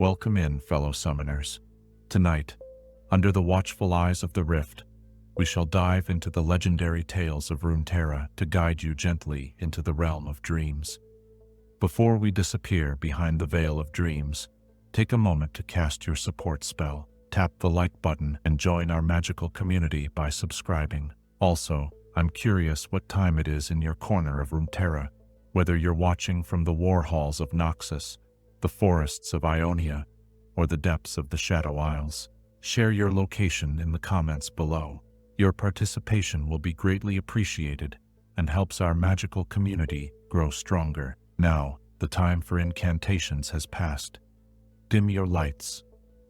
Welcome in, fellow summoners. Tonight, under the watchful eyes of the Rift, we shall dive into the legendary tales of Runeterra to guide you gently into the realm of dreams. Before we disappear behind the veil of dreams, take a moment to cast your support spell, tap the like button, and join our magical community by subscribing. Also, I'm curious what time it is in your corner of Runeterra, whether you're watching from the war halls of Noxus, the forests of Ionia, or the depths of the Shadow Isles. Share your location in the comments below. Your participation will be greatly appreciated and helps our magical community grow stronger. Now, the time for incantations has passed. Dim your lights,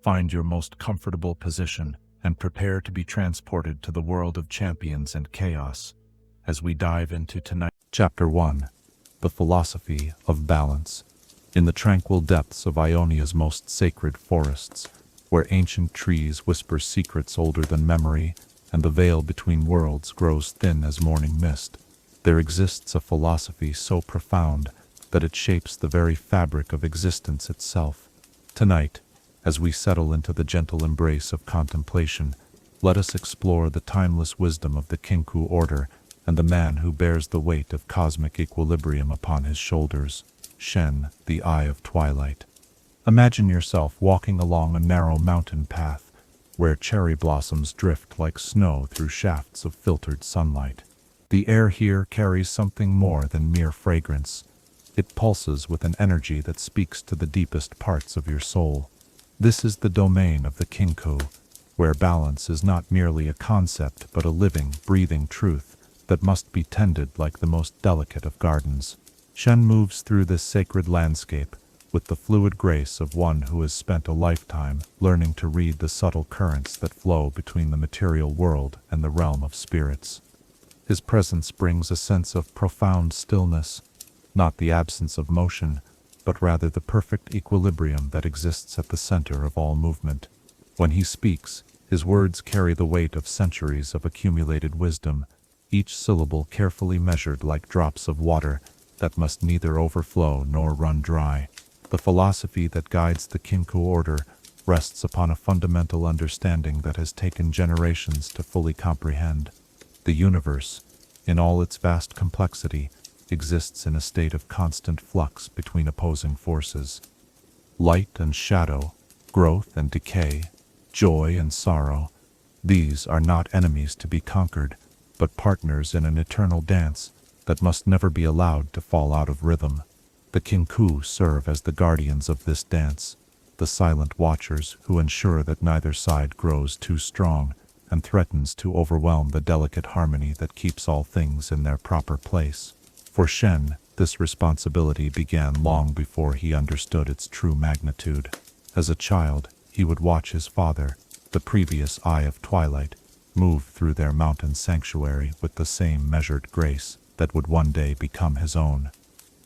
find your most comfortable position, and prepare to be transported to the world of champions and chaos as we dive into tonight's Chapter 1, The Philosophy of Balance. In the tranquil depths of Ionia's most sacred forests, where ancient trees whisper secrets older than memory and the veil between worlds grows thin as morning mist, there exists a philosophy so profound that it shapes the very fabric of existence itself. Tonight, as we settle into the gentle embrace of contemplation, let us explore the timeless wisdom of the Kinkou order and the man who bears the weight of cosmic equilibrium upon his shoulders, Shen, the Eye of Twilight. Imagine yourself walking along a narrow mountain path where cherry blossoms drift like snow through shafts of filtered sunlight. The air here carries something more than mere fragrance. It pulses with an energy that speaks to the deepest parts of your soul. This is the domain of the Kinkou, where balance is not merely a concept but a living, breathing truth that must be tended like the most delicate of gardens. Shen moves through this sacred landscape with the fluid grace of one who has spent a lifetime learning to read the subtle currents that flow between the material world and the realm of spirits. His presence brings a sense of profound stillness, not the absence of motion, but rather the perfect equilibrium that exists at the center of all movement. When he speaks, his words carry the weight of centuries of accumulated wisdom, each syllable carefully measured like drops of water that must neither overflow nor run dry. The philosophy that guides the Kinkou order rests upon a fundamental understanding that has taken generations to fully comprehend. The universe, in all its vast complexity, exists in a state of constant flux between opposing forces. Light and shadow, growth and decay, joy and sorrow, these are not enemies to be conquered, but partners in an eternal dance that must never be allowed to fall out of rhythm. The Kinkou serve as the guardians of this dance, the silent watchers who ensure that neither side grows too strong and threatens to overwhelm the delicate harmony that keeps all things in their proper place. For Shen, this responsibility began long before he understood its true magnitude. As a child, he would watch his father, the previous Eye of Twilight, move through their mountain sanctuary with the same measured grace that would one day become his own.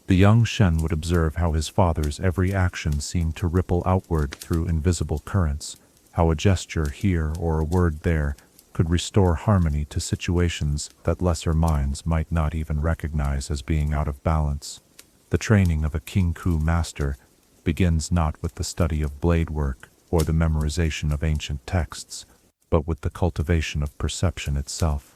The young Shen would observe how his father's every action seemed to ripple outward through invisible currents, how a gesture here or a word there could restore harmony to situations that lesser minds might not even recognize as being out of balance. The training of a Kinkou master begins not with the study of blade work or the memorization of ancient texts, but with the cultivation of perception itself.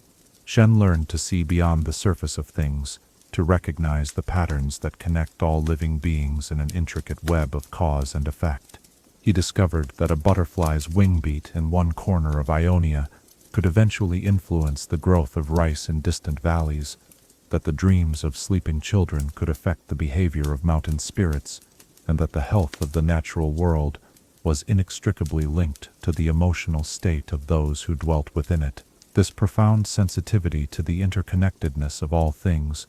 Shen learned to see beyond the surface of things, to recognize the patterns that connect all living beings in an intricate web of cause and effect. He discovered that a butterfly's wing beat in one corner of Ionia could eventually influence the growth of rice in distant valleys, that the dreams of sleeping children could affect the behavior of mountain spirits, and that the health of the natural world was inextricably linked to the emotional state of those who dwelt within it. This profound sensitivity to the interconnectedness of all things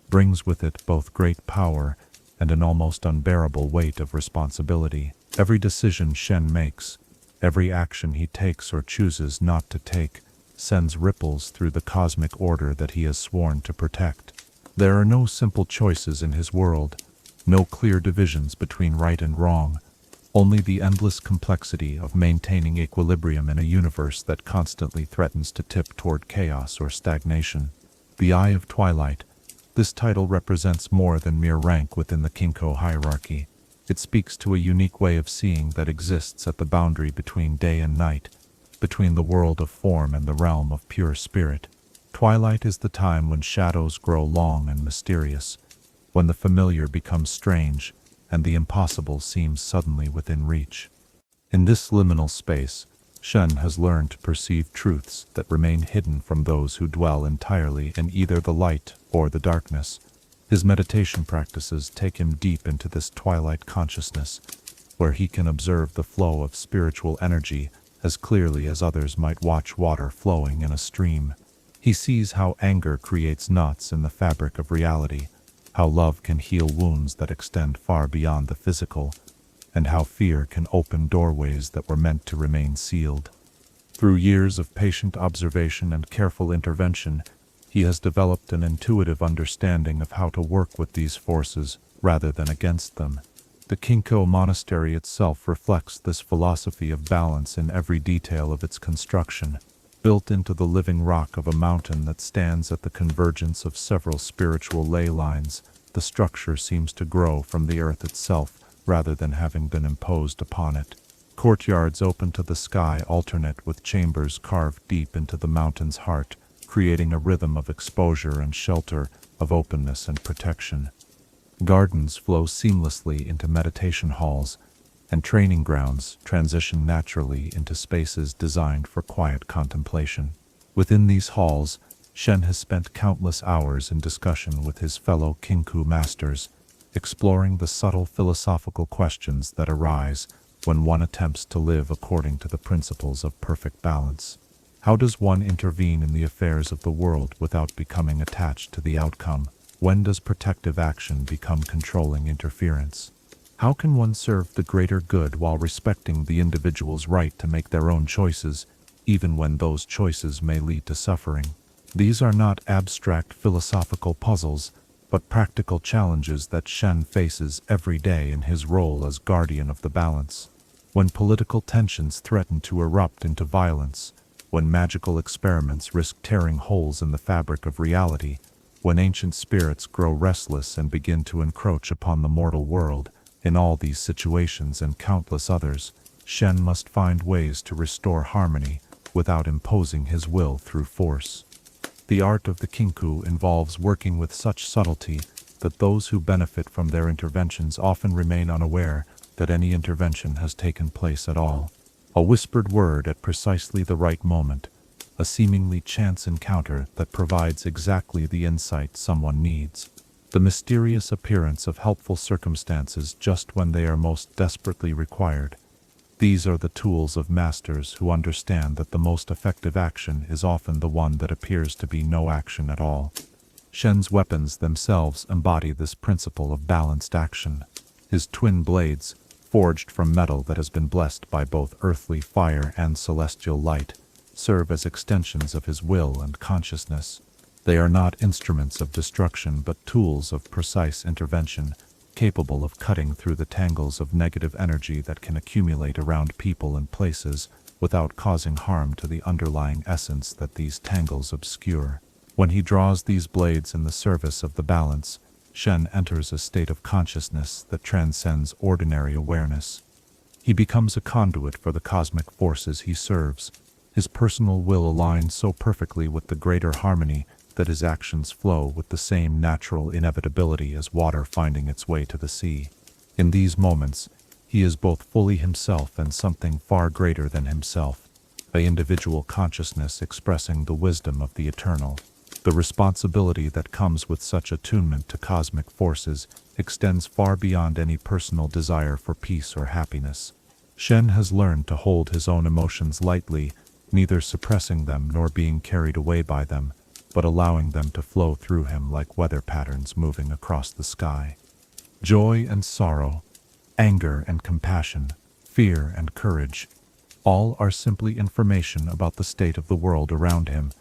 brings with it both great power and an almost unbearable weight of responsibility. Every decision Shen makes, every action he takes or chooses not to take, sends ripples through the cosmic order that he has sworn to protect. There are no simple choices in his world, no clear divisions between right and wrong, only the endless complexity of maintaining equilibrium in a universe that constantly threatens to tip toward chaos or stagnation. The Eye of Twilight. This title represents more than mere rank within the Kinkou hierarchy. It speaks to a unique way of seeing that exists at the boundary between day and night, between the world of form and the realm of pure spirit. Twilight is the time when shadows grow long and mysterious, when the familiar becomes strange, and the impossible seems suddenly within reach. In this liminal space, Shen has learned to perceive truths that remain hidden from those who dwell entirely in either the light or the darkness. His meditation practices take him deep into this twilight consciousness, where he can observe the flow of spiritual energy as clearly as others might watch water flowing in a stream. He sees how anger creates knots in the fabric of reality, how love can heal wounds that extend far beyond the physical, and how fear can open doorways that were meant to remain sealed. Through years of patient observation and careful intervention, he has developed an intuitive understanding of how to work with these forces rather than against them. The Kinkou monastery itself reflects this philosophy of balance in every detail of its construction. Built into the living rock of a mountain that stands at the convergence of several spiritual ley lines, the structure seems to grow from the earth itself rather than having been imposed upon it. Courtyards open to the sky alternate with chambers carved deep into the mountain's heart, creating a rhythm of exposure and shelter, of openness and protection. Gardens flow seamlessly into meditation halls, and training grounds transition naturally into spaces designed for quiet contemplation. Within these halls, Shen has spent countless hours in discussion with his fellow Kinkou masters, exploring the subtle philosophical questions that arise when one attempts to live according to the principles of perfect balance. How does one intervene in the affairs of the world without becoming attached to the outcome? When does protective action become controlling interference? How can one serve the greater good while respecting the individual's right to make their own choices, even when those choices may lead to suffering? These are not abstract philosophical puzzles, but practical challenges that Shen faces every day in his role as guardian of the balance. When political tensions threaten to erupt into violence, when magical experiments risk tearing holes in the fabric of reality, when ancient spirits grow restless and begin to encroach upon the mortal world, in all these situations and countless others, Shen must find ways to restore harmony without imposing his will through force. The art of the Kinkou involves working with such subtlety that those who benefit from their interventions often remain unaware that any intervention has taken place at all. A whispered word at precisely the right moment, a seemingly chance encounter that provides exactly the insight someone needs. The mysterious appearance of helpful circumstances just when they are most desperately required. These are the tools of masters who understand that the most effective action is often the one that appears to be no action at all. Shen's weapons themselves embody this principle of balanced action. His twin blades, forged from metal that has been blessed by both earthly fire and celestial light, serve as extensions of his will and consciousness. They are not instruments of destruction but tools of precise intervention, capable of cutting through the tangles of negative energy that can accumulate around people and places without causing harm to the underlying essence that these tangles obscure. When he draws these blades in the service of the balance, Shen enters a state of consciousness that transcends ordinary awareness. He becomes a conduit for the cosmic forces he serves. His personal will aligns so perfectly with the greater harmony that his actions flow with the same natural inevitability as water finding its way to the sea. In these moments, he is both fully himself and something far greater than himself, an individual consciousness expressing the wisdom of the eternal. The responsibility that comes with such attunement to cosmic forces extends far beyond any personal desire for peace or happiness. Shen has learned to hold his own emotions lightly, neither suppressing them nor being carried away by them, but allowing them to flow through him like weather patterns moving across the sky. Joy and sorrow, anger and compassion, fear and courage, all are simply information about the state of the world around him,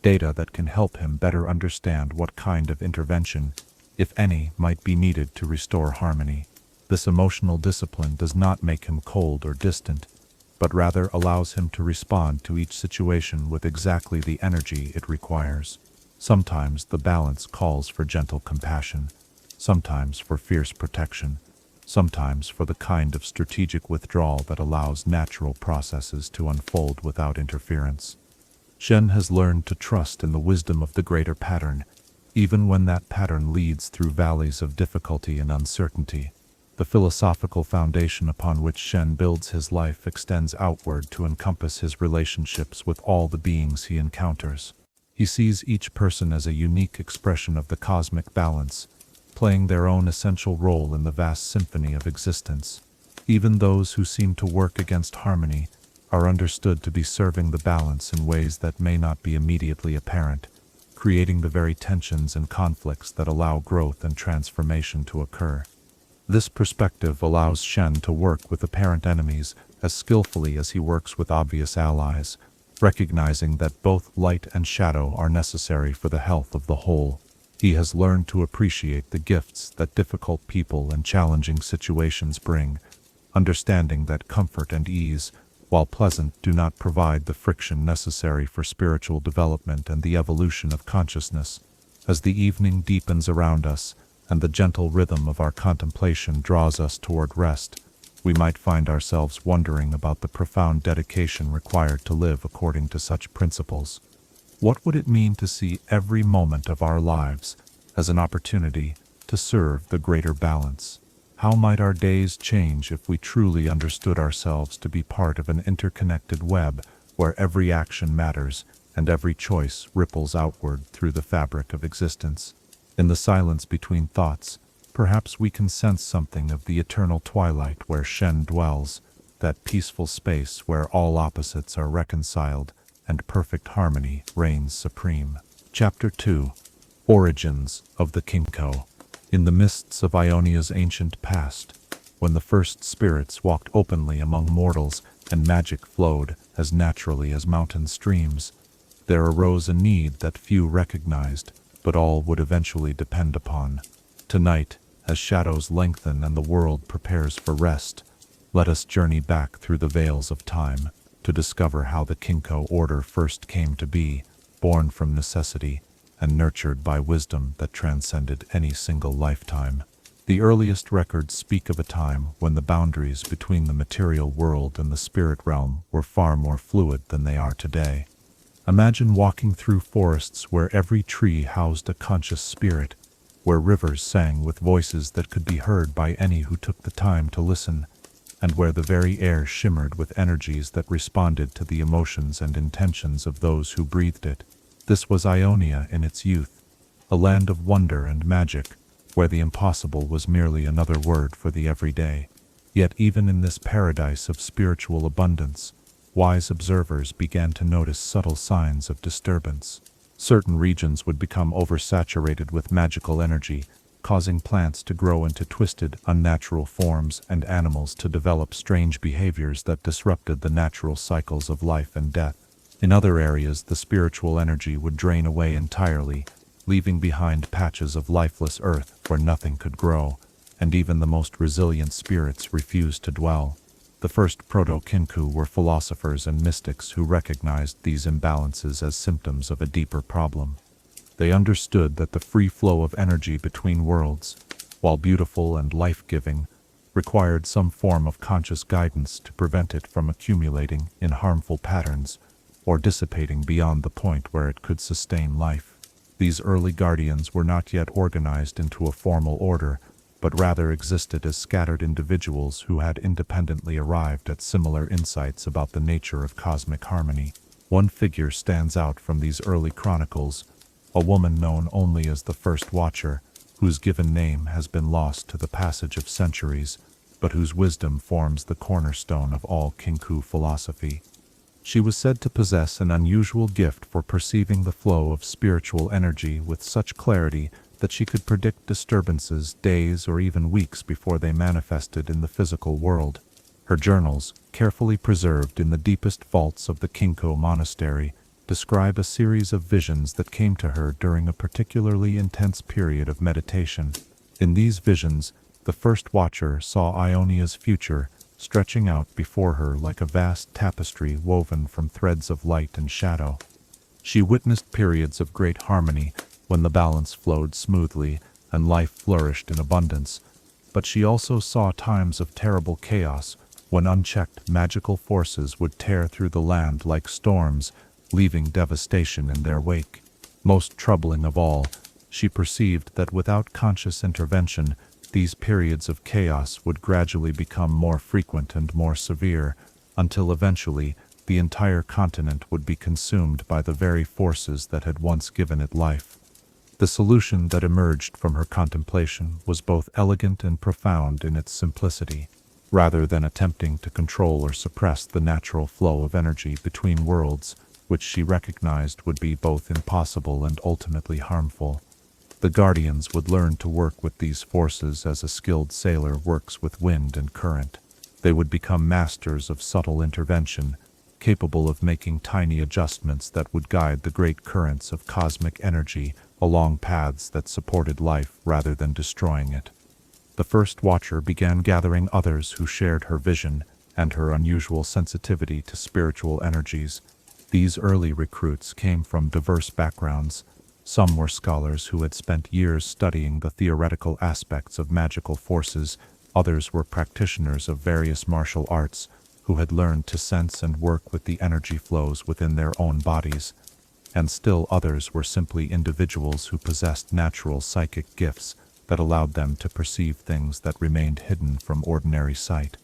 data that can help him better understand what kind of intervention, if any, might be needed to restore harmony. This emotional discipline does not make him cold or distant, but rather allows him to respond to each situation with exactly the energy it requires. Sometimes the balance calls for gentle compassion, sometimes for fierce protection, sometimes for the kind of strategic withdrawal that allows natural processes to unfold without interference. Shen has learned to trust in the wisdom of the greater pattern, even when that pattern leads through valleys of difficulty and uncertainty. The philosophical foundation upon which Shen builds his life extends outward to encompass his relationships with all the beings he encounters. He sees each person as a unique expression of the cosmic balance, playing their own essential role in the vast symphony of existence. Even those who seem to work against harmony are understood to be serving the balance in ways that may not be immediately apparent, creating the very tensions and conflicts that allow growth and transformation to occur. This perspective allows Shen to work with apparent enemies as skillfully as he works with obvious allies, recognizing that both light and shadow are necessary for the health of the whole. He has learned to appreciate the gifts that difficult people and challenging situations bring, understanding that comfort and ease, while pleasant, do not provide the friction necessary for spiritual development and the evolution of consciousness. As the evening deepens around us, and the gentle rhythm of our contemplation draws us toward rest, we might find ourselves wondering about the profound dedication required to live according to such principles. What would it mean to see every moment of our lives as an opportunity to serve the greater balance? How might our days change if we truly understood ourselves to be part of an interconnected web where every action matters and every choice ripples outward through the fabric of existence? In the silence between thoughts, perhaps we can sense something of the eternal twilight where Shen dwells, that peaceful space where all opposites are reconciled and perfect harmony reigns supreme. Chapter 2. Origins of the Kinkou. In the mists of Ionia's ancient past, when the first spirits walked openly among mortals and magic flowed as naturally as mountain streams, there arose a need that few recognized, but all would eventually depend upon. Tonight, as shadows lengthen and the world prepares for rest, let us journey back through the veils of time to discover how the Kinkou order first came to be, born from necessity and nurtured by wisdom that transcended any single lifetime. The earliest records speak of a time when the boundaries between the material world and the spirit realm were far more fluid than they are today. Imagine walking through forests where every tree housed a conscious spirit, where rivers sang with voices that could be heard by any who took the time to listen, and where the very air shimmered with energies that responded to the emotions and intentions of those who breathed it. This was Ionia in its youth, a land of wonder and magic, where the impossible was merely another word for the everyday. Yet even in this paradise of spiritual abundance, wise observers began to notice subtle signs of disturbance. Certain regions would become oversaturated with magical energy, causing plants to grow into twisted, unnatural forms and animals to develop strange behaviors that disrupted the natural cycles of life and death. In other areas, the spiritual energy would drain away entirely, leaving behind patches of lifeless earth where nothing could grow, and even the most resilient spirits refused to dwell. The first proto-Kinkou were philosophers and mystics who recognized these imbalances as symptoms of a deeper problem. They understood that the free flow of energy between worlds, while beautiful and life-giving, required some form of conscious guidance to prevent it from accumulating in harmful patterns or dissipating beyond the point where it could sustain life. These early guardians were not yet organized into a formal order, but rather existed as scattered individuals who had independently arrived at similar insights about the nature of cosmic harmony. One figure stands out from these early chronicles, a woman known only as the First Watcher, whose given name has been lost to the passage of centuries, but whose wisdom forms the cornerstone of all Kinkou philosophy. She was said to possess an unusual gift for perceiving the flow of spiritual energy with such clarity that she could predict disturbances days or even weeks before they manifested in the physical world. Her journals, carefully preserved in the deepest vaults of the Kinkou monastery, describe a series of visions that came to her during a particularly intense period of meditation. In these visions, the First Watcher saw Ionia's future stretching out before her like a vast tapestry woven from threads of light and shadow. She witnessed periods of great harmony when the balance flowed smoothly and life flourished in abundance, But she also saw times of terrible chaos, when unchecked magical forces would tear through the land like storms, leaving devastation in their wake. Most troubling of all, she perceived that without conscious intervention, these periods of chaos would gradually become more frequent and more severe, until eventually the entire continent would be consumed by the very forces that had once given it life. The solution that emerged from her contemplation was both elegant and profound in its simplicity. Rather than attempting to control or suppress the natural flow of energy between worlds, which she recognized would be both impossible and ultimately harmful, the Guardians would learn to work with these forces as a skilled sailor works with wind and current. They would become masters of subtle intervention, capable of making tiny adjustments that would guide the great currents of cosmic energy along paths that supported life rather than destroying it. The first Watcher began gathering others who shared her vision and her unusual sensitivity to spiritual energies. These early recruits came from diverse backgrounds. Some were scholars who had spent years studying the theoretical aspects of magical forces. Others were practitioners of various martial arts who had learned to sense and work with the energy flows within their own bodies. And still others were simply individuals who possessed natural psychic gifts that allowed them to perceive things that remained hidden from ordinary sight.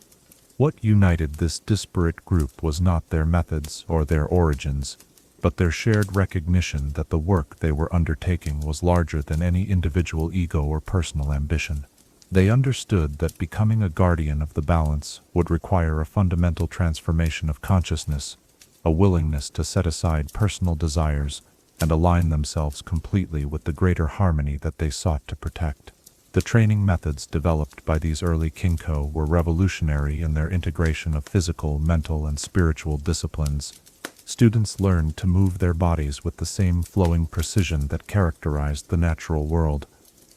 What united this disparate group was not their methods or their origins, but their shared recognition that the work they were undertaking was larger than any individual ego or personal ambition. They understood that becoming a guardian of the balance would require a fundamental transformation of consciousness, a willingness to set aside personal desires and align themselves completely with the greater harmony that they sought to protect. The training methods developed by these early Kinkou were revolutionary in their integration of physical, mental, and spiritual disciplines. Students learned to move their bodies with the same flowing precision that characterized the natural world,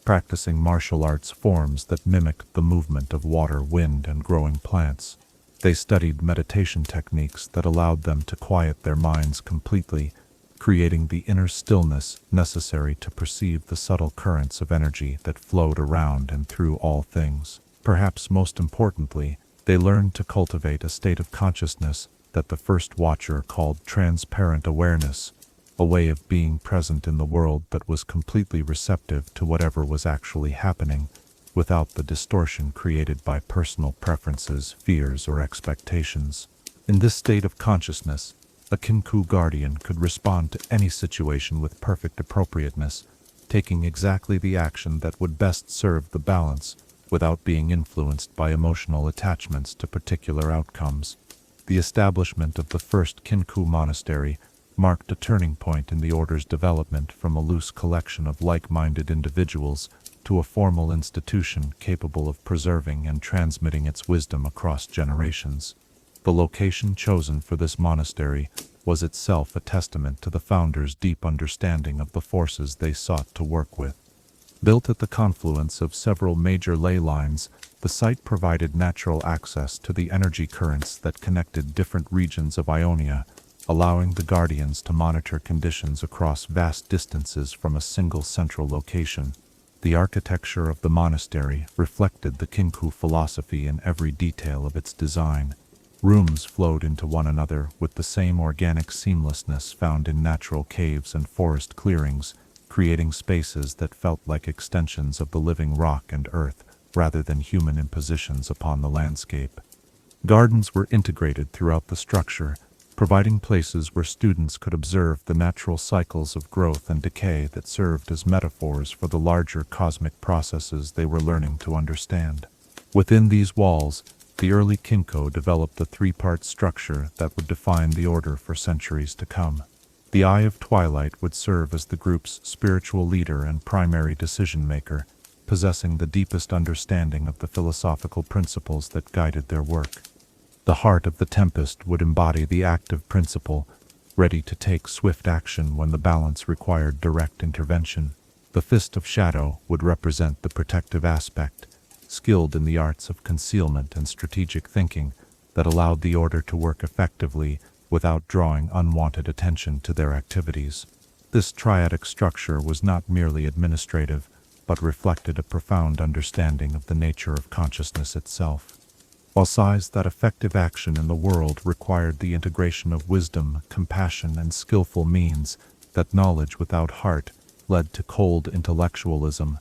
practicing martial arts forms that mimicked the movement of water, wind, and growing plants. They studied meditation techniques that allowed them to quiet their minds completely, creating the inner stillness necessary to perceive the subtle currents of energy that flowed around and through all things. Perhaps most importantly, they learned to cultivate a state of consciousness that the first Watcher called transparent awareness, a way of being present in the world that was completely receptive to whatever was actually happening, without the distortion created by personal preferences, fears, or expectations. In this state of consciousness, a Kinkou guardian could respond to any situation with perfect appropriateness, taking exactly the action that would best serve the balance, without being influenced by emotional attachments to particular outcomes. The establishment of the first Kinkou monastery marked a turning point in the order's development from a loose collection of like-minded individuals to a formal institution capable of preserving and transmitting its wisdom across generations. The location chosen for this monastery was itself a testament to the founders' deep understanding of the forces they sought to work with. Built at the confluence of several major ley lines, the site provided natural access to the energy currents that connected different regions of Ionia, allowing the Guardians to monitor conditions across vast distances from a single central location. The architecture of the monastery reflected the Kinkou philosophy in every detail of its design. Rooms flowed into one another with the same organic seamlessness found in natural caves and forest clearings, creating spaces that felt like extensions of the living rock and earth rather than human impositions upon the landscape. Gardens were integrated throughout the structure, providing places where students could observe the natural cycles of growth and decay that served as metaphors for the larger cosmic processes they were learning to understand. Within these walls, the early Kinkou developed a three-part structure that would define the order for centuries to come. The Eye of Twilight would serve as the group's spiritual leader and primary decision-maker, possessing the deepest understanding of the philosophical principles that guided their work. The Heart of the Tempest would embody the active principle, ready to take swift action when the balance required direct intervention. The Fist of Shadow would represent the protective aspect, skilled in the arts of concealment and strategic thinking that allowed the order to work effectively without drawing unwanted attention to their activities. This triadic structure was not merely administrative, but reflected a profound understanding of the nature of consciousness itself. While sighs that effective action in the world required the integration of wisdom, compassion, and skillful means, that knowledge without heart led to cold intellectualism,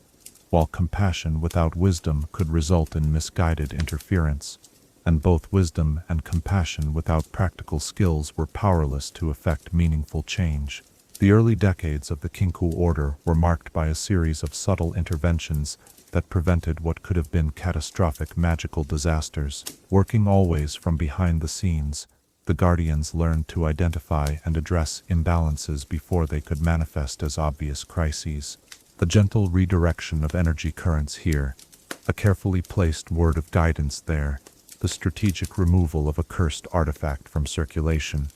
while compassion without wisdom could result in misguided interference, and both wisdom and compassion without practical skills were powerless to effect meaningful change. The early decades of the Kinkou order were marked by a series of subtle interventions that prevented what could have been catastrophic magical disasters. Working always from behind the scenes, the Guardians learned to identify and address imbalances before they could manifest as obvious crises. The gentle redirection of energy currents here, a carefully placed word of guidance there, the strategic removal of a cursed artifact from circulation.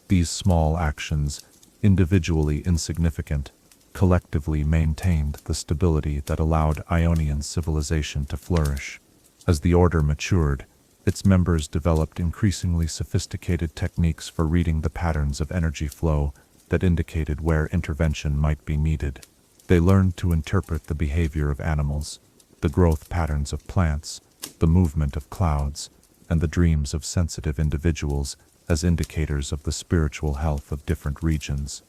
These small actions, individually insignificant, collectively maintained the stability that allowed Ionian civilization to flourish. As the order matured, its members developed increasingly sophisticated techniques for reading the patterns of energy flow that indicated where intervention might be needed. They learned to interpret the behavior of animals, the growth patterns of plants, the movement of clouds, and the dreams of sensitive individuals as indicators of the spiritual health of different regions.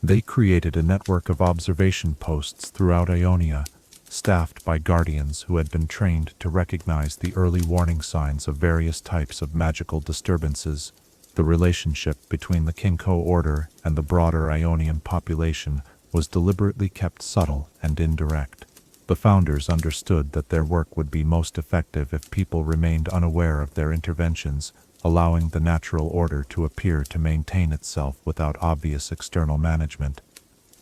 They created a network of observation posts throughout Ionia, staffed by guardians who had been trained to recognize the early warning signs of various types of magical disturbances. The relationship between the Kinkou order and the broader Ionian population was deliberately kept subtle and indirect. The founders understood that their work would be most effective if people remained unaware of their interventions, allowing the natural order to appear to maintain itself without obvious external management.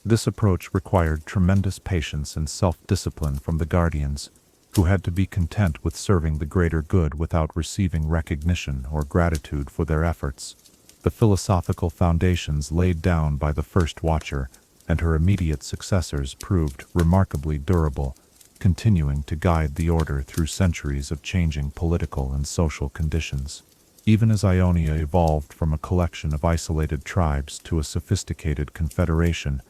This approach required tremendous patience and self-discipline from the Guardians, who had to be content with serving the greater good without receiving recognition or gratitude for their efforts. The philosophical foundations laid down by the First Watcher and her immediate successors proved remarkably durable, continuing to guide the order through centuries of changing political and social conditions. Even as Ionia evolved from a collection of isolated tribes to a sophisticated confederation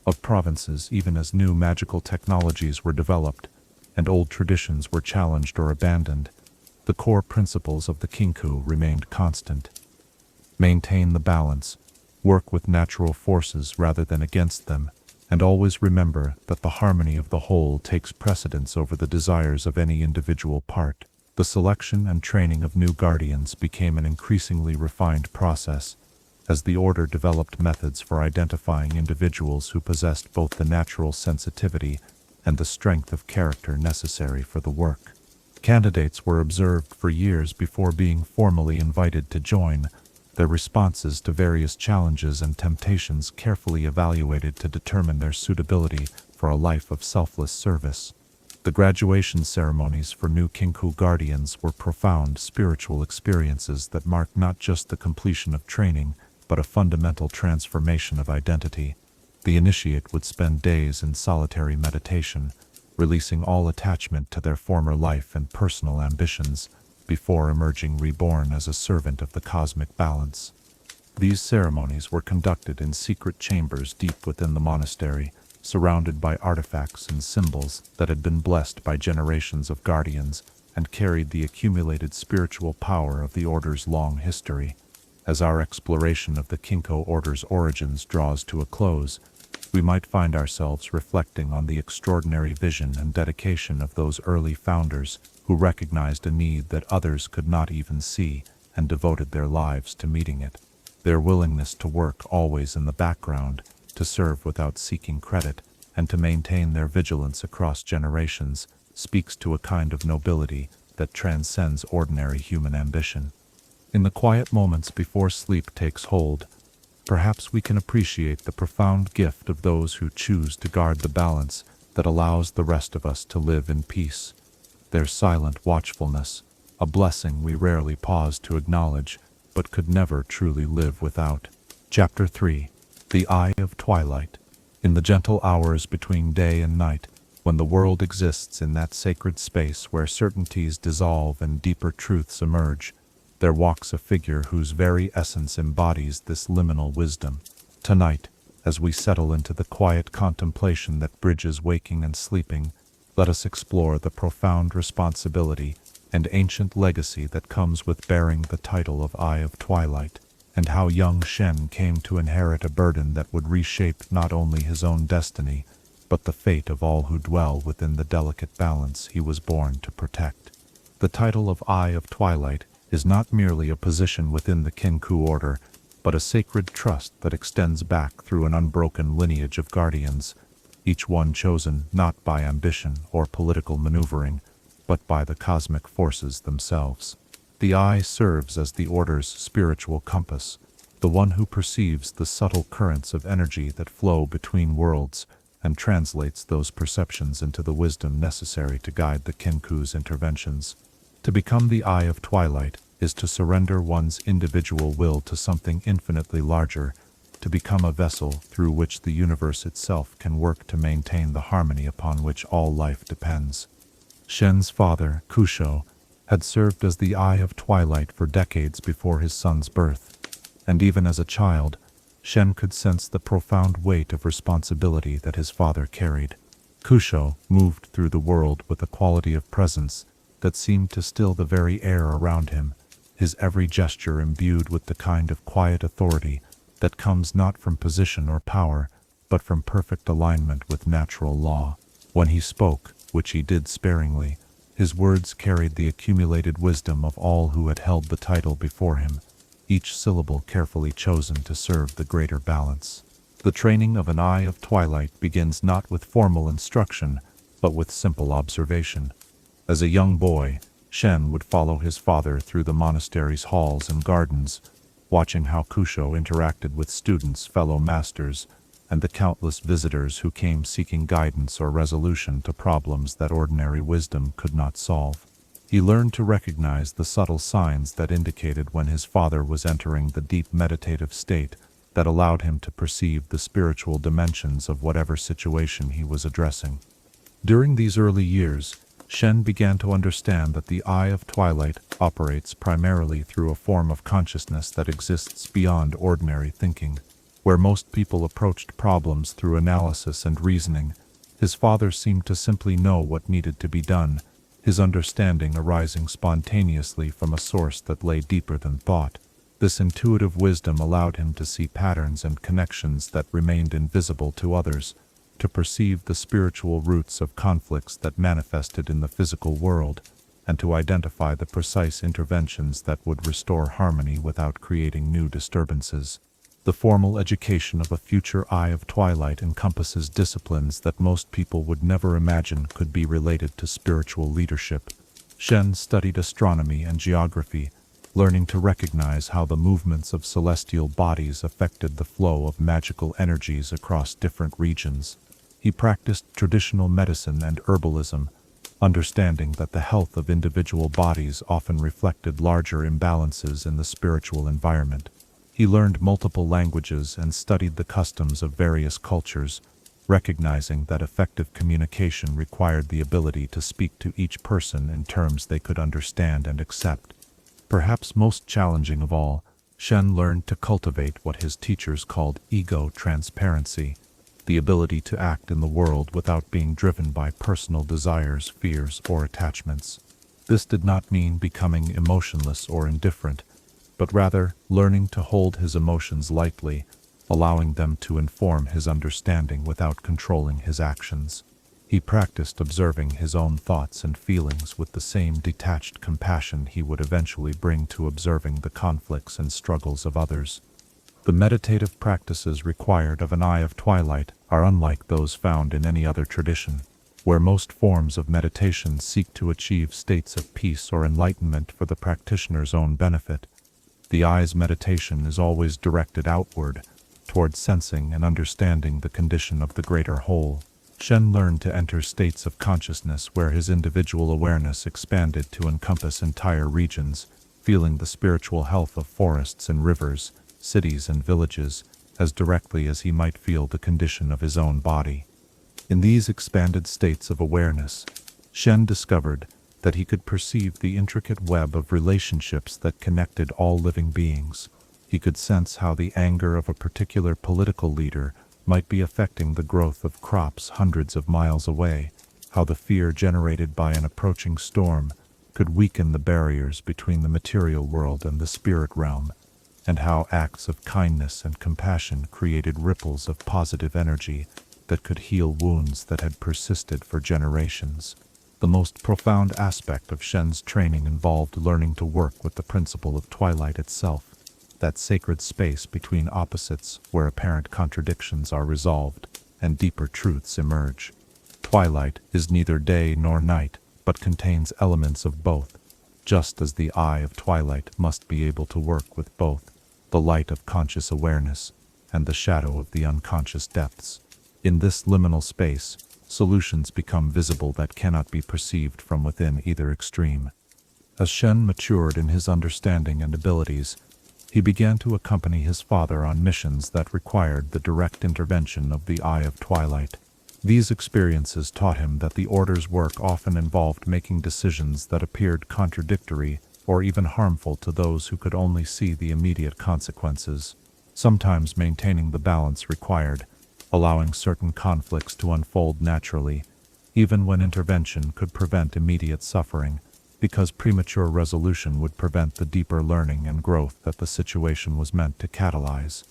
of provinces, even as new magical technologies were developed and old traditions were challenged or abandoned, the core principles of the Kinkou remained constant. Maintain the balance, work with natural forces rather than against them, and always remember that the harmony of the whole takes precedence over the desires of any individual part. The selection and training of new guardians became an increasingly refined process, as the order developed methods for identifying individuals who possessed both the natural sensitivity and the strength of character necessary for the work. Candidates were observed for years before being formally invited to join, their responses to various challenges and temptations carefully evaluated to determine their suitability for a life of selfless service. The graduation ceremonies for new Kinkou Guardians were profound spiritual experiences that marked not just the completion of training, but a fundamental transformation of identity. The initiate would spend days in solitary meditation, releasing all attachment to their former life and personal ambitions, before emerging reborn as a servant of the cosmic balance. These ceremonies were conducted in secret chambers deep within the monastery, surrounded by artifacts and symbols that had been blessed by generations of guardians and carried the accumulated spiritual power of the order's long history. As our exploration of the Kinkou order's origins draws to a close, we might find ourselves reflecting on the extraordinary vision and dedication of those early founders who recognized a need that others could not even see and devoted their lives to meeting it. Their willingness to work always in the background, to serve without seeking credit, and to maintain their vigilance across generations speaks to a kind of nobility that transcends ordinary human ambition. In the quiet moments before sleep takes hold, perhaps we can appreciate the profound gift of those who choose to guard the balance that allows the rest of us to live in peace. Their silent watchfulness, a blessing we rarely pause to acknowledge, but could never truly live without. Chapter 3. The Eye of Twilight. In the gentle hours between day and night, when the world exists in that sacred space where certainties dissolve and deeper truths emerge, there walks a figure whose very essence embodies this liminal wisdom. Tonight, as we settle into the quiet contemplation that bridges waking and sleeping, let us explore the profound responsibility and ancient legacy that comes with bearing the title of Eye of Twilight, and how young Shen came to inherit a burden that would reshape not only his own destiny, but the fate of all who dwell within the delicate balance he was born to protect. The title of Eye of Twilight is not merely a position within the Kinkou order, but a sacred trust that extends back through an unbroken lineage of guardians, each one chosen not by ambition or political maneuvering, but by the cosmic forces themselves. The Eye serves as the order's spiritual compass, the one who perceives the subtle currents of energy that flow between worlds and translates those perceptions into the wisdom necessary to guide the Kinkou's interventions. To become the Eye of Twilight is to surrender one's individual will to something infinitely larger, to become a vessel through which the universe itself can work to maintain the harmony upon which all life depends. Shen's father, Kusho, had served as the Eye of Twilight for decades before his son's birth, and even as a child, Shen could sense the profound weight of responsibility that his father carried. Kusho moved through the world with a quality of presence that seemed to still the very air around him, his every gesture imbued with the kind of quiet authority that comes not from position or power, but from perfect alignment with natural law. When he spoke, which he did sparingly, his words carried the accumulated wisdom of all who had held the title before him, each syllable carefully chosen to serve the greater balance. The training of an Eye of Twilight begins not with formal instruction, but with simple observation. As a young boy, Shen would follow his father through the monastery's halls and gardens, watching how Kusho interacted with students, fellow masters, and the countless visitors who came seeking guidance or resolution to problems that ordinary wisdom could not solve. He learned to recognize the subtle signs that indicated when his father was entering the deep meditative state that allowed him to perceive the spiritual dimensions of whatever situation he was addressing. During these early years, Shen began to understand that the Eye of Twilight operates primarily through a form of consciousness that exists beyond ordinary thinking. Where most people approached problems through analysis and reasoning, his father seemed to simply know what needed to be done, his understanding arising spontaneously from a source that lay deeper than thought. This intuitive wisdom allowed him to see patterns and connections that remained invisible to others, to perceive the spiritual roots of conflicts that manifested in the physical world, and to identify the precise interventions that would restore harmony without creating new disturbances. The formal education of a future Eye of Twilight encompasses disciplines that most people would never imagine could be related to spiritual leadership. Shen studied astronomy and geography, learning to recognize how the movements of celestial bodies affected the flow of magical energies across different regions. He practiced traditional medicine and herbalism, understanding that the health of individual bodies often reflected larger imbalances in the spiritual environment. He learned multiple languages and studied the customs of various cultures, recognizing that effective communication required the ability to speak to each person in terms they could understand and accept. Perhaps most challenging of all, Shen learned to cultivate what his teachers called ego transparency, the ability to act in the world without being driven by personal desires, fears, or attachments. This did not mean becoming emotionless or indifferent, but rather learning to hold his emotions lightly, allowing them to inform his understanding without controlling his actions. He practiced observing his own thoughts and feelings with the same detached compassion he would eventually bring to observing the conflicts and struggles of others. The meditative practices required of an Eye of Twilight are unlike those found in any other tradition. Where most forms of meditation seek to achieve states of peace or enlightenment for the practitioner's own benefit, the Eye's meditation is always directed outward, toward sensing and understanding the condition of the greater whole. Shen learned to enter states of consciousness where his individual awareness expanded to encompass entire regions, feeling the spiritual health of forests and rivers, cities and villages, as directly as he might feel the condition of his own body. In these expanded states of awareness, Shen discovered that he could perceive the intricate web of relationships that connected all living beings. He could sense how the anger of a particular political leader might be affecting the growth of crops hundreds of miles away, how the fear generated by an approaching storm could weaken the barriers between the material world and the spirit realm, and how acts of kindness and compassion created ripples of positive energy that could heal wounds that had persisted for generations. The most profound aspect of Shen's training involved learning to work with the principle of twilight itself, that sacred space between opposites where apparent contradictions are resolved and deeper truths emerge. Twilight is neither day nor night, but contains elements of both, just as the Eye of Twilight must be able to work with both, the light of conscious awareness and the shadow of the unconscious depths. In this liminal space, solutions become visible that cannot be perceived from within either extreme. As Shen matured in his understanding and abilities, he began to accompany his father on missions that required the direct intervention of the Eye of Twilight. These experiences taught him that the Order's work often involved making decisions that appeared contradictory or even harmful to those who could only see the immediate consequences, sometimes maintaining the balance required, allowing certain conflicts to unfold naturally, even when intervention could prevent immediate suffering, because premature resolution would prevent the deeper learning and growth that the situation was meant to catalyze.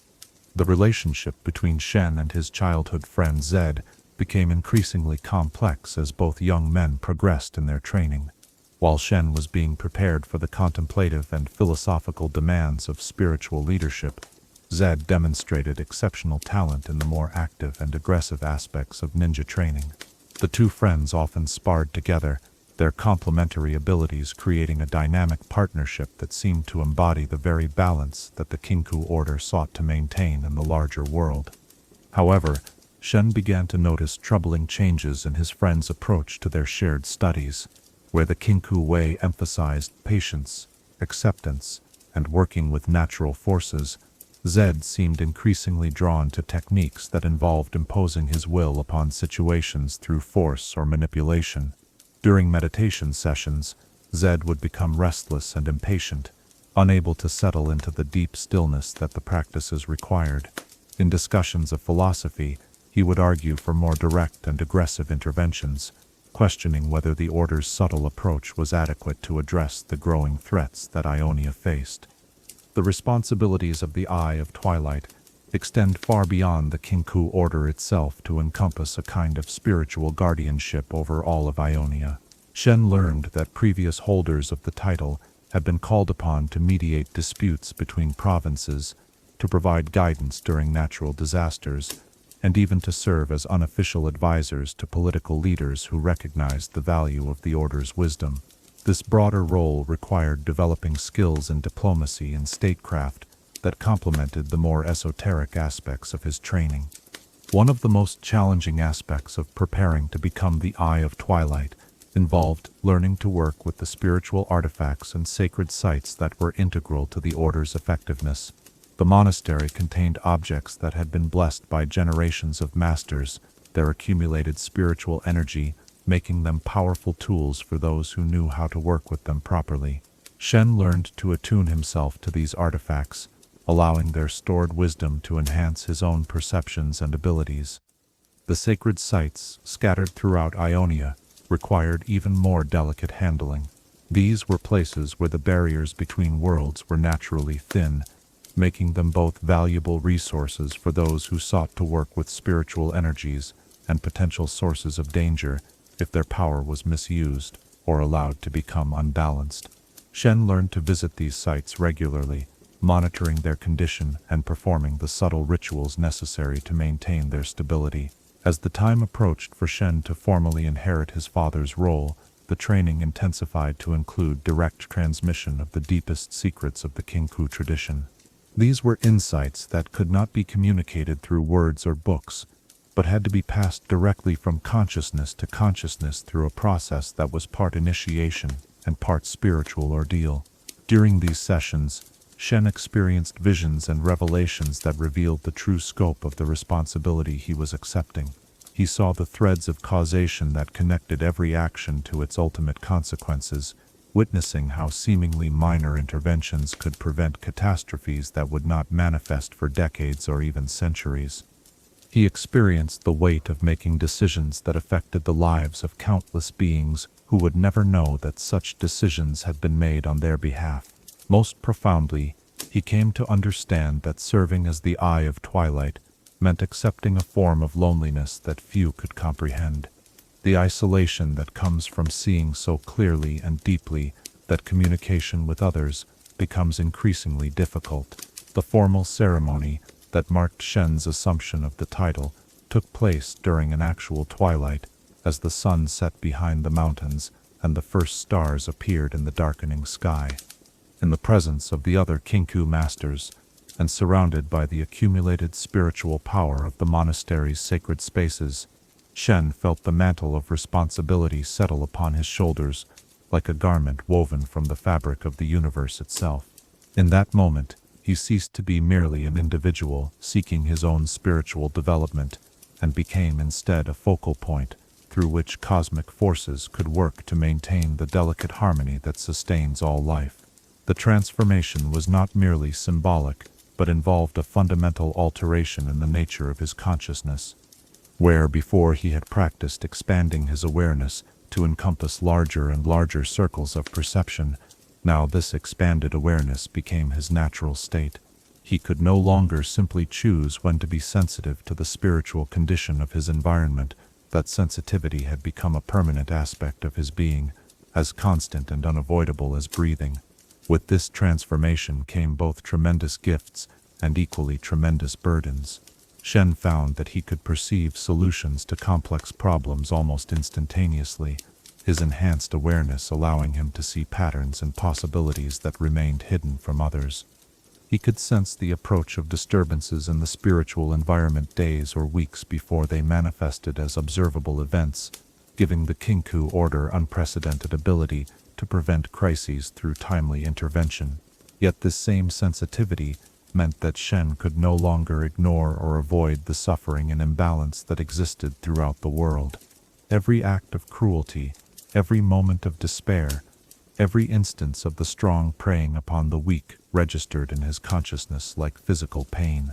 The relationship between Shen and his childhood friend Zed became increasingly complex as both young men progressed in their training. While Shen was being prepared for the contemplative and philosophical demands of spiritual leadership, Zed demonstrated exceptional talent in the more active and aggressive aspects of ninja training. The two friends often sparred together, their complementary abilities creating a dynamic partnership that seemed to embody the very balance that the Kinkou Order sought to maintain in the larger world. However, Shen began to notice troubling changes in his friend's approach to their shared studies, where the Kinkou way emphasized patience, acceptance, and working with natural forces. Zed seemed increasingly drawn to techniques that involved imposing his will upon situations through force or manipulation. During meditation sessions, Zed would become restless and impatient, unable to settle into the deep stillness that the practices required. In discussions of philosophy, he would argue for more direct and aggressive interventions, questioning whether the Order's subtle approach was adequate to address the growing threats that Ionia faced. The responsibilities of the Eye of Twilight extend far beyond the Kinkou Order itself to encompass a kind of spiritual guardianship over all of Ionia. Shen learned that previous holders of the title had been called upon to mediate disputes between provinces, to provide guidance during natural disasters, and even to serve as unofficial advisors to political leaders who recognized the value of the Order's wisdom. This broader role required developing skills in diplomacy and statecraft that complemented the more esoteric aspects of his training. One of the most challenging aspects of preparing to become the Eye of Twilight involved learning to work with the spiritual artifacts and sacred sites that were integral to the Order's effectiveness. The monastery contained objects that had been blessed by generations of masters, their accumulated spiritual energy making them powerful tools for those who knew how to work with them properly. Shen learned to attune himself to these artifacts, allowing their stored wisdom to enhance his own perceptions and abilities. The sacred sites, scattered throughout Ionia, required even more delicate handling. These were places where the barriers between worlds were naturally thin, making them both valuable resources for those who sought to work with spiritual energies and potential sources of danger if their power was misused or allowed to become unbalanced. Shen learned to visit these sites regularly, monitoring their condition and performing the subtle rituals necessary to maintain their stability. As the time approached for Shen to formally inherit his father's role, the training intensified to include direct transmission of the deepest secrets of the Kinkou tradition. These were insights that could not be communicated through words or books, but had to be passed directly from consciousness to consciousness through a process that was part initiation and part spiritual ordeal. During these sessions, Shen experienced visions and revelations that revealed the true scope of the responsibility he was accepting. He saw the threads of causation that connected every action to its ultimate consequences, witnessing how seemingly minor interventions could prevent catastrophes that would not manifest for decades or even centuries. He experienced the weight of making decisions that affected the lives of countless beings who would never know that such decisions had been made on their behalf. Most profoundly, he came to understand that serving as the Eye of Twilight meant accepting a form of loneliness that few could comprehend. The isolation that comes from seeing so clearly and deeply that communication with others becomes increasingly difficult. The formal ceremony that marked Shen's assumption of the title took place during an actual twilight, as the sun set behind the mountains and the first stars appeared in the darkening sky. In the presence of the other Kinkou masters, and surrounded by the accumulated spiritual power of the monastery's sacred spaces, Shen felt the mantle of responsibility settle upon his shoulders like a garment woven from the fabric of the universe itself. In that moment, he ceased to be merely an individual seeking his own spiritual development and became instead a focal point through which cosmic forces could work to maintain the delicate harmony that sustains all life. The transformation was not merely symbolic, but involved a fundamental alteration in the nature of his consciousness. Where before he had practiced expanding his awareness to encompass larger and larger circles of perception, now this expanded awareness became his natural state. He could no longer simply choose when to be sensitive to the spiritual condition of his environment. That sensitivity had become a permanent aspect of his being, as constant and unavoidable as breathing. With this transformation came both tremendous gifts and equally tremendous burdens. Shen found that he could perceive solutions to complex problems almost instantaneously, his enhanced awareness allowing him to see patterns and possibilities that remained hidden from others. He could sense the approach of disturbances in the spiritual environment days or weeks before they manifested as observable events, giving the Kinkou order unprecedented ability to prevent crises through timely intervention. Yet this same sensitivity meant that Shen could no longer ignore or avoid the suffering and imbalance that existed throughout the world. Every act of cruelty, every moment of despair, every instance of the strong preying upon the weak registered in his consciousness like physical pain.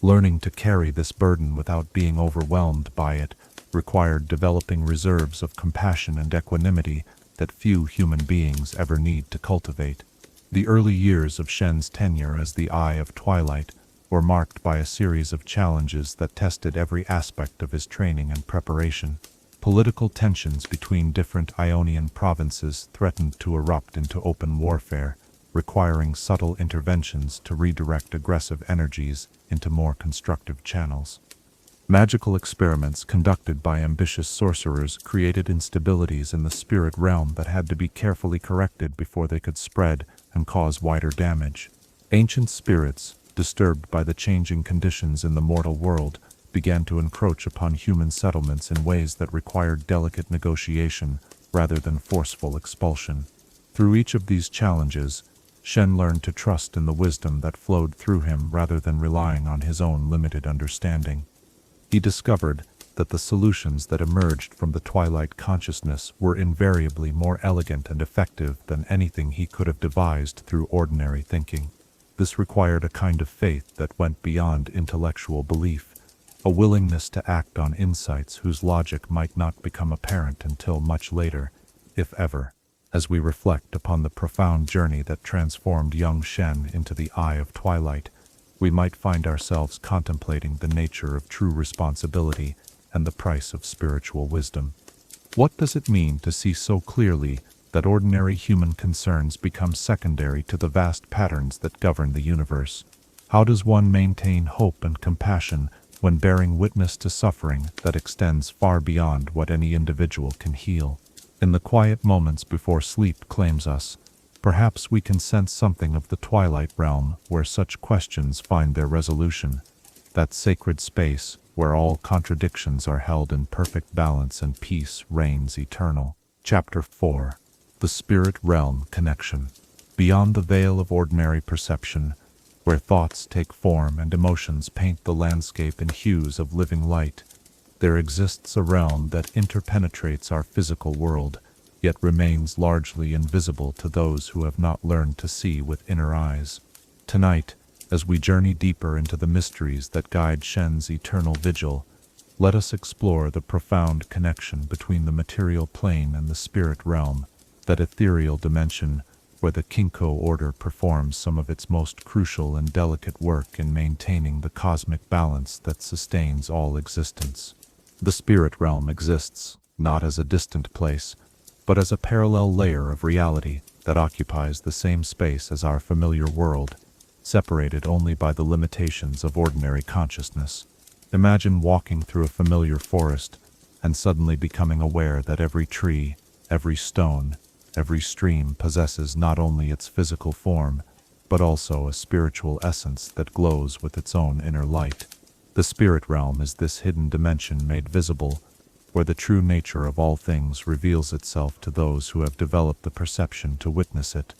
Learning to carry this burden without being overwhelmed by it required developing reserves of compassion and equanimity that few human beings ever need to cultivate. The early years of Shen's tenure as the Eye of Twilight were marked by a series of challenges that tested every aspect of his training and preparation. Political tensions between different Ionian provinces threatened to erupt into open warfare, requiring subtle interventions to redirect aggressive energies into more constructive channels. Magical experiments conducted by ambitious sorcerers created instabilities in the spirit realm that had to be carefully corrected before they could spread and cause wider damage. Ancient spirits, disturbed by the changing conditions in the mortal world, began to encroach upon human settlements in ways that required delicate negotiation rather than forceful expulsion. Through each of these challenges, Shen learned to trust in the wisdom that flowed through him rather than relying on his own limited understanding. He discovered that the solutions that emerged from the Twilight consciousness were invariably more elegant and effective than anything he could have devised through ordinary thinking. This required a kind of faith that went beyond intellectual belief, a willingness to act on insights whose logic might not become apparent until much later, if ever. As we reflect upon the profound journey that transformed young Shen into the Eye of Twilight, we might find ourselves contemplating the nature of true responsibility and the price of spiritual wisdom. What does it mean to see so clearly that ordinary human concerns become secondary to the vast patterns that govern the universe? How does one maintain hope and compassion when bearing witness to suffering that extends far beyond what any individual can heal? In the quiet moments before sleep claims us, perhaps we can sense something of the Twilight realm where such questions find their resolution, that sacred space where all contradictions are held in perfect balance and peace reigns eternal. Chapter 4. The Spirit Realm Connection. Beyond the veil of ordinary perception, where thoughts take form and emotions paint the landscape in hues of living light, there exists a realm that interpenetrates our physical world, yet remains largely invisible to those who have not learned to see with inner eyes. Tonight, As we journey deeper into the mysteries that guide Shen's eternal vigil, let us explore the profound connection between the material plane and the spirit realm, that ethereal dimension where the Kinkou order performs some of its most crucial and delicate work in maintaining the cosmic balance that sustains all existence. The spirit realm exists, not as a distant place, but as a parallel layer of reality that occupies the same space as our familiar world, separated only by the limitations of ordinary consciousness. Imagine walking through a familiar forest and suddenly becoming aware that every tree, every stone, every stream possesses not only its physical form, but also a spiritual essence that glows with its own inner light. The spirit realm is this hidden dimension made visible, where the true nature of all things reveals itself to those who have developed the perception to witness it.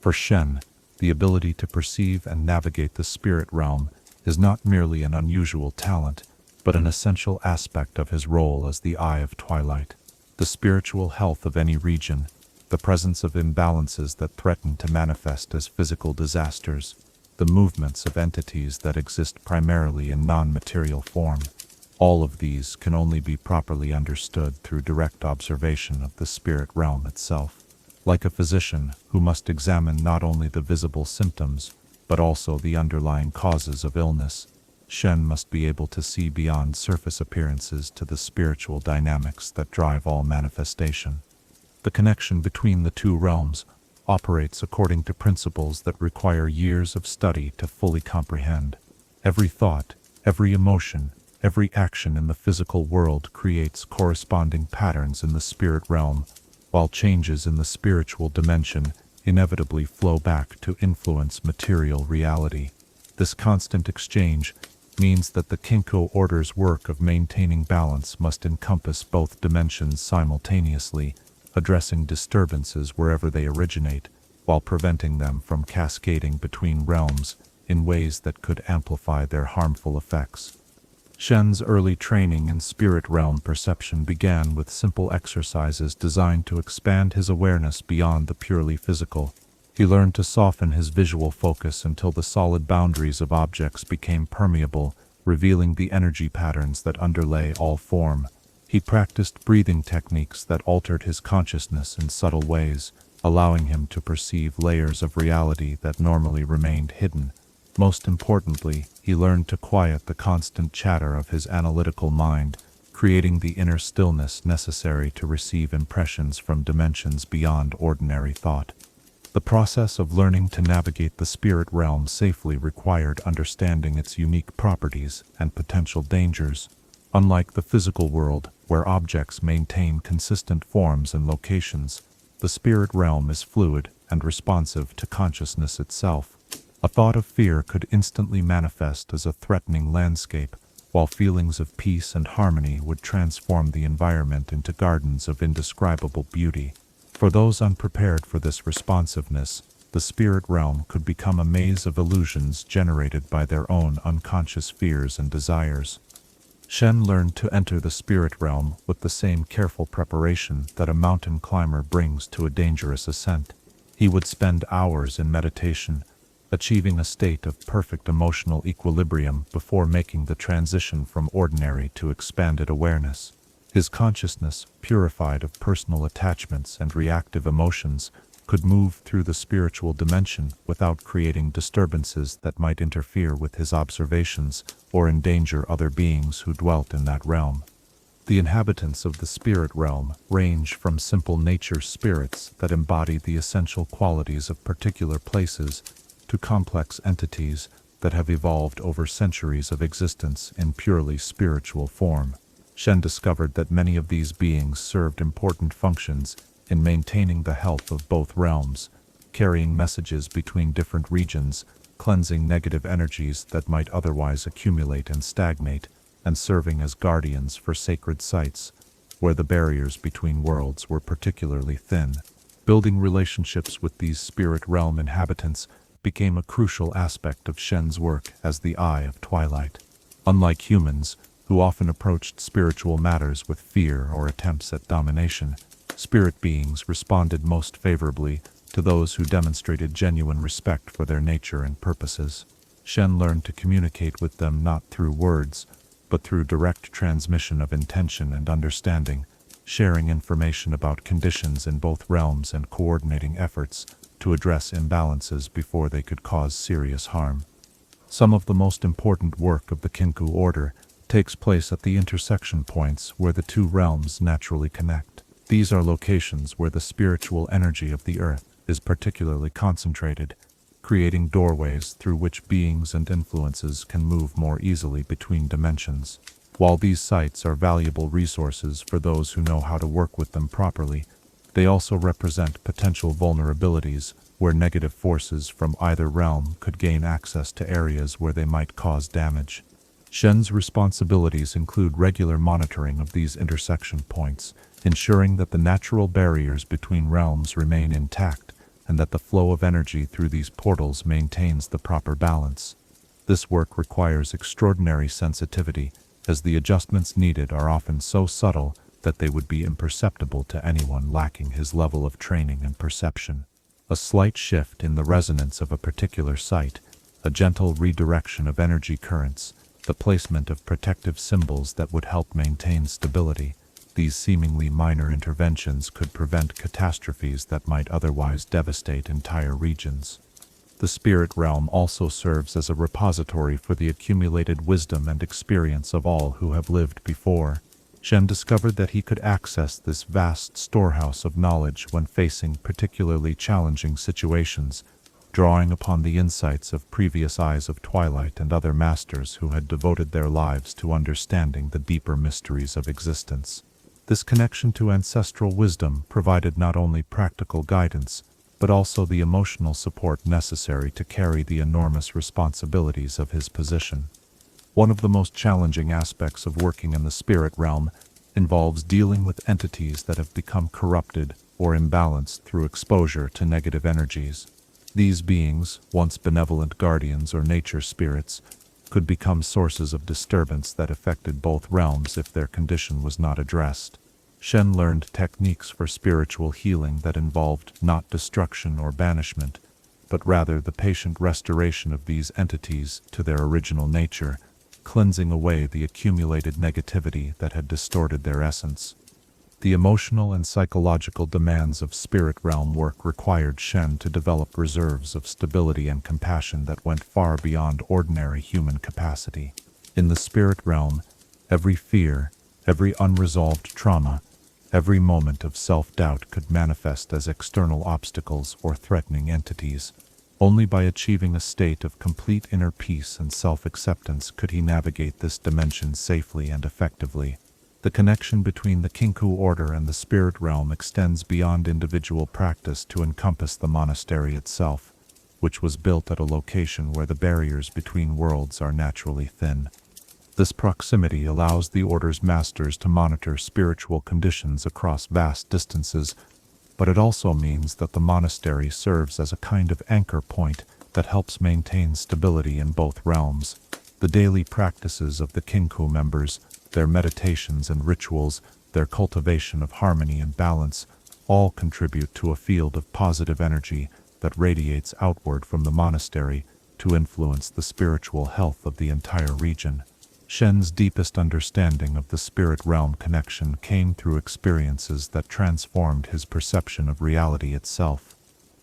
For Shen, the ability to perceive and navigate the spirit realm is not merely an unusual talent, but an essential aspect of his role as the Eye of Twilight. The spiritual health of any region, the presence of imbalances that threaten to manifest as physical disasters, the movements of entities that exist primarily in non-material form, all of these can only be properly understood through direct observation of the spirit realm itself. Like a physician who must examine not only the visible symptoms, but also the underlying causes of illness, Shen must be able to see beyond surface appearances to the spiritual dynamics that drive all manifestation. The connection between the two realms operates according to principles that require years of study to fully comprehend. Every thought, every emotion, every action in the physical world creates corresponding patterns in the spirit realm, while changes in the spiritual dimension inevitably flow back to influence material reality. This constant exchange means that the Kinkou order's work of maintaining balance must encompass both dimensions simultaneously, addressing disturbances wherever they originate, while preventing them from cascading between realms in ways that could amplify their harmful effects. Shen's early training in spirit realm perception began with simple exercises designed to expand his awareness beyond the purely physical. He learned to soften his visual focus until the solid boundaries of objects became permeable, revealing the energy patterns that underlay all form. He practiced breathing techniques that altered his consciousness in subtle ways, allowing him to perceive layers of reality that normally remained hidden. Most importantly, he learned to quiet the constant chatter of his analytical mind, creating the inner stillness necessary to receive impressions from dimensions beyond ordinary thought. The process of learning to navigate the spirit realm safely required understanding its unique properties and potential dangers. Unlike the physical world, where objects maintain consistent forms and locations, the spirit realm is fluid and responsive to consciousness itself. A thought of fear could instantly manifest as a threatening landscape, while feelings of peace and harmony would transform the environment into gardens of indescribable beauty. For those unprepared for this responsiveness, the spirit realm could become a maze of illusions generated by their own unconscious fears and desires. Shen learned to enter the spirit realm with the same careful preparation that a mountain climber brings to a dangerous ascent. He would spend hours in meditation, achieving a state of perfect emotional equilibrium before making the transition from ordinary to expanded awareness. His consciousness, purified of personal attachments and reactive emotions, could move through the spiritual dimension without creating disturbances that might interfere with his observations or endanger other beings who dwelt in that realm. The inhabitants of the spirit realm range from simple nature spirits that embody the essential qualities of particular places to complex entities that have evolved over centuries of existence in purely spiritual form. Shen discovered that many of these beings served important functions in maintaining the health of both realms, carrying messages between different regions, cleansing negative energies that might otherwise accumulate and stagnate, and serving as guardians for sacred sites, where the barriers between worlds were particularly thin. Building relationships with these spirit realm inhabitants became a crucial aspect of Shen's work as the Eye of Twilight. Unlike humans, who often approached spiritual matters with fear or attempts at domination, spirit beings responded most favorably to those who demonstrated genuine respect for their nature and purposes. Shen learned to communicate with them not through words, but through direct transmission of intention and understanding, sharing information about conditions in both realms and coordinating efforts to address imbalances before they could cause serious harm. Some of the most important work of the Kinkou order takes place at the intersection points where the two realms naturally connect. These are locations where the spiritual energy of the earth is particularly concentrated, creating doorways through which beings and influences can move more easily between dimensions. While these sites are valuable resources for those who know how to work with them properly, they also represent potential vulnerabilities where negative forces from either realm could gain access to areas where they might cause damage. Shen's responsibilities include regular monitoring of these intersection points, ensuring that the natural barriers between realms remain intact and that the flow of energy through these portals maintains the proper balance. This work requires extraordinary sensitivity, as the adjustments needed are often so subtle that they would be imperceptible to anyone lacking his level of training and perception. A slight shift in the resonance of a particular site, a gentle redirection of energy currents, the placement of protective symbols that would help maintain stability. These seemingly minor interventions could prevent catastrophes that might otherwise devastate entire regions. The spirit realm also serves as a repository for the accumulated wisdom and experience of all who have lived before. Shen discovered that he could access this vast storehouse of knowledge when facing particularly challenging situations, drawing upon the insights of previous Eyes of Twilight and other masters who had devoted their lives to understanding the deeper mysteries of existence. This connection to ancestral wisdom provided not only practical guidance, but also the emotional support necessary to carry the enormous responsibilities of his position. One of the most challenging aspects of working in the spirit realm involves dealing with entities that have become corrupted or imbalanced through exposure to negative energies. These beings, once benevolent guardians or nature spirits, could become sources of disturbance that affected both realms if their condition was not addressed. Shen learned techniques for spiritual healing that involved not destruction or banishment, but rather the patient restoration of these entities to their original nature, cleansing away the accumulated negativity that had distorted their essence. The emotional and psychological demands of spirit realm work required Shen to develop reserves of stability and compassion that went far beyond ordinary human capacity. In the spirit realm, every fear, every unresolved trauma, every moment of self-doubt could manifest as external obstacles or threatening entities. Only by achieving a state of complete inner peace and self-acceptance could he navigate this dimension safely and effectively. The connection between the Kinkou order and the spirit realm extends beyond individual practice to encompass the monastery itself, which was built at a location where the barriers between worlds are naturally thin. This proximity allows the order's masters to monitor spiritual conditions across vast distances, but it also means that the monastery serves as a kind of anchor point that helps maintain stability in both realms. The daily practices of the Kinkou members, their meditations and rituals, their cultivation of harmony and balance, all contribute to a field of positive energy that radiates outward from the monastery to influence the spiritual health of the entire region. Shen's deepest understanding of the spirit realm connection came through experiences that transformed his perception of reality itself.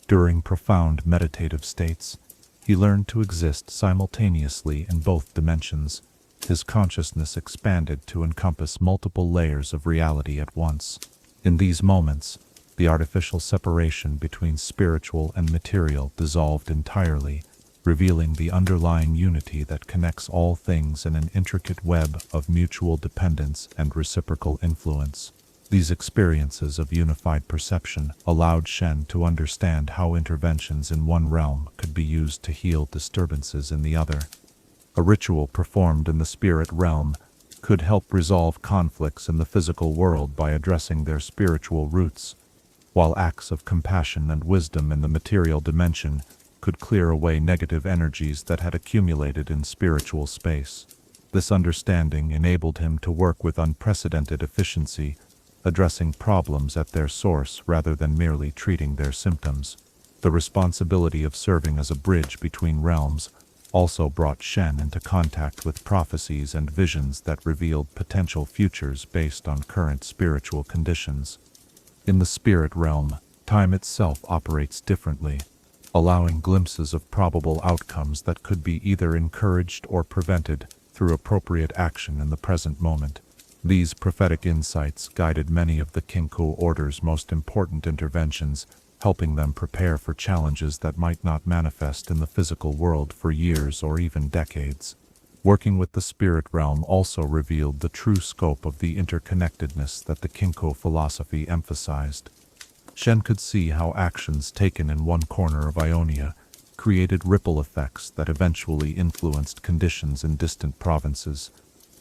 During profound meditative states, he learned to exist simultaneously in both dimensions. His consciousness expanded to encompass multiple layers of reality at once. In these moments, the artificial separation between spiritual and material dissolved entirely, revealing the underlying unity that connects all things in an intricate web of mutual dependence and reciprocal influence. These experiences of unified perception allowed Shen to understand how interventions in one realm could be used to heal disturbances in the other. A ritual performed in the spirit realm could help resolve conflicts in the physical world by addressing their spiritual roots, while acts of compassion and wisdom in the material dimension could clear away negative energies that had accumulated in spiritual space. This understanding enabled him to work with unprecedented efficiency, addressing problems at their source rather than merely treating their symptoms. The responsibility of serving as a bridge between realms also brought Shen into contact with prophecies and visions that revealed potential futures based on current spiritual conditions. In the spirit realm, time itself operates differently, allowing glimpses of probable outcomes that could be either encouraged or prevented through appropriate action in the present moment. These prophetic insights guided many of the Kinkou Order's most important interventions, helping them prepare for challenges that might not manifest in the physical world for years or even decades. Working with the spirit realm also revealed the true scope of the interconnectedness that the Kinkou philosophy emphasized. Shen could see how actions taken in one corner of Ionia created ripple effects that eventually influenced conditions in distant provinces,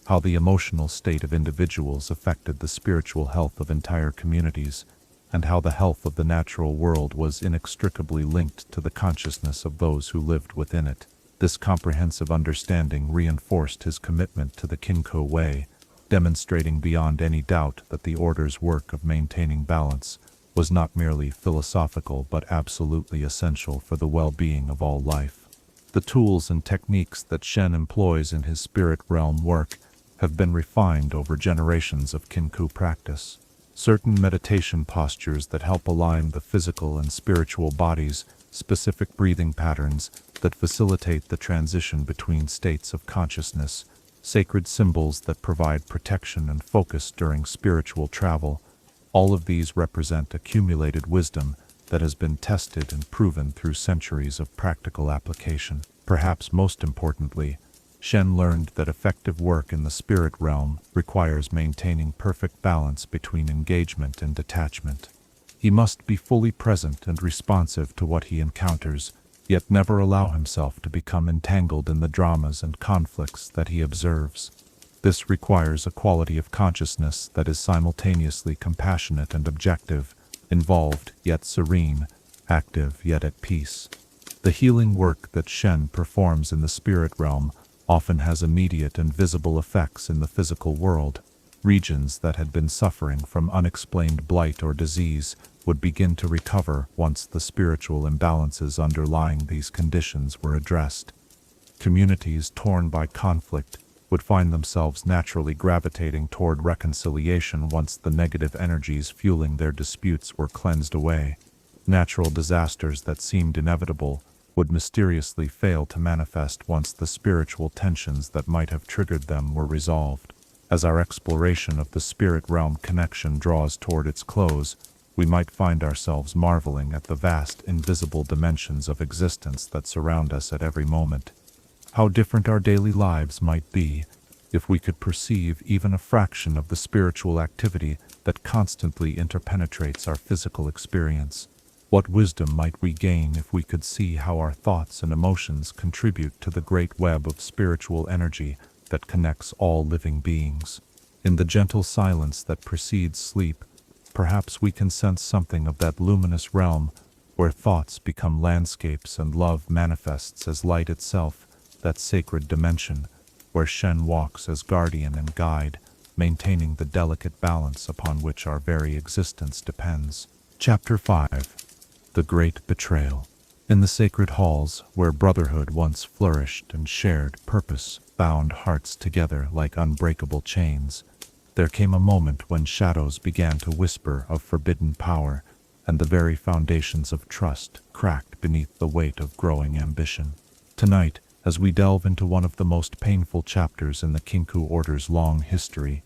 how the emotional state of individuals affected the spiritual health of entire communities, and how the health of the natural world was inextricably linked to the consciousness of those who lived within it. This comprehensive understanding reinforced his commitment to the Kinkou way, demonstrating beyond any doubt that the Order's work of maintaining balance was not merely philosophical but absolutely essential for the well-being of all life. The tools and techniques that Shen employs in his spirit realm work have been refined over generations of Kinkou practice. Certain meditation postures that help align the physical and spiritual bodies, specific breathing patterns that facilitate the transition between states of consciousness, sacred symbols that provide protection and focus during spiritual travel. All of these represent accumulated wisdom that has been tested and proven through centuries of practical application. Perhaps most importantly, Shen learned that effective work in the spirit realm requires maintaining perfect balance between engagement and detachment. He must be fully present and responsive to what he encounters, yet never allow himself to become entangled in the dramas and conflicts that he observes. This requires a quality of consciousness that is simultaneously compassionate and objective, involved yet serene, active yet at peace. The healing work that Shen performs in the spirit realm often has immediate and visible effects in the physical world. Regions that had been suffering from unexplained blight or disease would begin to recover once the spiritual imbalances underlying these conditions were addressed. Communities torn by conflict would find themselves naturally gravitating toward reconciliation once the negative energies fueling their disputes were cleansed away. Natural disasters that seemed inevitable would mysteriously fail to manifest once the spiritual tensions that might have triggered them were resolved. As our exploration of the spirit realm connection draws toward its close, we might find ourselves marveling at the vast invisible dimensions of existence that surround us at every moment. How different our daily lives might be if we could perceive even a fraction of the spiritual activity that constantly interpenetrates our physical experience. What wisdom might we gain if we could see how our thoughts and emotions contribute to the great web of spiritual energy that connects all living beings? In the gentle silence that precedes sleep, perhaps we can sense something of that luminous realm where thoughts become landscapes and love manifests as light itself, that sacred dimension where Shen walks as guardian and guide, maintaining the delicate balance upon which our very existence depends. Chapter 5. The Great Betrayal. In the sacred halls, where brotherhood once flourished and shared purpose bound hearts together like unbreakable chains, there came a moment when shadows began to whisper of forbidden power, and the very foundations of trust cracked beneath the weight of growing ambition. Tonight, as we delve into one of the most painful chapters in the Kinkou Order's long history,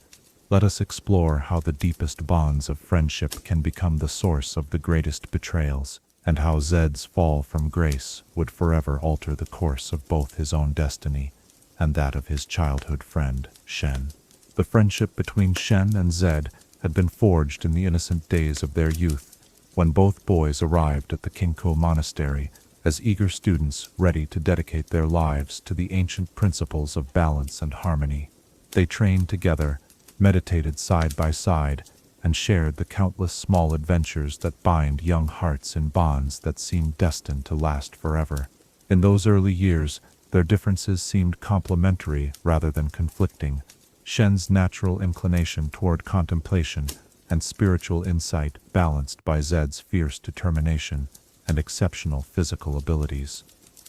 let us explore how the deepest bonds of friendship can become the source of the greatest betrayals, and how Zed's fall from grace would forever alter the course of both his own destiny and that of his childhood friend, Shen. The friendship between Shen and Zed had been forged in the innocent days of their youth, when both boys arrived at the Kinkou monastery as eager students ready to dedicate their lives to the ancient principles of balance and harmony. They trained together, meditated side by side, and shared the countless small adventures that bind young hearts in bonds that seem destined to last forever. In those early years, their differences seemed complementary rather than conflicting. Shen's natural inclination toward contemplation and spiritual insight balanced by Zed's fierce determination and exceptional physical abilities.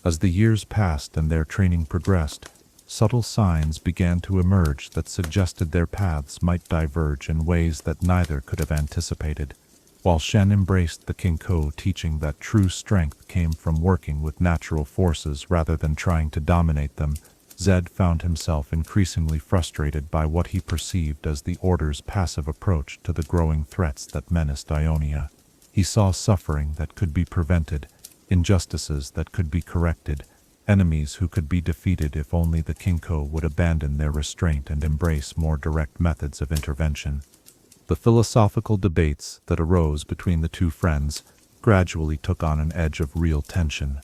As the years passed and their training progressed, subtle signs began to emerge that suggested their paths might diverge in ways that neither could have anticipated. While Shen embraced the Kinkou teaching that true strength came from working with natural forces rather than trying to dominate them, Zed found himself increasingly frustrated by what he perceived as the Order's passive approach to the growing threats that menaced Ionia. He saw suffering that could be prevented, injustices that could be corrected, enemies who could be defeated if only the Kinkou would abandon their restraint and embrace more direct methods of intervention. The philosophical debates that arose between the two friends gradually took on an edge of real tension.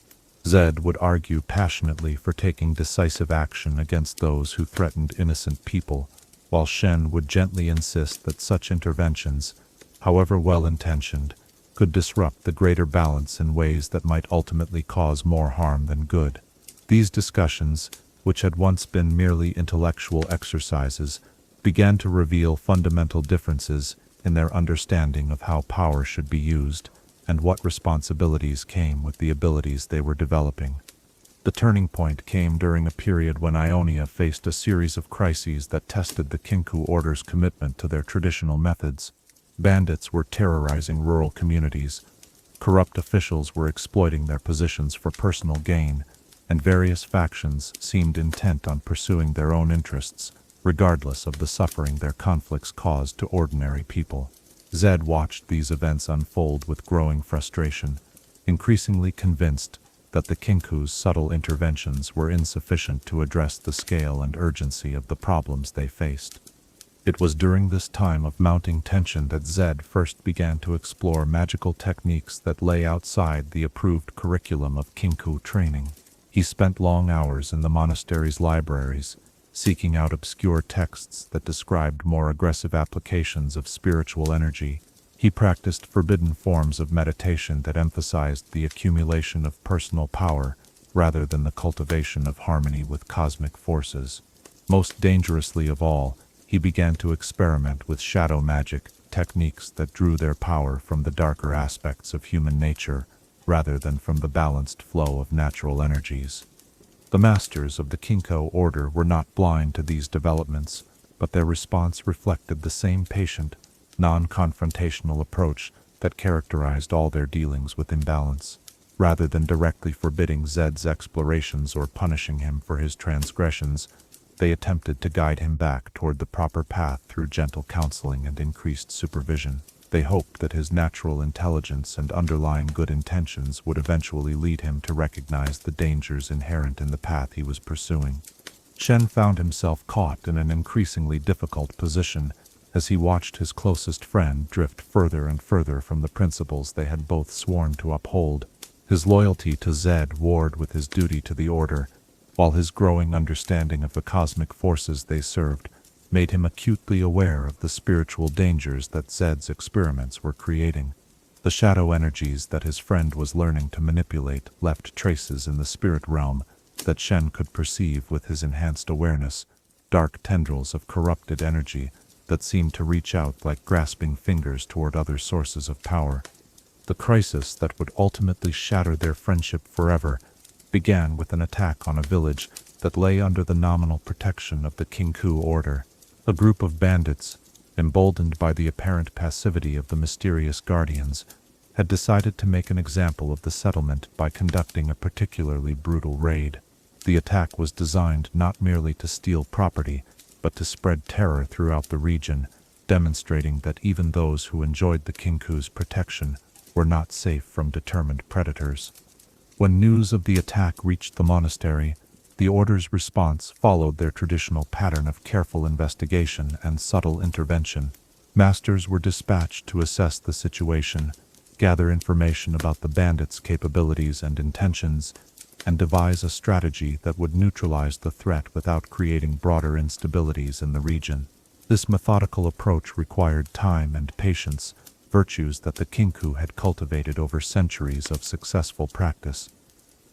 Zed would argue passionately for taking decisive action against those who threatened innocent people, while Shen would gently insist that such interventions, however well-intentioned, could disrupt the greater balance in ways that might ultimately cause more harm than good. These discussions, which had once been merely intellectual exercises, began to reveal fundamental differences in their understanding of how power should be used and what responsibilities came with the abilities they were developing. The turning point came during a period when Ionia faced a series of crises that tested the Kinkou Order's commitment to their traditional methods. Bandits were terrorizing rural communities, corrupt officials were exploiting their positions for personal gain, and various factions seemed intent on pursuing their own interests, regardless of the suffering their conflicts caused to ordinary people. Zed watched these events unfold with growing frustration, increasingly convinced that the Kinkou's subtle interventions were insufficient to address the scale and urgency of the problems they faced. It was during this time of mounting tension that Zed first began to explore magical techniques that lay outside the approved curriculum of Kinkou training. He spent long hours in the monastery's libraries, seeking out obscure texts that described more aggressive applications of spiritual energy. He practiced forbidden forms of meditation that emphasized the accumulation of personal power rather than the cultivation of harmony with cosmic forces. Most dangerously of all, he began to experiment with shadow magic, techniques that drew their power from the darker aspects of human nature rather than from the balanced flow of natural energies. The masters of the Kinkou Order were not blind to these developments, but their response reflected the same patient, non-confrontational approach that characterized all their dealings with imbalance. Rather than directly forbidding Zed's explorations or punishing him for his transgressions, they attempted to guide him back toward the proper path through gentle counseling and increased supervision. They hoped that his natural intelligence and underlying good intentions would eventually lead him to recognize the dangers inherent in the path he was pursuing. Shen found himself caught in an increasingly difficult position as he watched his closest friend drift further and further from the principles they had both sworn to uphold. His loyalty to Zed warred with his duty to the Order, while his growing understanding of the cosmic forces they served made him acutely aware of the spiritual dangers that Zed's experiments were creating. The shadow energies that his friend was learning to manipulate left traces in the spirit realm that Shen could perceive with his enhanced awareness, dark tendrils of corrupted energy that seemed to reach out like grasping fingers toward other sources of power. The crisis that would ultimately shatter their friendship forever began with an attack on a village that lay under the nominal protection of the Kinkou Order. A group of bandits, emboldened by the apparent passivity of the mysterious guardians, had decided to make an example of the settlement by conducting a particularly brutal raid. The attack was designed not merely to steal property, but to spread terror throughout the region, demonstrating that even those who enjoyed the Kinkou's protection were not safe from determined predators. When news of the attack reached the monastery, the Order's response followed their traditional pattern of careful investigation and subtle intervention. Masters were dispatched to assess the situation, gather information about the bandits' capabilities and intentions, and devise a strategy that would neutralize the threat without creating broader instabilities in the region. This methodical approach required time and patience, virtues that the Kinkou had cultivated over centuries of successful practice.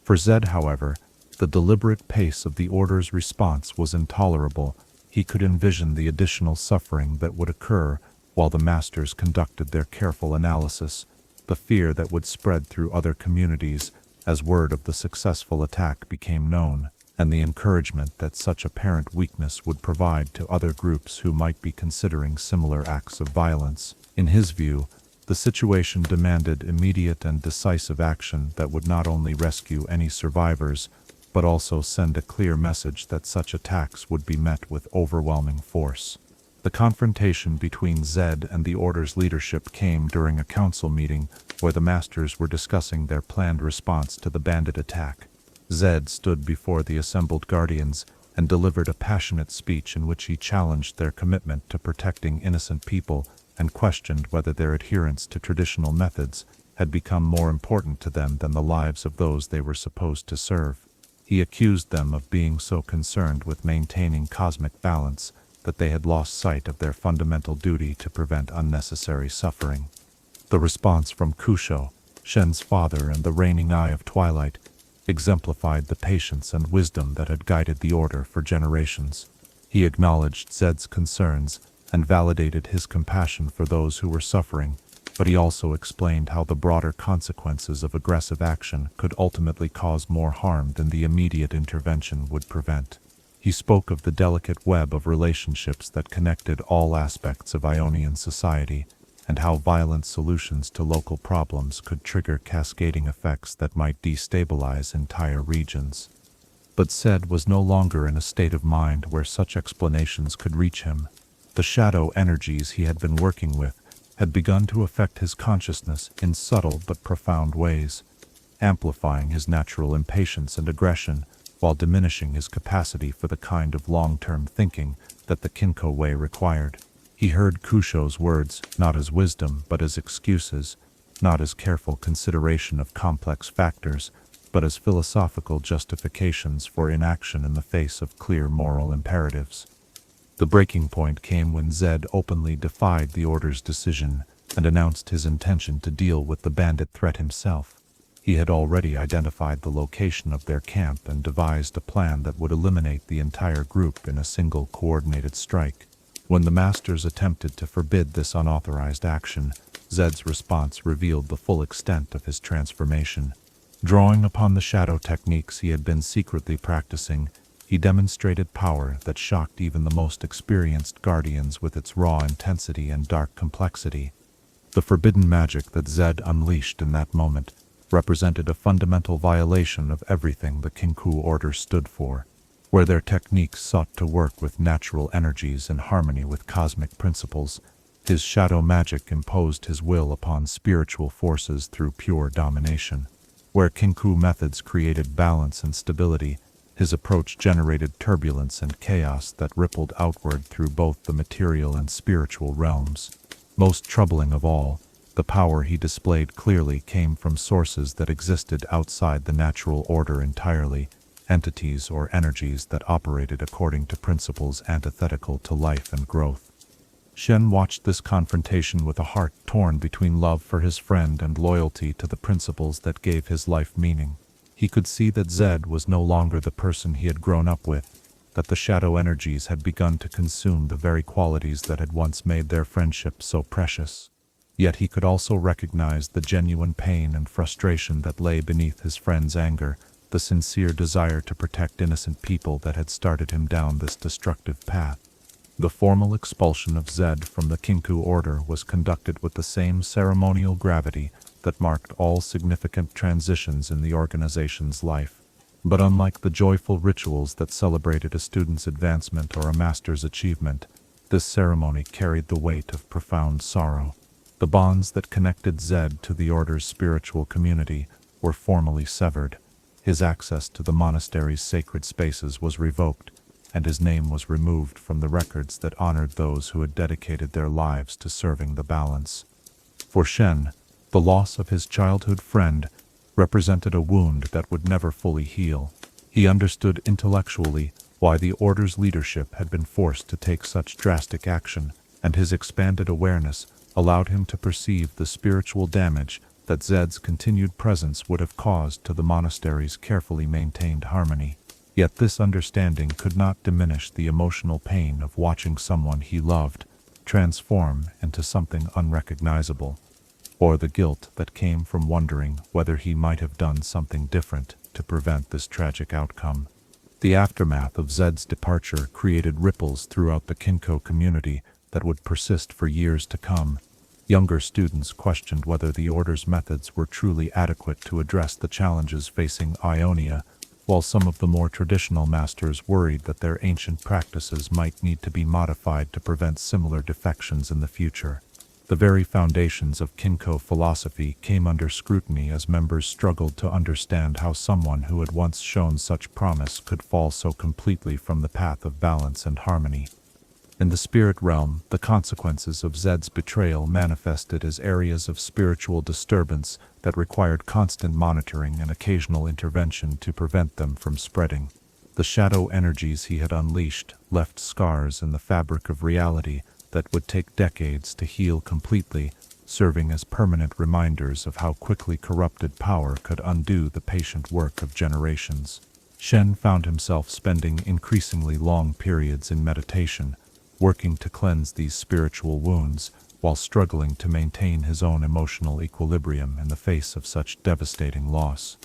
For Zed, however, the deliberate pace of the Order's response was intolerable. He could envision the additional suffering that would occur while the Masters conducted their careful analysis, the fear that would spread through other communities, as word of the successful attack became known, and the encouragement that such apparent weakness would provide to other groups who might be considering similar acts of violence. In his view, the situation demanded immediate and decisive action that would not only rescue any survivors, but also send a clear message that such attacks would be met with overwhelming force. The confrontation between Zed and the Order's leadership came during a council meeting where the Masters were discussing their planned response to the bandit attack. Zed stood before the assembled Guardians and delivered a passionate speech in which he challenged their commitment to protecting innocent people and questioned whether their adherence to traditional methods had become more important to them than the lives of those they were supposed to serve. He accused them of being so concerned with maintaining cosmic balance that they had lost sight of their fundamental duty to prevent unnecessary suffering. The response from Kusho, Shen's father and the reigning Eye of Twilight, exemplified the patience and wisdom that had guided the Order for generations. He acknowledged Zed's concerns and validated his compassion for those who were suffering, but he also explained how the broader consequences of aggressive action could ultimately cause more harm than the immediate intervention would prevent. He spoke of the delicate web of relationships that connected all aspects of Ionian society, and how violent solutions to local problems could trigger cascading effects that might destabilize entire regions. But Zed was no longer in a state of mind where such explanations could reach him. The shadow energies he had been working with had begun to affect his consciousness in subtle but profound ways, amplifying his natural impatience and aggression while diminishing his capacity for the kind of long-term thinking that the Kinkou way required. He heard Kusho's words not as wisdom but as excuses, not as careful consideration of complex factors, but as philosophical justifications for inaction in the face of clear moral imperatives. The breaking point came when Zed openly defied the Order's decision and announced his intention to deal with the bandit threat himself. He had already identified the location of their camp and devised a plan that would eliminate the entire group in a single coordinated strike. When the Masters attempted to forbid this unauthorized action, Zed's response revealed the full extent of his transformation. Drawing upon the shadow techniques he had been secretly practicing, he demonstrated power that shocked even the most experienced Guardians with its raw intensity and dark complexity. The forbidden magic that Zed unleashed in that moment represented a fundamental violation of everything the Kinkou Order stood for. Where their techniques sought to work with natural energies in harmony with cosmic principles, his shadow magic imposed his will upon spiritual forces through pure domination. Where Kinkou methods created balance and stability, his approach generated turbulence and chaos that rippled outward through both the material and spiritual realms. Most troubling of all, the power he displayed clearly came from sources that existed outside the natural order entirely, entities or energies that operated according to principles antithetical to life and growth. Shen watched this confrontation with a heart torn between love for his friend and loyalty to the principles that gave his life meaning. He could see that Zed was no longer the person he had grown up with, that the shadow energies had begun to consume the very qualities that had once made their friendship so precious. Yet he could also recognize the genuine pain and frustration that lay beneath his friend's anger, the sincere desire to protect innocent people that had started him down this destructive path. The formal expulsion of Zed from the Kinkou Order was conducted with the same ceremonial gravity that marked all significant transitions in the organization's life. But unlike the joyful rituals that celebrated a student's advancement or a master's achievement, this ceremony carried the weight of profound sorrow. The bonds that connected Zed to the Order's spiritual community were formally severed. His access to the monastery's sacred spaces was revoked, and his name was removed from the records that honored those who had dedicated their lives to serving the balance. For Shen, the loss of his childhood friend represented a wound that would never fully heal. He understood intellectually why the Order's leadership had been forced to take such drastic action, and his expanded awareness allowed him to perceive the spiritual damage that Zed's continued presence would have caused to the monastery's carefully maintained harmony. Yet this understanding could not diminish the emotional pain of watching someone he loved transform into something unrecognizable. or the guilt that came from wondering whether he might have done something different to prevent this tragic outcome. The aftermath of Zed's departure created ripples throughout the Kinkou community that would persist for years to come. Younger students questioned whether the Order's methods were truly adequate to address the challenges facing Ionia, while some of the more traditional masters worried that their ancient practices might need to be modified to prevent similar defections in the future. The very foundations of Kinkou philosophy came under scrutiny as members struggled to understand how someone who had once shown such promise could fall so completely from the path of balance and harmony. In the spirit realm, the consequences of Zed's betrayal manifested as areas of spiritual disturbance that required constant monitoring and occasional intervention to prevent them from spreading. The shadow energies he had unleashed left scars in the fabric of reality that would take decades to heal completely, serving as permanent reminders of how quickly corrupted power could undo the patient work of generations. Shen found himself spending increasingly long periods in meditation, working to cleanse these spiritual wounds, while struggling to maintain his own emotional equilibrium in the face of such devastating loss.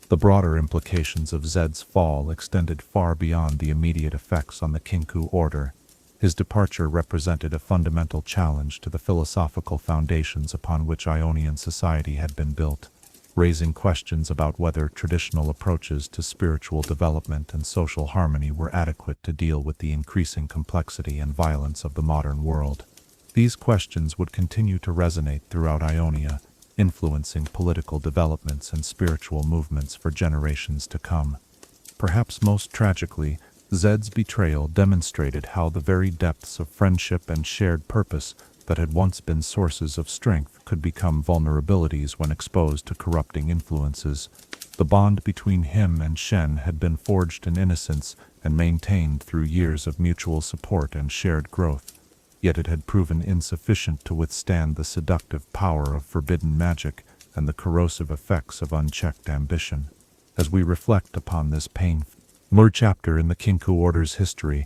The broader implications of Zed's fall extended far beyond the immediate effects on the Kinkou Order. His departure represented a fundamental challenge to the philosophical foundations upon which Ionian society had been built, raising questions about whether traditional approaches to spiritual development and social harmony were adequate to deal with the increasing complexity and violence of the modern world. These questions would continue to resonate throughout Ionia, influencing political developments and spiritual movements for generations to come. Perhaps most tragically, Zed's betrayal demonstrated how the very depths of friendship and shared purpose that had once been sources of strength could become vulnerabilities when exposed to corrupting influences. The bond between him and Shen had been forged in innocence and maintained through years of mutual support and shared growth, yet it had proven insufficient to withstand the seductive power of forbidden magic and the corrosive effects of unchecked ambition. As we reflect upon this painful chapter in the Kinkou Order's history,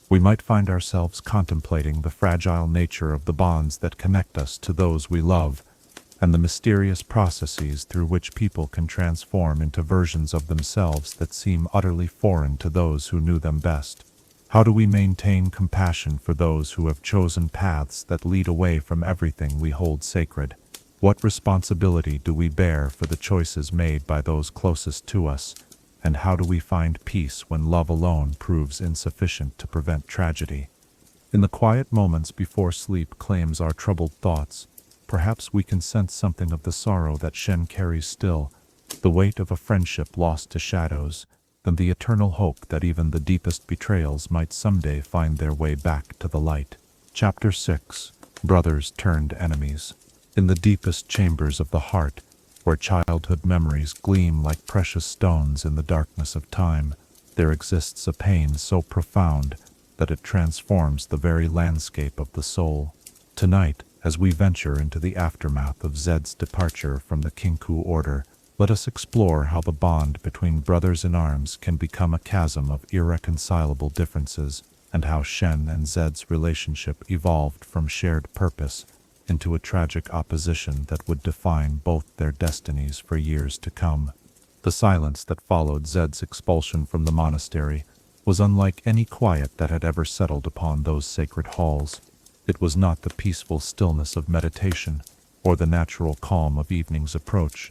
we might find ourselves contemplating the fragile nature of the bonds that connect us to those we love, and the mysterious processes through which people can transform into versions of themselves that seem utterly foreign to those who knew them best. How do we maintain compassion for those who have chosen paths that lead away from everything we hold sacred? What responsibility do we bear for the choices made by those closest to us? And how do we find peace when love alone proves insufficient to prevent tragedy? In the quiet moments before sleep claims our troubled thoughts, perhaps we can sense something of the sorrow that Shen carries still, the weight of a friendship lost to shadows, and the eternal hope that even the deepest betrayals might someday find their way back to the light. Chapter 6. Brothers Turned Enemies. In the deepest chambers of the heart, where childhood memories gleam like precious stones in the darkness of time, there exists a pain so profound that it transforms the very landscape of the soul. Tonight, as we venture into the aftermath of Zed's departure from the Kinkou Order, let us explore how the bond between brothers in arms can become a chasm of irreconcilable differences, and how Shen and Zed's relationship evolved from shared purpose into a tragic opposition that would define both their destinies for years to come. The silence that followed Zed's expulsion from the monastery was unlike any quiet that had ever settled upon those sacred halls. It was not the peaceful stillness of meditation or the natural calm of evening's approach,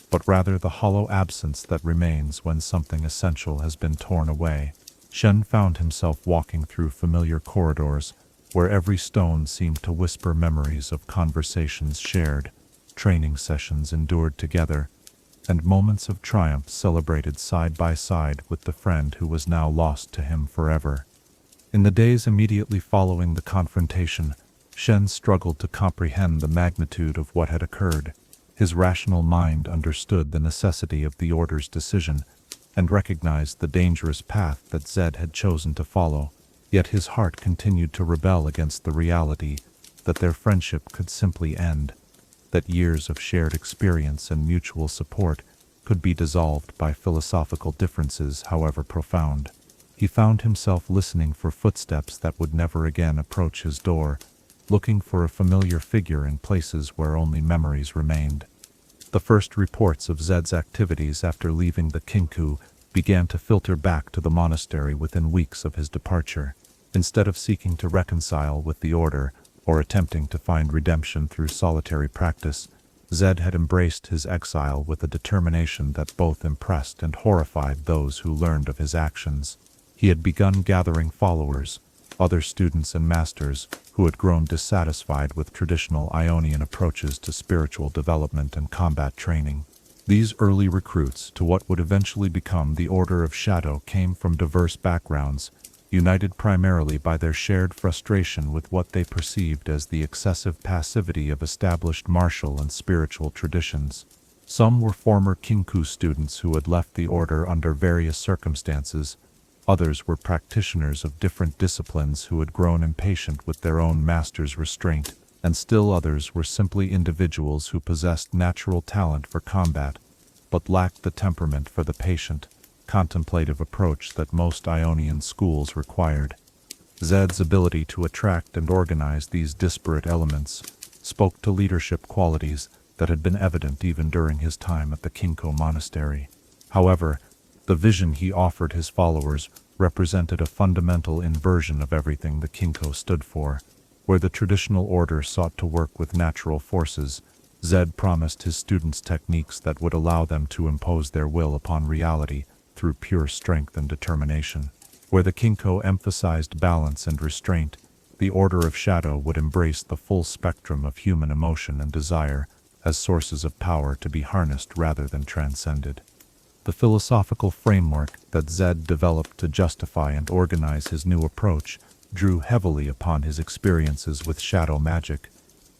but rather the hollow absence that remains when something essential has been torn away. Shen found himself walking through familiar corridors, where every stone seemed to whisper memories of conversations shared, training sessions endured together, and moments of triumph celebrated side by side with the friend who was now lost to him forever. In the days immediately following the confrontation, Shen struggled to comprehend the magnitude of what had occurred. His rational mind understood the necessity of the Order's decision and recognized the dangerous path that Zed had chosen to follow. Yet his heart continued to rebel against the reality that their friendship could simply end, that years of shared experience and mutual support could be dissolved by philosophical differences however profound. He found himself listening for footsteps that would never again approach his door, looking for a familiar figure in places where only memories remained. The first reports of Zed's activities after leaving the Kinkou began to filter back to the monastery within weeks of his departure. Instead of seeking to reconcile with the order or attempting to find redemption through solitary practice, Zed had embraced his exile with a determination that both impressed and horrified those who learned of his actions. He had begun gathering followers, other students and masters who had grown dissatisfied with traditional Ionian approaches to spiritual development and combat training. These early recruits to what would eventually become the Order of Shadow came from diverse backgrounds, united primarily by their shared frustration with what they perceived as the excessive passivity of established martial and spiritual traditions. Some were former Kinkou students who had left the order under various circumstances. Others were practitioners of different disciplines who had grown impatient with their own master's restraint, and still others were simply individuals who possessed natural talent for combat, but lacked the temperament for the patient, contemplative approach that most Ionian schools required. Zed's ability to attract and organize these disparate elements spoke to leadership qualities that had been evident even during his time at the Kinkou monastery. However, the vision he offered his followers represented a fundamental inversion of everything the Kinkou stood for. Where the traditional order sought to work with natural forces, Zed promised his students techniques that would allow them to impose their will upon reality through pure strength and determination. Where the Kinkou emphasized balance and restraint, the Order of Shadow would embrace the full spectrum of human emotion and desire as sources of power to be harnessed rather than transcended. The philosophical framework that Zed developed to justify and organize his new approach drew heavily upon his experiences with shadow magic,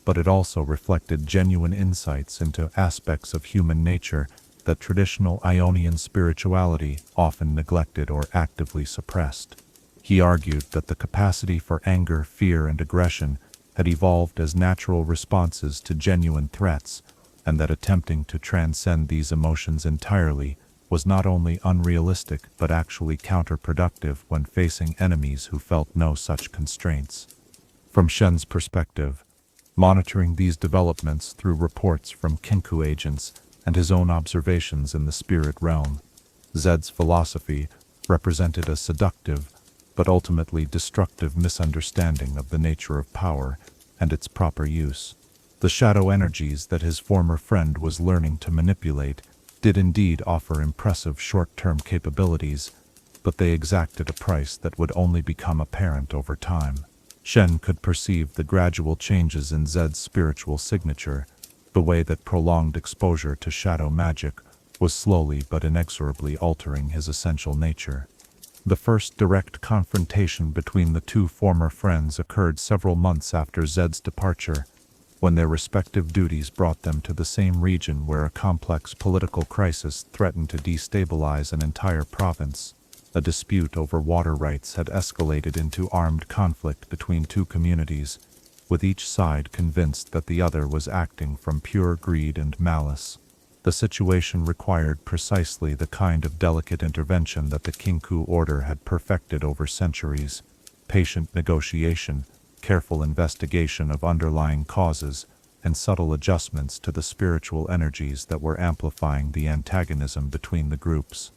but it also reflected genuine insights into aspects of human nature that traditional Ionian spirituality often neglected or actively suppressed. He argued that the capacity for anger, fear, and aggression had evolved as natural responses to genuine threats, and that attempting to transcend these emotions entirely was not only unrealistic but actually counterproductive when facing enemies who felt no such constraints. From Shen's perspective, monitoring these developments through reports from Kinkou agents and his own observations in the spirit realm, Zed's philosophy represented a seductive but ultimately destructive misunderstanding of the nature of power and its proper use. The shadow energies that his former friend was learning to manipulate did indeed offer impressive short-term capabilities, but they exacted a price that would only become apparent over time. Shen could perceive the gradual changes in Zed's spiritual signature, the way that prolonged exposure to shadow magic was slowly but inexorably altering his essential nature. The first direct confrontation between the two former friends occurred several months after Zed's departure, when their respective duties brought them to the same region where a complex political crisis threatened to destabilize an entire province. A dispute over water rights had escalated into armed conflict between two communities, with each side convinced that the other was acting from pure greed and malice. The situation required precisely the kind of delicate intervention that the Kinkou order had perfected over centuries: patient negotiation, careful investigation of underlying causes, and subtle adjustments to the spiritual energies that were amplifying the antagonism between the groups.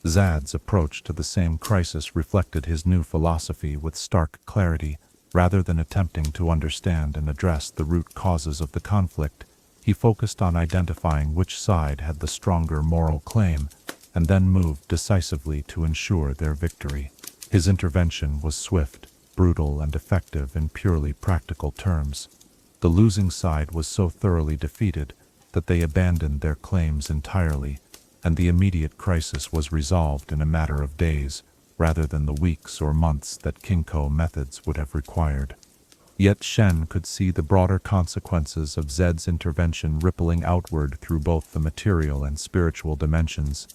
Zed's approach to the same crisis reflected his new philosophy with stark clarity. Rather than attempting to understand and address the root causes of the conflict, he focused on identifying which side had the stronger moral claim, and then moved decisively to ensure their victory. His intervention was swift, brutal, and effective in purely practical terms. The losing side was so thoroughly defeated that they abandoned their claims entirely, and the immediate crisis was resolved in a matter of days, rather than the weeks or months that Kinkou methods would have required. Yet Shen could see the broader consequences of Zed's intervention rippling outward through both the material and spiritual dimensions.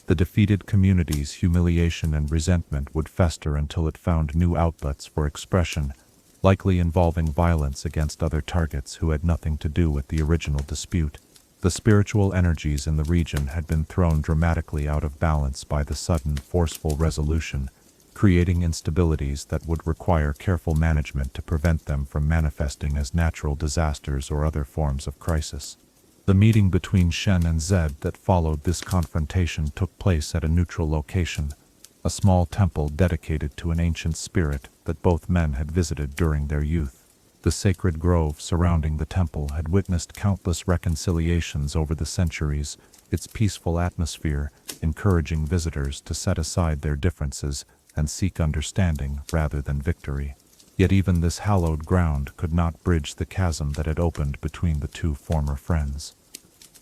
The defeated community's humiliation and resentment would fester until it found new outlets for expression, likely involving violence against other targets who had nothing to do with the original dispute. The spiritual energies in the region had been thrown dramatically out of balance by the sudden, forceful resolution, creating instabilities that would require careful management to prevent them from manifesting as natural disasters or other forms of crisis. The meeting between Shen and Zed that followed this confrontation took place at a neutral location, a small temple dedicated to an ancient spirit that both men had visited during their youth. The sacred grove surrounding the temple had witnessed countless reconciliations over the centuries, its peaceful atmosphere encouraging visitors to set aside their differences and seek understanding rather than victory. Yet even this hallowed ground could not bridge the chasm that had opened between the two former friends.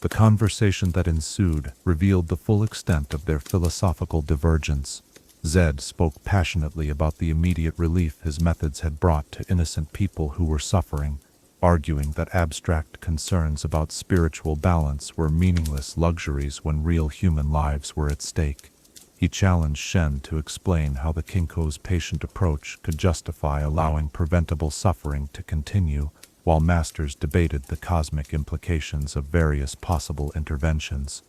The conversation that ensued revealed the full extent of their philosophical divergence. Zed spoke passionately about the immediate relief his methods had brought to innocent people who were suffering, arguing that abstract concerns about spiritual balance were meaningless luxuries when real human lives were at stake. He challenged Shen to explain how the Kinkou's patient approach could justify allowing preventable suffering to continue, while masters debated the cosmic implications of various possible interventions.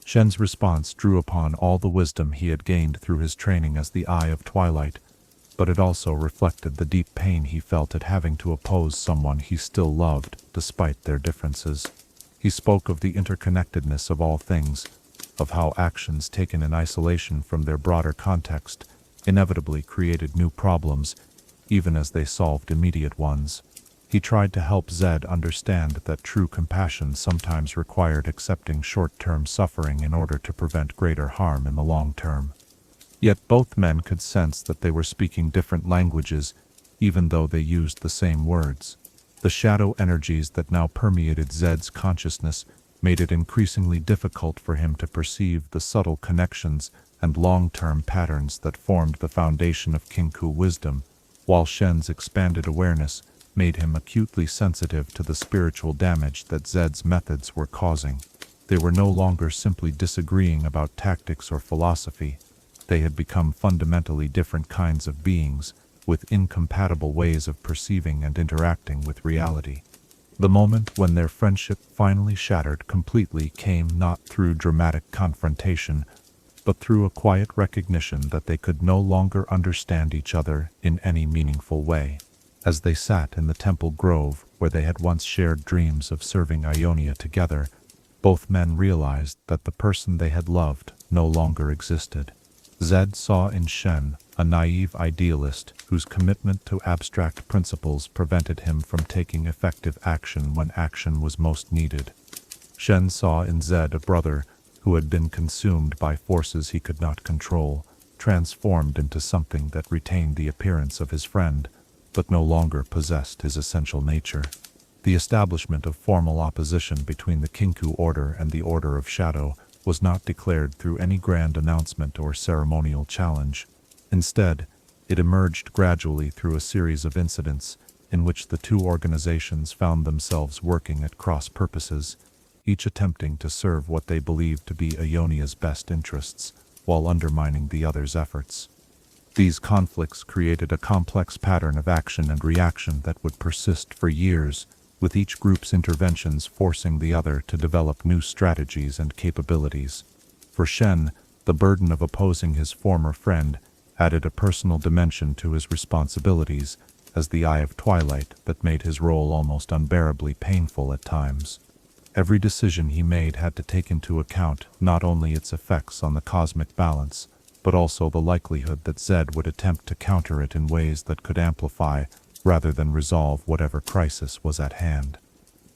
Shen's response drew upon all the wisdom he had gained through his training as the Eye of Twilight, but it also reflected the deep pain he felt at having to oppose someone he still loved, despite their differences. He spoke of the interconnectedness of all things, of how actions taken in isolation from their broader context inevitably created new problems, even as they solved immediate ones. He tried to help Zed understand that true compassion sometimes required accepting short-term suffering in order to prevent greater harm in the long term. Yet both men could sense that they were speaking different languages, even though they used the same words. The shadow energies that now permeated Zed's consciousness made it increasingly difficult for him to perceive the subtle connections and long-term patterns that formed the foundation of Kinkou wisdom, while Shen's expanded awareness made him acutely sensitive to the spiritual damage that Zed's methods were causing. They were no longer simply disagreeing about tactics or philosophy. They had become fundamentally different kinds of beings, with incompatible ways of perceiving and interacting with reality. The moment when their friendship finally shattered completely came not through dramatic confrontation, but through a quiet recognition that they could no longer understand each other in any meaningful way. As they sat in the temple grove where they had once shared dreams of serving Ionia together, both men realized that the person they had loved no longer existed. Zed saw in Shen a naive idealist whose commitment to abstract principles prevented him from taking effective action when action was most needed. Shen saw in Zed a brother who had been consumed by forces he could not control, transformed into something that retained the appearance of his friend, but no longer possessed his essential nature. The establishment of formal opposition between the Kinkou Order and the Order of Shadow was not declared through any grand announcement or ceremonial challenge. Instead, it emerged gradually through a series of incidents in which the two organizations found themselves working at cross purposes, each attempting to serve what they believed to be Ionia's best interests, while undermining the other's efforts. These conflicts created a complex pattern of action and reaction that would persist for years, with each group's interventions forcing the other to develop new strategies and capabilities. For Shen, the burden of opposing his former friend added a personal dimension to his responsibilities as the Eye of Twilight that made his role almost unbearably painful at times. Every decision he made had to take into account not only its effects on the cosmic balance, but also the likelihood that Zed would attempt to counter it in ways that could amplify rather than resolve whatever crisis was at hand.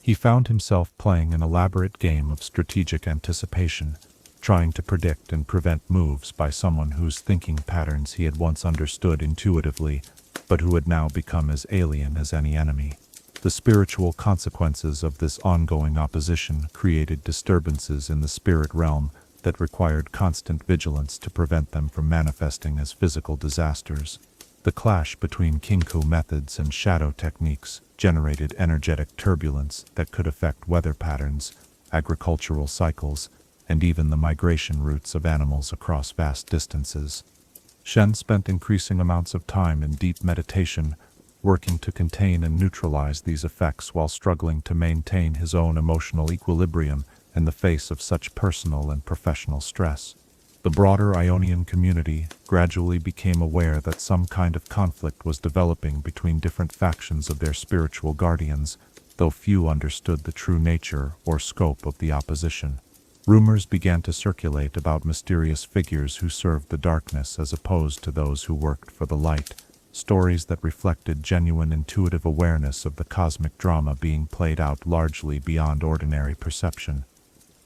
He found himself playing an elaborate game of strategic anticipation, trying to predict and prevent moves by someone whose thinking patterns he had once understood intuitively, but who had now become as alien as any enemy. The spiritual consequences of this ongoing opposition created disturbances in the spirit realm that required constant vigilance to prevent them from manifesting as physical disasters. The clash between Kinkou methods and shadow techniques generated energetic turbulence that could affect weather patterns, agricultural cycles, and even the migration routes of animals across vast distances. Shen spent increasing amounts of time in deep meditation, working to contain and neutralize these effects while struggling to maintain his own emotional equilibrium in the face of such personal and professional stress. The broader Ionian community gradually became aware that some kind of conflict was developing between different factions of their spiritual guardians, though few understood the true nature or scope of the opposition. Rumors began to circulate about mysterious figures who served the darkness as opposed to those who worked for the light, stories that reflected genuine intuitive awareness of the cosmic drama being played out largely beyond ordinary perception.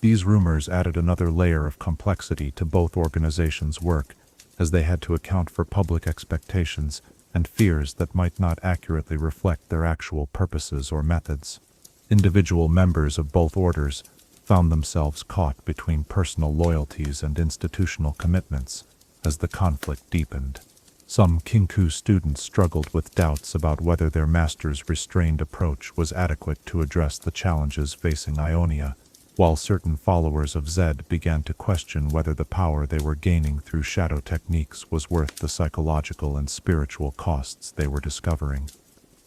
These rumors added another layer of complexity to both organizations' work, as they had to account for public expectations and fears that might not accurately reflect their actual purposes or methods. Individual members of both orders found themselves caught between personal loyalties and institutional commitments as the conflict deepened. Some Kinkou students struggled with doubts about whether their master's restrained approach was adequate to address the challenges facing Ionia, while certain followers of Zed began to question whether the power they were gaining through shadow techniques was worth the psychological and spiritual costs they were discovering.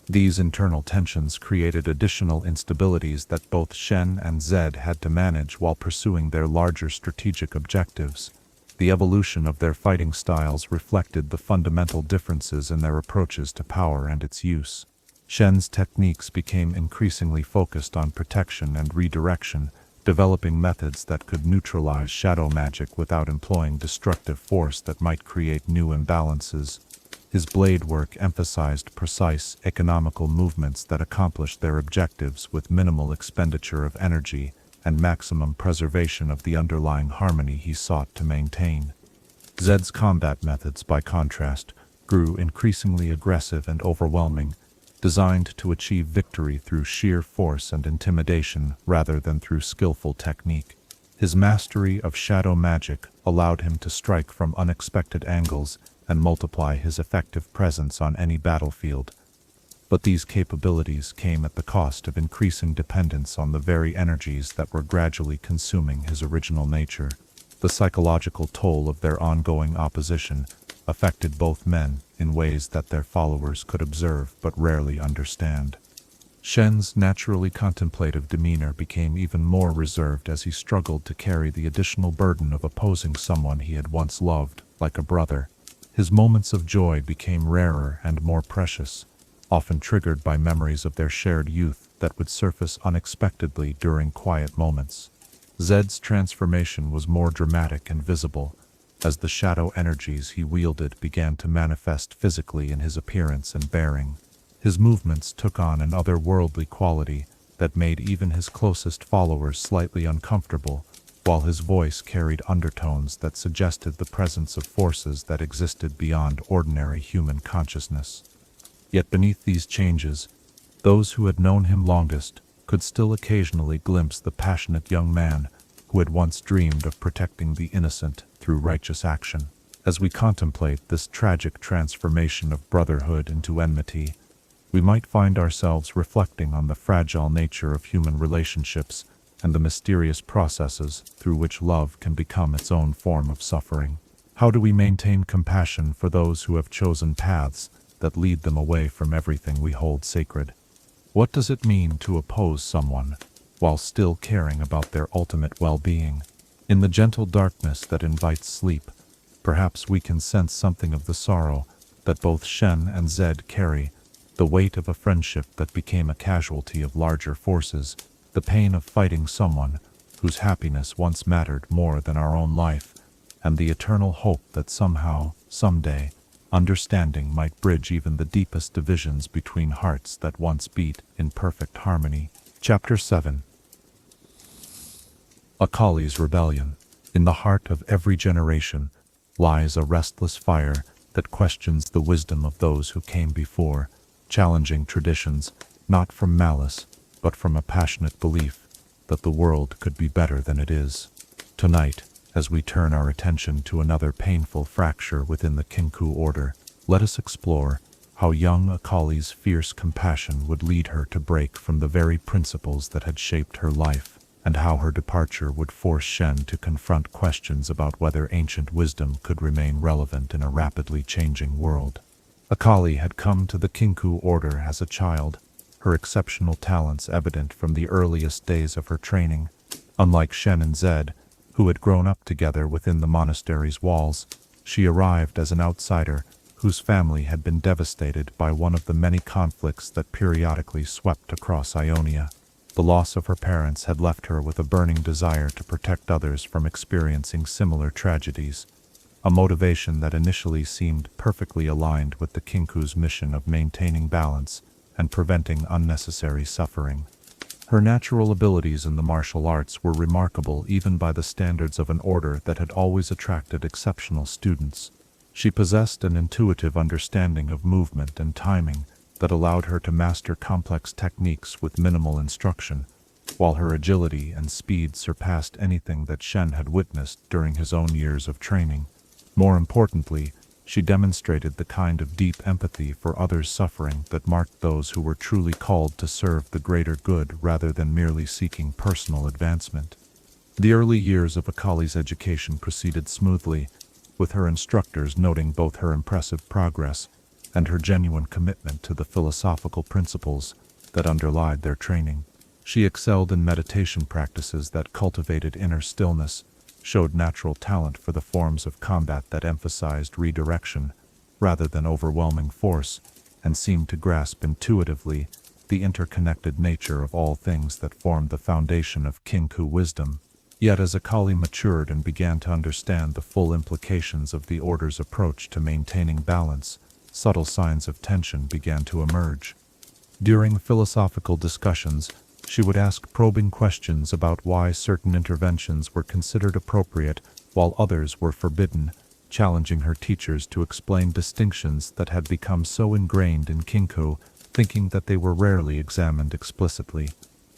These internal tensions created additional instabilities that both Shen and Zed had to manage while pursuing their larger strategic objectives. The evolution of their fighting styles reflected the fundamental differences in their approaches to power and its use. Shen's techniques became increasingly focused on protection and redirection, developing methods that could neutralize shadow magic without employing destructive force that might create new imbalances. His blade work emphasized precise, economical movements that accomplished their objectives with minimal expenditure of energy and maximum preservation of the underlying harmony he sought to maintain. Zed's combat methods, by contrast, grew increasingly aggressive and overwhelming, designed to achieve victory through sheer force and intimidation rather than through skillful technique. His mastery of shadow magic allowed him to strike from unexpected angles and multiply his effective presence on any battlefield. But these capabilities came at the cost of increasing dependence on the very energies that were gradually consuming his original nature. The psychological toll of their ongoing opposition affected both men in ways that their followers could observe but rarely understand. Shen's naturally contemplative demeanor became even more reserved as he struggled to carry the additional burden of opposing someone he had once loved, like a brother. His moments of joy became rarer and more precious, often triggered by memories of their shared youth that would surface unexpectedly during quiet moments. Zed's transformation was more dramatic and visible, as the shadow energies he wielded began to manifest physically in his appearance and bearing. His movements took on an otherworldly quality that made even his closest followers slightly uncomfortable, while his voice carried undertones that suggested the presence of forces that existed beyond ordinary human consciousness. Yet beneath these changes, those who had known him longest could still occasionally glimpse the passionate young man who had once dreamed of protecting the innocent through righteous action. As we contemplate this tragic transformation of brotherhood into enmity, we might find ourselves reflecting on the fragile nature of human relationships and the mysterious processes through which love can become its own form of suffering. How do we maintain compassion for those who have chosen paths that lead them away from everything we hold sacred? What does it mean to oppose someone while still caring about their ultimate well-being? In the gentle darkness that invites sleep, perhaps we can sense something of the sorrow that both Shen and Zed carry, the weight of a friendship that became a casualty of larger forces, the pain of fighting someone whose happiness once mattered more than our own life, and the eternal hope that somehow, someday, understanding might bridge even the deepest divisions between hearts that once beat in perfect harmony. Chapter 7. Akali's Rebellion. In the heart of every generation lies a restless fire that questions the wisdom of those who came before, challenging traditions, not from malice, but from a passionate belief that the world could be better than it is. Tonight, as we turn our attention to another painful fracture within the Kinkou order, let us explore how young Akali's fierce compassion would lead her to break from the very principles that had shaped her life, and how her departure would force Shen to confront questions about whether ancient wisdom could remain relevant in a rapidly changing world. Akali had come to the Kinkou order as a child, her exceptional talents evident from the earliest days of her training. Unlike Shen and Zed, who had grown up together within the monastery's walls. She arrived as an outsider whose family had been devastated by one of the many conflicts that periodically swept across Ionia. The loss of her parents had left her with a burning desire to protect others from experiencing similar tragedies, a motivation that initially seemed perfectly aligned with the Kinkou's mission of maintaining balance and preventing unnecessary suffering. Her natural abilities in the martial arts were remarkable even by the standards of an order that had always attracted exceptional students. She possessed an intuitive understanding of movement and timing that allowed her to master complex techniques with minimal instruction, while her agility and speed surpassed anything that Shen had witnessed during his own years of training. More importantly, she demonstrated the kind of deep empathy for others' suffering that marked those who were truly called to serve the greater good rather than merely seeking personal advancement. The early years of Akali's education proceeded smoothly, with her instructors noting both her impressive progress and her genuine commitment to the philosophical principles that underlied their training. She excelled in meditation practices that cultivated inner stillness, showed natural talent for the forms of combat that emphasized redirection rather than overwhelming force, and seemed to grasp intuitively the interconnected nature of all things that formed the foundation of Kinkou wisdom. Yet as Akali matured and began to understand the full implications of the Order's approach to maintaining balance, subtle signs of tension began to emerge. During philosophical discussions, she would ask probing questions about why certain interventions were considered appropriate while others were forbidden, challenging her teachers to explain distinctions that had become so ingrained in Kinkou, thinking that they were rarely examined explicitly.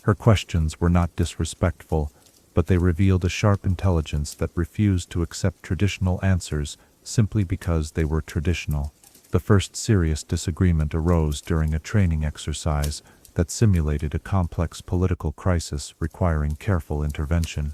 Her questions were not disrespectful, but they revealed a sharp intelligence that refused to accept traditional answers simply because they were traditional. The first serious disagreement arose during a training exercise that simulated a complex political crisis requiring careful intervention.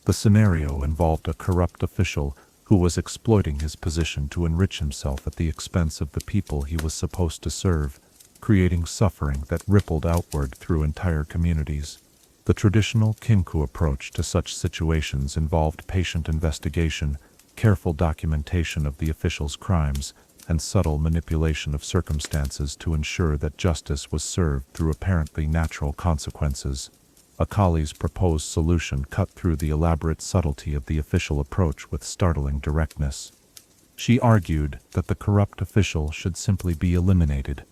The scenario involved a corrupt official who was exploiting his position to enrich himself at the expense of the people he was supposed to serve, creating suffering that rippled outward through entire communities. The traditional Kinkou approach to such situations involved patient investigation, careful documentation of the official's crimes, and subtle manipulation of circumstances to ensure that justice was served through apparently natural consequences. Akali's proposed solution cut through the elaborate subtlety of the official approach with startling directness. She argued that the corrupt official should simply be eliminated,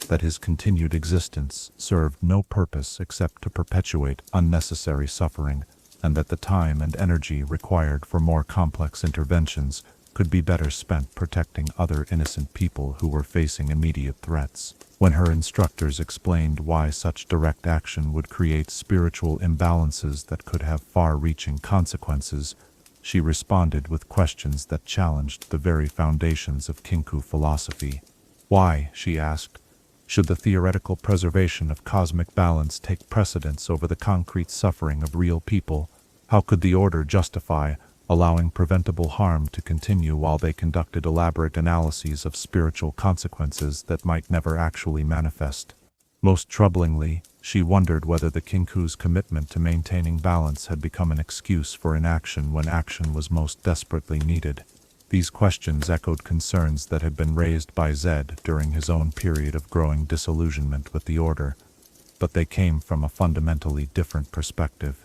that his continued existence served no purpose except to perpetuate unnecessary suffering, and that the time and energy required for more complex interventions could be better spent protecting other innocent people who were facing immediate threats. When her instructors explained why such direct action would create spiritual imbalances that could have far-reaching consequences, she responded with questions that challenged the very foundations of Kinkou philosophy. Why, she asked, should the theoretical preservation of cosmic balance take precedence over the concrete suffering of real people? How could the Order justify allowing preventable harm to continue while they conducted elaborate analyses of spiritual consequences that might never actually manifest? Most troublingly, she wondered whether the Kinkou's commitment to maintaining balance had become an excuse for inaction when action was most desperately needed. These questions echoed concerns that had been raised by Zed during his own period of growing disillusionment with the Order, but they came from a fundamentally different perspective.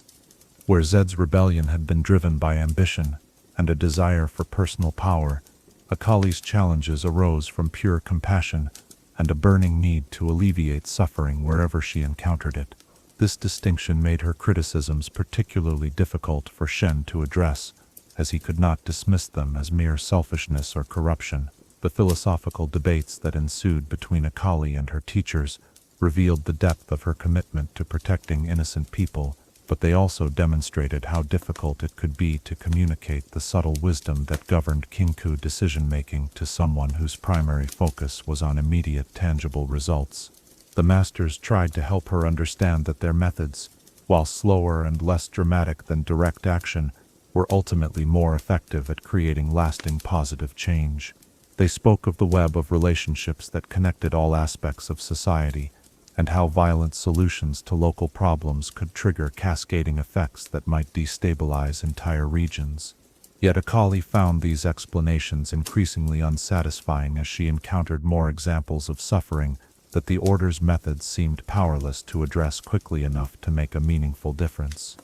Where Zed's rebellion had been driven by ambition and a desire for personal power, Akali's challenges arose from pure compassion and a burning need to alleviate suffering wherever she encountered it. This distinction made her criticisms particularly difficult for Shen to address, as he could not dismiss them as mere selfishness or corruption. The philosophical debates that ensued between Akali and her teachers revealed the depth of her commitment to protecting innocent people, but they also demonstrated how difficult it could be to communicate the subtle wisdom that governed Kinkou decision-making to someone whose primary focus was on immediate, tangible results. The masters tried to help her understand that their methods, while slower and less dramatic than direct action, were ultimately more effective at creating lasting positive change. They spoke of the web of relationships that connected all aspects of society, and how violent solutions to local problems could trigger cascading effects that might destabilize entire regions. Yet Akali found these explanations increasingly unsatisfying as she encountered more examples of suffering that the Order's methods seemed powerless to address quickly enough to make a meaningful difference.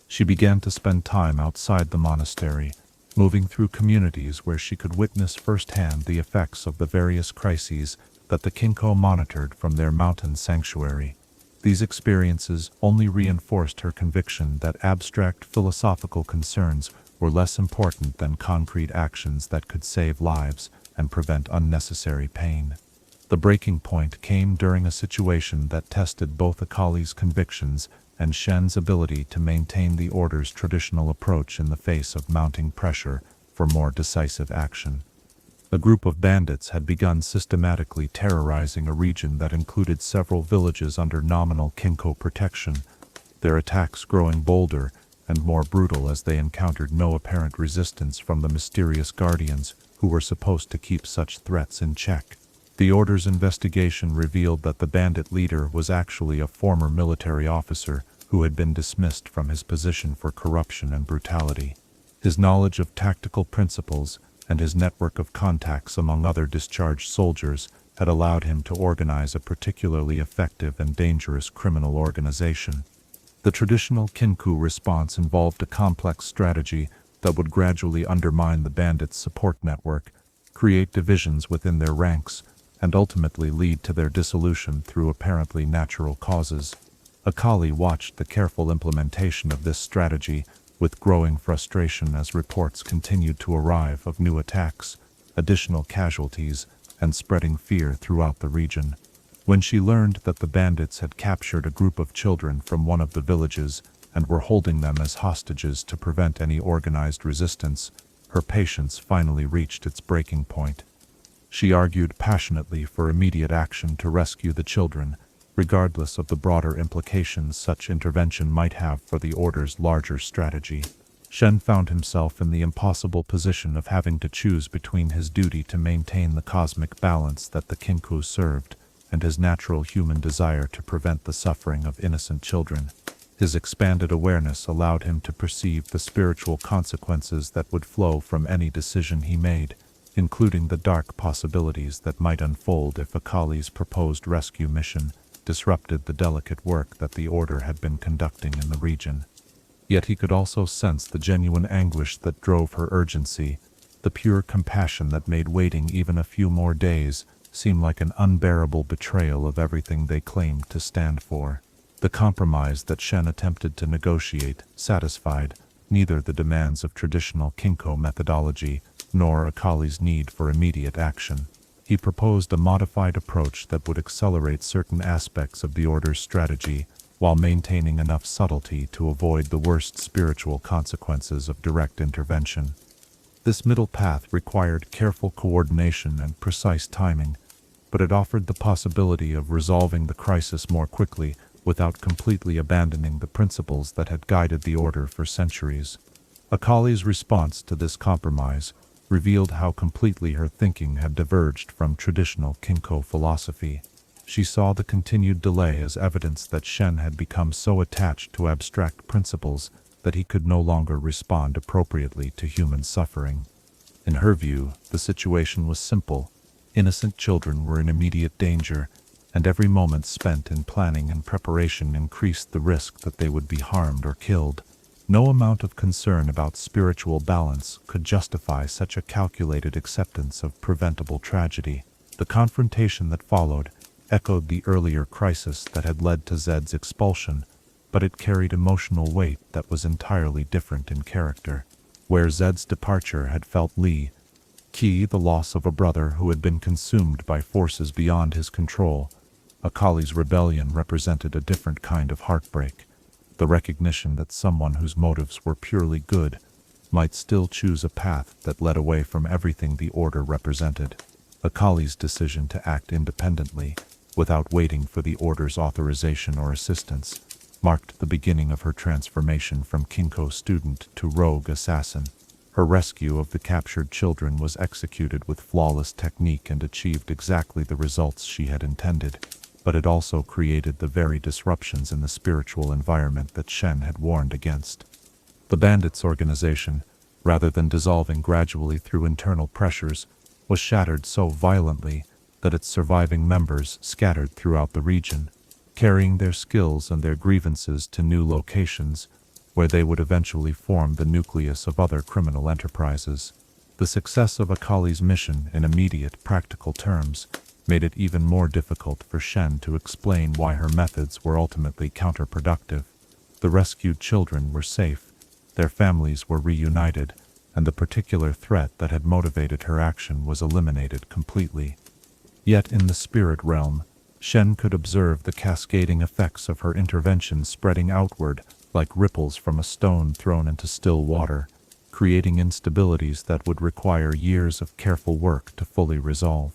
She began to spend time outside the monastery, moving through communities where she could witness firsthand the effects of the various crises that the Kinkou monitored from their mountain sanctuary. These experiences only reinforced her conviction that abstract philosophical concerns were less important than concrete actions that could save lives and prevent unnecessary pain. The breaking point came during a situation that tested both Akali's convictions and Shen's ability to maintain the Order's traditional approach in the face of mounting pressure for more decisive action. A group of bandits had begun systematically terrorizing a region that included several villages under nominal Kinkou protection, their attacks growing bolder and more brutal as they encountered no apparent resistance from the mysterious guardians who were supposed to keep such threats in check. The Order's investigation revealed that the bandit leader was actually a former military officer who had been dismissed from his position for corruption and brutality. His knowledge of tactical principles and his network of contacts among other discharged soldiers had allowed him to organize a particularly effective and dangerous criminal organization. The traditional Kinkou response involved a complex strategy that would gradually undermine the bandits' support network, create divisions within their ranks, and ultimately lead to their dissolution through apparently natural causes. Akali watched the careful implementation of this strategy with growing frustration as reports continued to arrive of new attacks, additional casualties, and spreading fear throughout the region. When she learned that the bandits had captured a group of children from one of the villages and were holding them as hostages to prevent any organized resistance, her patience finally reached its breaking point. She argued passionately for immediate action to rescue the children, regardless of the broader implications such intervention might have for the Order's larger strategy. Shen found himself in the impossible position of having to choose between his duty to maintain the cosmic balance that the Kinkou served and his natural human desire to prevent the suffering of innocent children. His expanded awareness allowed him to perceive the spiritual consequences that would flow from any decision he made, including the dark possibilities that might unfold if Akali's proposed rescue mission disrupted the delicate work that the Order had been conducting in the region. Yet he could also sense the genuine anguish that drove her urgency, the pure compassion that made waiting even a few more days seem like an unbearable betrayal of everything they claimed to stand for. The compromise that Shen attempted to negotiate satisfied neither the demands of traditional Kinkou methodology nor Akali's need for immediate action. He proposed a modified approach that would accelerate certain aspects of the Order's strategy while maintaining enough subtlety to avoid the worst spiritual consequences of direct intervention. This middle path required careful coordination and precise timing, but it offered the possibility of resolving the crisis more quickly without completely abandoning the principles that had guided the Order for centuries. Akali's response to this compromise revealed how completely her thinking had diverged from traditional Kinkou philosophy. She saw the continued delay as evidence that Shen had become so attached to abstract principles that he could no longer respond appropriately to human suffering. In her view, the situation was simple. Innocent children were in immediate danger, and every moment spent in planning and preparation increased the risk that they would be harmed or killed. No amount of concern about spiritual balance could justify such a calculated acceptance of preventable tragedy. The confrontation that followed echoed the earlier crisis that had led to Zed's expulsion, but it carried emotional weight that was entirely different in character. Where Zed's departure had felt key, the loss of a brother who had been consumed by forces beyond his control, Akali's rebellion represented a different kind of heartbreak. The recognition that someone whose motives were purely good might still choose a path that led away from everything the Order represented. Akali's decision to act independently, without waiting for the Order's authorization or assistance, marked the beginning of her transformation from Kinkou student to rogue assassin. Her rescue of the captured children was executed with flawless technique and achieved exactly the results she had intended. but it also created the very disruptions in the spiritual environment that Shen had warned against. The bandits' organization, rather than dissolving gradually through internal pressures, was shattered so violently that its surviving members scattered throughout the region, carrying their skills and their grievances to new locations, where they would eventually form the nucleus of other criminal enterprises. The success of Akali's mission in immediate, practical terms made it even more difficult for Shen to explain why her methods were ultimately counterproductive. The rescued children were safe, their families were reunited, and the particular threat that had motivated her action was eliminated completely. Yet in the spirit realm, Shen could observe the cascading effects of her intervention spreading outward like ripples from a stone thrown into still water, creating instabilities that would require years of careful work to fully resolve.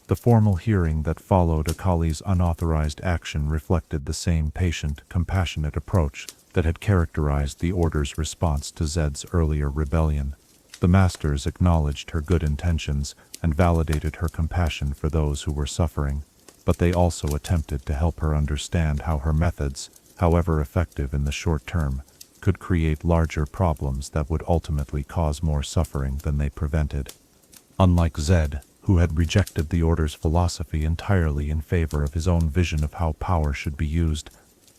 The formal hearing that followed Akali's unauthorized action reflected the same patient, compassionate approach that had characterized the Order's response to Zed's earlier rebellion. The Masters acknowledged her good intentions and validated her compassion for those who were suffering, but they also attempted to help her understand how her methods, however effective in the short term, could create larger problems that would ultimately cause more suffering than they prevented. Unlike Zed, who had rejected the Order's philosophy entirely in favor of his own vision of how power should be used,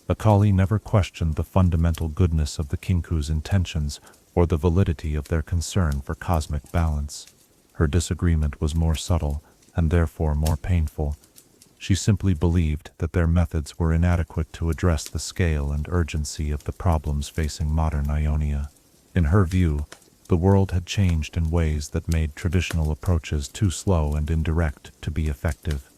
Akali never questioned the fundamental goodness of the Kinkou's intentions or the validity of their concern for cosmic balance. Her disagreement was more subtle, and therefore more painful. She simply believed that their methods were inadequate to address the scale and urgency of the problems facing modern Ionia. In her view, the world had changed in ways that made traditional approaches too slow and indirect to be effective.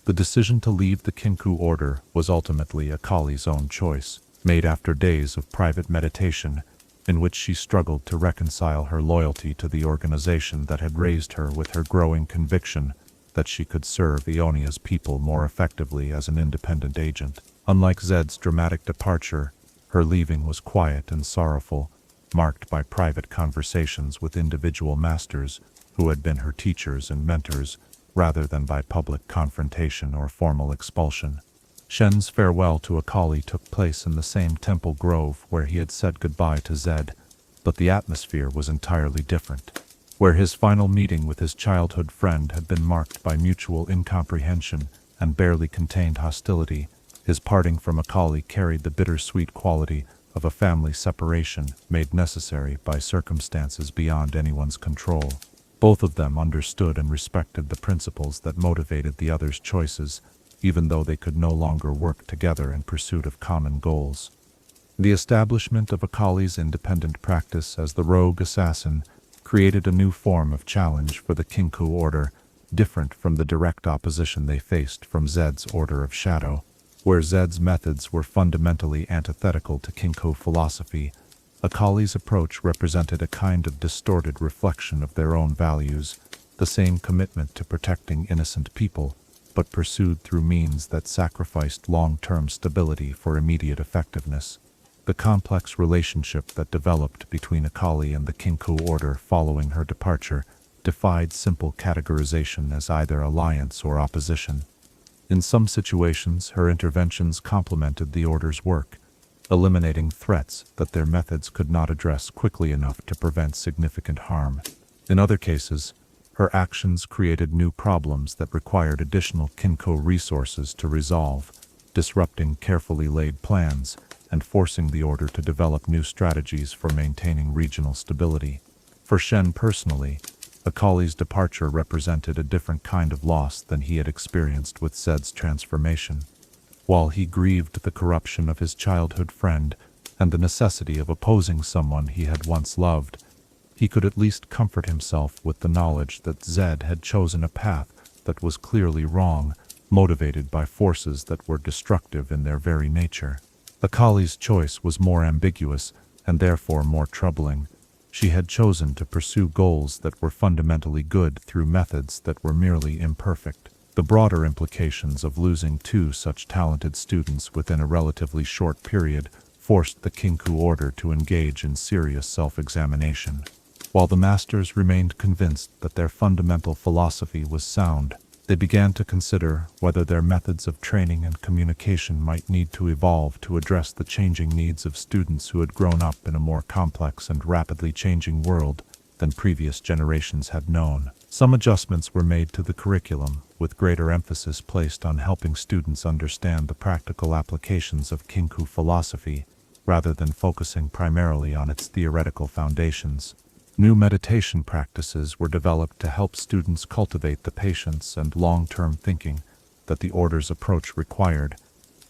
The decision to leave the Kinkou Order was ultimately Akali's own choice, made after days of private meditation, in which she struggled to reconcile her loyalty to the organization that had raised her with her growing conviction that she could serve Ionia's people more effectively as an independent agent. Unlike Zed's dramatic departure, her leaving was quiet and sorrowful, marked by private conversations with individual masters who had been her teachers and mentors, rather than by public confrontation or formal expulsion. Shen's farewell to Akali took place in the same temple grove where he had said goodbye to Zed, but the atmosphere was entirely different. Where his final meeting with his childhood friend had been marked by mutual incomprehension and barely contained hostility, his parting from Akali carried the bittersweet quality of a family separation made necessary by circumstances beyond anyone's control. Both of them understood and respected the principles that motivated the other's choices, even though they could no longer work together in pursuit of common goals. The establishment of Akali's independent practice as the rogue assassin created a new form of challenge for the Kinkou Order, different from the direct opposition they faced from Zed's Order of Shadow. Where Zed's methods were fundamentally antithetical to Kinkou philosophy, Akali's approach represented a kind of distorted reflection of their own values, the same commitment to protecting innocent people, but pursued through means that sacrificed long-term stability for immediate effectiveness. The complex relationship that developed between Akali and the Kinkou Order following her departure defied simple categorization as either alliance or opposition. In some situations, her interventions complemented the Order's work, eliminating threats that their methods could not address quickly enough to prevent significant harm. In other cases, her actions created new problems that required additional Kinkou resources to resolve, disrupting carefully laid plans and forcing the Order to develop new strategies for maintaining regional stability. For Shen personally, Akali's departure represented a different kind of loss than he had experienced with Zed's transformation. While he grieved the corruption of his childhood friend and the necessity of opposing someone he had once loved, he could at least comfort himself with the knowledge that Zed had chosen a path that was clearly wrong, motivated by forces that were destructive in their very nature. Akali's choice was more ambiguous and therefore more troubling. She had chosen to pursue goals that were fundamentally good through methods that were merely imperfect. The broader implications of losing two such talented students within a relatively short period forced the Kinkou Order to engage in serious self-examination. While the Masters remained convinced that their fundamental philosophy was sound, They began to consider whether their methods of training and communication might need to evolve to address the changing needs of students who had grown up in a more complex and rapidly changing world than previous generations had known. Some adjustments were made to the curriculum, with greater emphasis placed on helping students understand the practical applications of Kinkou philosophy, rather than focusing primarily on its theoretical foundations. New meditation practices were developed to help students cultivate the patience and long-term thinking that the Order's approach required,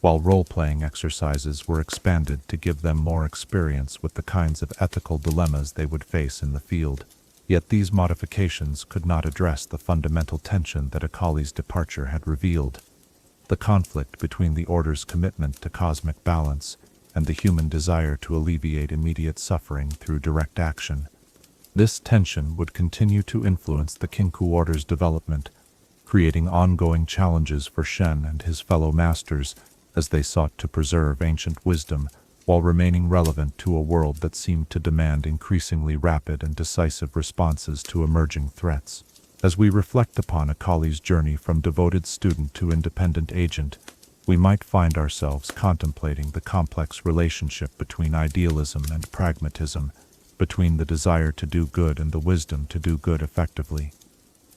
while role-playing exercises were expanded to give them more experience with the kinds of ethical dilemmas they would face in the field. Yet these modifications could not address the fundamental tension that Akali's departure had revealed: the conflict between the Order's commitment to cosmic balance and the human desire to alleviate immediate suffering through direct action. This tension would continue to influence the Kinkou Order's development, creating ongoing challenges for Shen and his fellow masters as they sought to preserve ancient wisdom while remaining relevant to a world that seemed to demand increasingly rapid and decisive responses to emerging threats. As we reflect upon Akali's journey from devoted student to independent agent, we might find ourselves contemplating the complex relationship between idealism and pragmatism, between the desire to do good and the wisdom to do good effectively.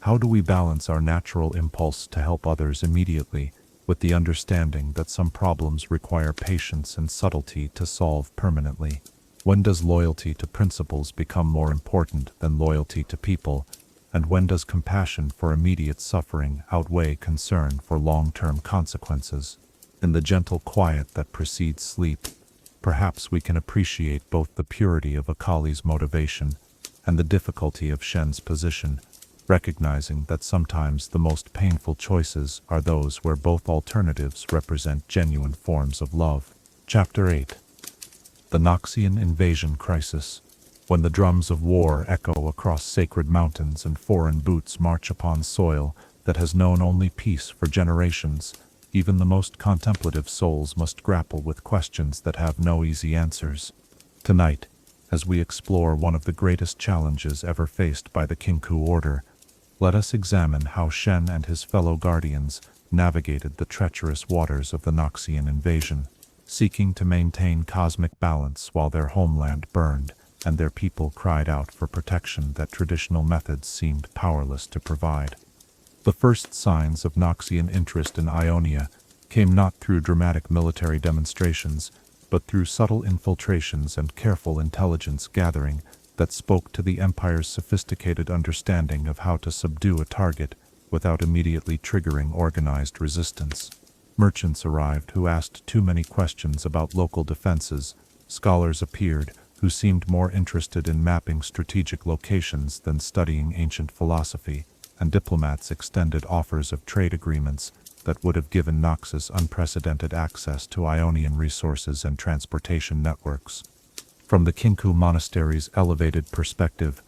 How do we balance our natural impulse to help others immediately with the understanding that some problems require patience and subtlety to solve permanently? When does loyalty to principles become more important than loyalty to people? And when does compassion for immediate suffering outweigh concern for long-term consequences? In the gentle quiet that precedes sleep, perhaps we can appreciate both the purity of Akali's motivation and the difficulty of Shen's position, recognizing that sometimes the most painful choices are those where both alternatives represent genuine forms of love. Chapter 8. The Noxian Invasion Crisis. When the drums of war echo across sacred mountains and foreign boots march upon soil that has known only peace for generations, even the most contemplative souls must grapple with questions that have no easy answers. Tonight, as we explore one of the greatest challenges ever faced by the Kinkou Order, let us examine how Shen and his fellow guardians navigated the treacherous waters of the Noxian invasion, seeking to maintain cosmic balance while their homeland burned and their people cried out for protection that traditional methods seemed powerless to provide. The first signs of Noxian interest in Ionia came not through dramatic military demonstrations, but through subtle infiltrations and careful intelligence gathering that spoke to the Empire's sophisticated understanding of how to subdue a target without immediately triggering organized resistance. Merchants arrived who asked too many questions about local defenses, scholars appeared who seemed more interested in mapping strategic locations than studying ancient philosophy, and diplomats extended offers of trade agreements that would have given Noxus unprecedented access to Ionian resources and transportation networks. From the Kinkou monastery's elevated perspective,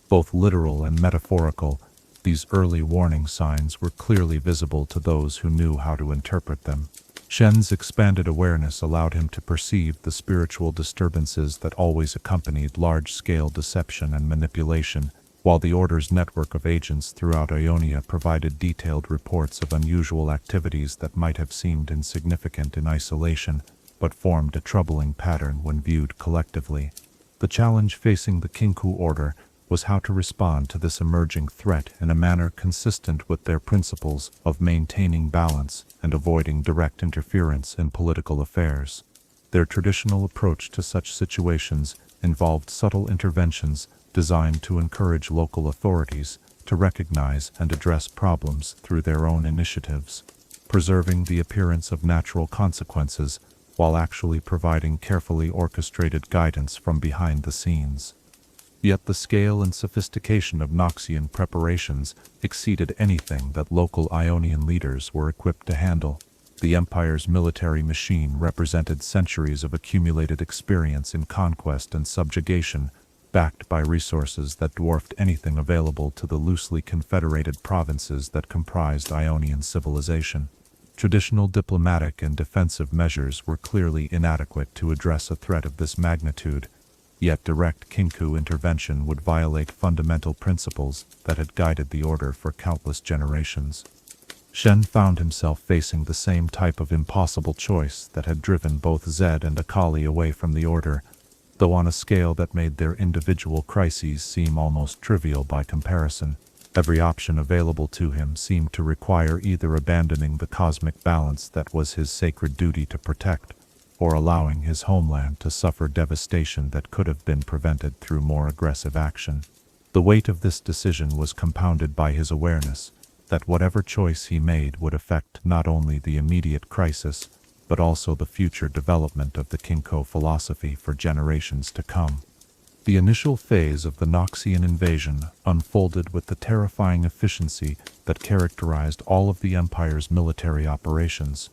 both literal and metaphorical, these early warning signs were clearly visible to those who knew how to interpret them. Shen's expanded awareness allowed him to perceive the spiritual disturbances that always accompanied large-scale deception and manipulation, while the Order's network of agents throughout Ionia provided detailed reports of unusual activities that might have seemed insignificant in isolation, but formed a troubling pattern when viewed collectively. The challenge facing the Kinkou Order was how to respond to this emerging threat in a manner consistent with their principles of maintaining balance and avoiding direct interference in political affairs. Their traditional approach to such situations involved subtle interventions designed to encourage local authorities to recognize and address problems through their own initiatives, preserving the appearance of natural consequences while actually providing carefully orchestrated guidance from behind the scenes. Yet the scale and sophistication of Noxian preparations exceeded anything that local Ionian leaders were equipped to handle. The Empire's military machine represented centuries of accumulated experience in conquest and subjugation, backed by resources that dwarfed anything available to the loosely confederated provinces that comprised Ionian civilization. Traditional diplomatic and defensive measures were clearly inadequate to address a threat of this magnitude, yet direct Kinkou intervention would violate fundamental principles that had guided the Order for countless generations. Shen found himself facing the same type of impossible choice that had driven both Zed and Akali away from the Order, though on a scale that made their individual crises seem almost trivial by comparison. Every option available to him seemed to require either abandoning the cosmic balance that was his sacred duty to protect, or allowing his homeland to suffer devastation that could have been prevented through more aggressive action. The weight of this decision was compounded by his awareness that whatever choice he made would affect not only the immediate crisis, but also the future development of the Kinkou philosophy for generations to come. The initial phase of the Noxian invasion unfolded with the terrifying efficiency that characterized all of the Empire's military operations.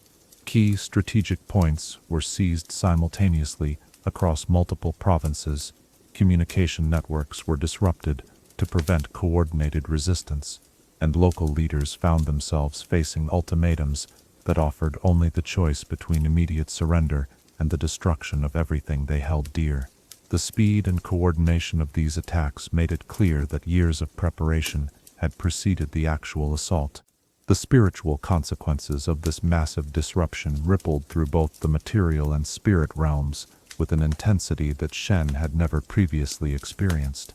Key strategic points were seized simultaneously across multiple provinces. Communication networks were disrupted to prevent coordinated resistance, and local leaders found themselves facing ultimatums that offered only the choice between immediate surrender and the destruction of everything they held dear. The speed and coordination of these attacks made it clear that years of preparation had preceded the actual assault. The spiritual consequences of this massive disruption rippled through both the material and spirit realms with an intensity that Shen had never previously experienced.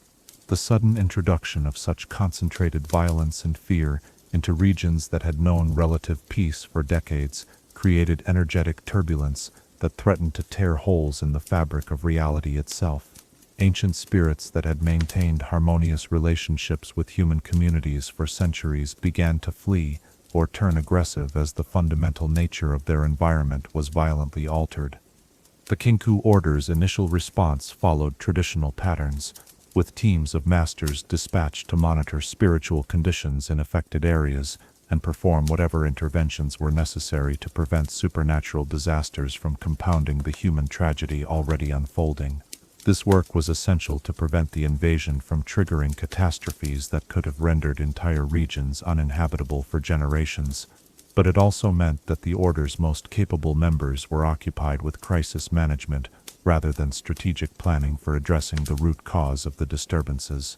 The sudden introduction of such concentrated violence and fear into regions that had known relative peace for decades created energetic turbulence that threatened to tear holes in the fabric of reality itself. Ancient spirits that had maintained harmonious relationships with human communities for centuries began to flee or turn aggressive as the fundamental nature of their environment was violently altered. The Kinkou Order's initial response followed traditional patterns, with teams of masters dispatched to monitor spiritual conditions in affected areas and perform whatever interventions were necessary to prevent supernatural disasters from compounding the human tragedy already unfolding. This work was essential to prevent the invasion from triggering catastrophes that could have rendered entire regions uninhabitable for generations, but it also meant that the Order's most capable members were occupied with crisis management rather than strategic planning for addressing the root cause of the disturbances.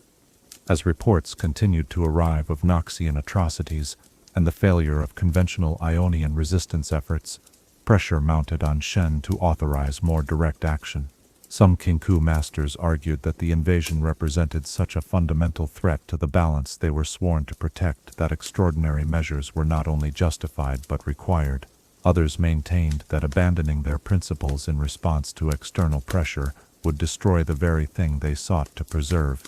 As reports continued to arrive of Noxian atrocities and the failure of conventional Ionian resistance efforts, pressure mounted on Shen to authorize more direct action. Some Kinkou masters argued that the invasion represented such a fundamental threat to the balance they were sworn to protect that extraordinary measures were not only justified but required. Others maintained that abandoning their principles in response to external pressure would destroy the very thing they sought to preserve,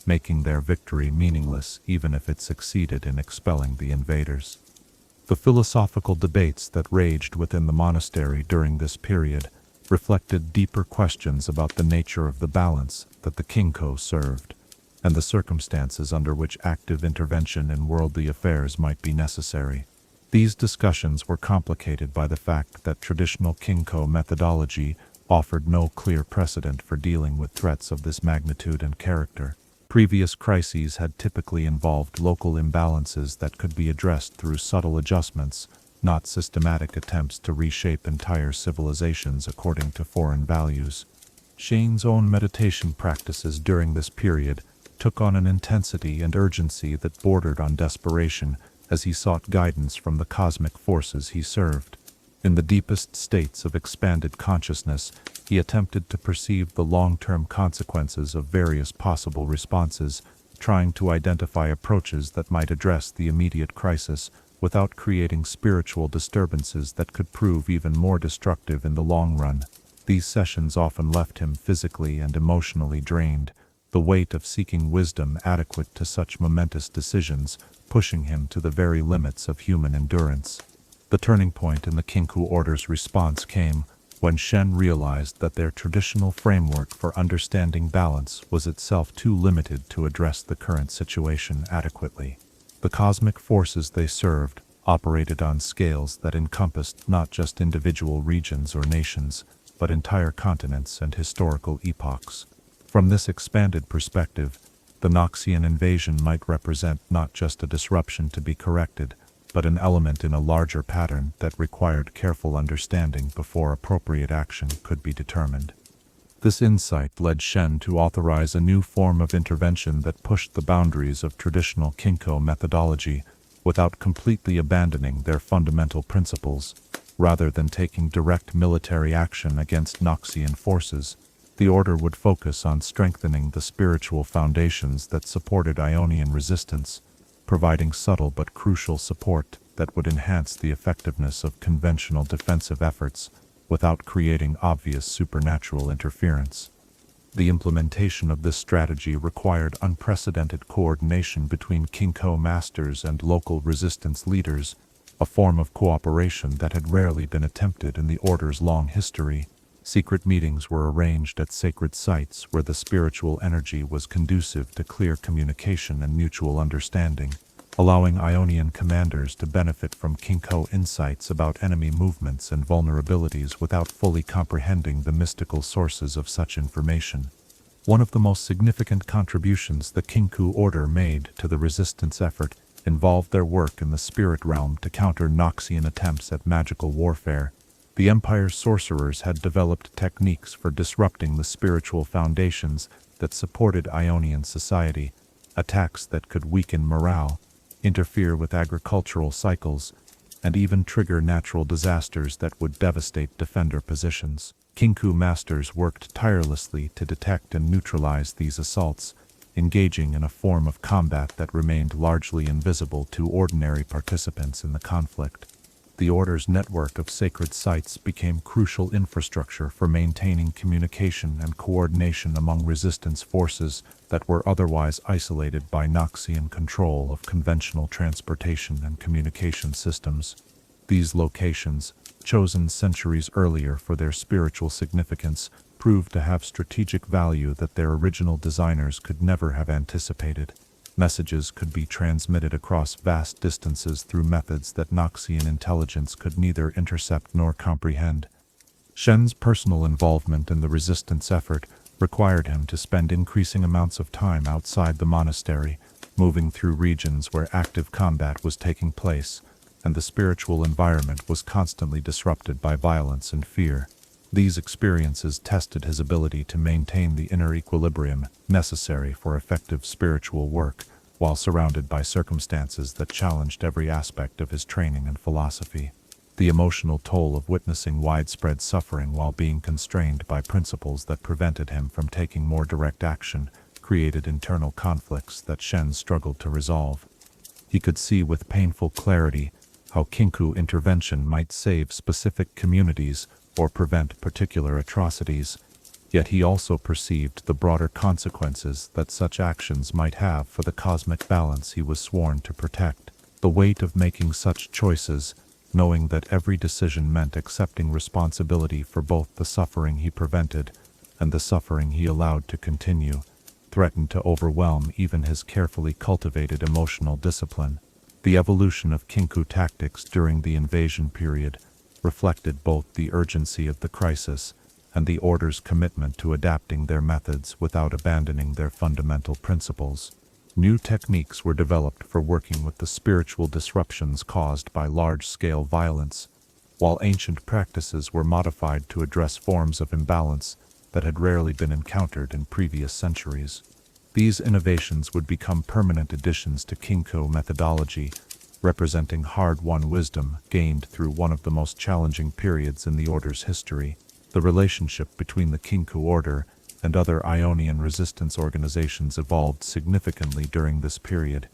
making their victory meaningless even if it succeeded in expelling the invaders. The philosophical debates that raged within the monastery during this period reflected deeper questions about the nature of the balance that the Kinkou served, and the circumstances under which active intervention in worldly affairs might be necessary. These discussions were complicated by the fact that traditional Kinkou methodology offered no clear precedent for dealing with threats of this magnitude and character. Previous crises had typically involved local imbalances that could be addressed through subtle adjustments, not systematic attempts to reshape entire civilizations according to foreign values. Shen's own meditation practices during this period took on an intensity and urgency that bordered on desperation as he sought guidance from the cosmic forces he served. In the deepest states of expanded consciousness, he attempted to perceive the long-term consequences of various possible responses, trying to identify approaches that might address the immediate crisis without creating spiritual disturbances that could prove even more destructive in the long run. These sessions often left him physically and emotionally drained, the weight of seeking wisdom adequate to such momentous decisions pushing him to the very limits of human endurance. The turning point in the Kinkou Order's response came when Shen realized that their traditional framework for understanding balance was itself too limited to address the current situation adequately. The cosmic forces they served operated on scales that encompassed not just individual regions or nations, but entire continents and historical epochs. From this expanded perspective, the Noxian invasion might represent not just a disruption to be corrected, but an element in a larger pattern that required careful understanding before appropriate action could be determined. This insight led Shen to authorize a new form of intervention that pushed the boundaries of traditional Kinkou methodology, without completely abandoning their fundamental principles. Rather than taking direct military action against Noxian forces, the Order would focus on strengthening the spiritual foundations that supported Ionian resistance, providing subtle but crucial support that would enhance the effectiveness of conventional defensive efforts without creating obvious supernatural interference. The implementation of this strategy required unprecedented coordination between Kinkou masters and local resistance leaders, a form of cooperation that had rarely been attempted in the Order's long history. Secret meetings were arranged at sacred sites where the spiritual energy was conducive to clear communication and mutual understanding, allowing Ionian commanders to benefit from Kinkou insights about enemy movements and vulnerabilities without fully comprehending the mystical sources of such information. One of the most significant contributions the Kinkou Order made to the resistance effort involved their work in the spirit realm to counter Noxian attempts at magical warfare. The Empire's sorcerers had developed techniques for disrupting the spiritual foundations that supported Ionian society, attacks that could weaken morale, interfere with agricultural cycles, and even trigger natural disasters that would devastate defender positions. Kinkou masters worked tirelessly to detect and neutralize these assaults, engaging in a form of combat that remained largely invisible to ordinary participants in the conflict. The Order's network of sacred sites became crucial infrastructure for maintaining communication and coordination among resistance forces that were otherwise isolated by Noxian control of conventional transportation and communication systems. These locations, chosen centuries earlier for their spiritual significance, proved to have strategic value that their original designers could never have anticipated. Messages could be transmitted across vast distances through methods that Noxian intelligence could neither intercept nor comprehend. Shen's personal involvement in the resistance effort required him to spend increasing amounts of time outside the monastery, moving through regions where active combat was taking place, and the spiritual environment was constantly disrupted by violence and fear. These experiences tested his ability to maintain the inner equilibrium necessary for effective spiritual work, while surrounded by circumstances that challenged every aspect of his training and philosophy. The emotional toll of witnessing widespread suffering while being constrained by principles that prevented him from taking more direct action created internal conflicts that Shen struggled to resolve. He could see with painful clarity how Kinkou intervention might save specific communities or prevent particular atrocities, yet he also perceived the broader consequences that such actions might have for the cosmic balance he was sworn to protect. The weight of making such choices, knowing that every decision meant accepting responsibility for both the suffering he prevented and the suffering he allowed to continue, threatened to overwhelm even his carefully cultivated emotional discipline. The evolution of Kinkou tactics during the invasion period reflected both the urgency of the crisis and the Order's commitment to adapting their methods without abandoning their fundamental principles. New techniques were developed for working with the spiritual disruptions caused by large-scale violence, while ancient practices were modified to address forms of imbalance that had rarely been encountered in previous centuries. These innovations would become permanent additions to Kinkou methodology, representing hard-won wisdom gained through one of the most challenging periods in the Order's history. The relationship between the Kinkou Order and other Ionian resistance organizations evolved significantly during this period,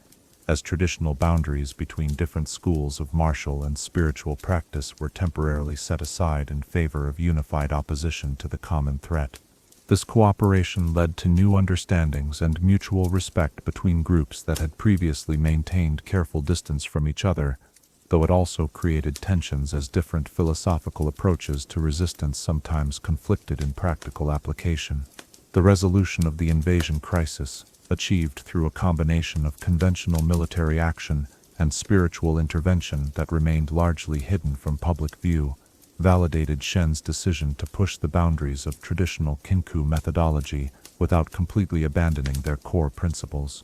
as traditional boundaries between different schools of martial and spiritual practice were temporarily set aside in favor of unified opposition to the common threat. This cooperation led to new understandings and mutual respect between groups that had previously maintained careful distance from each other, though it also created tensions as different philosophical approaches to resistance sometimes conflicted in practical application. The resolution of the invasion crisis, achieved through a combination of conventional military action and spiritual intervention that remained largely hidden from public view, validated Shen's decision to push the boundaries of traditional Kinkou methodology without completely abandoning their core principles.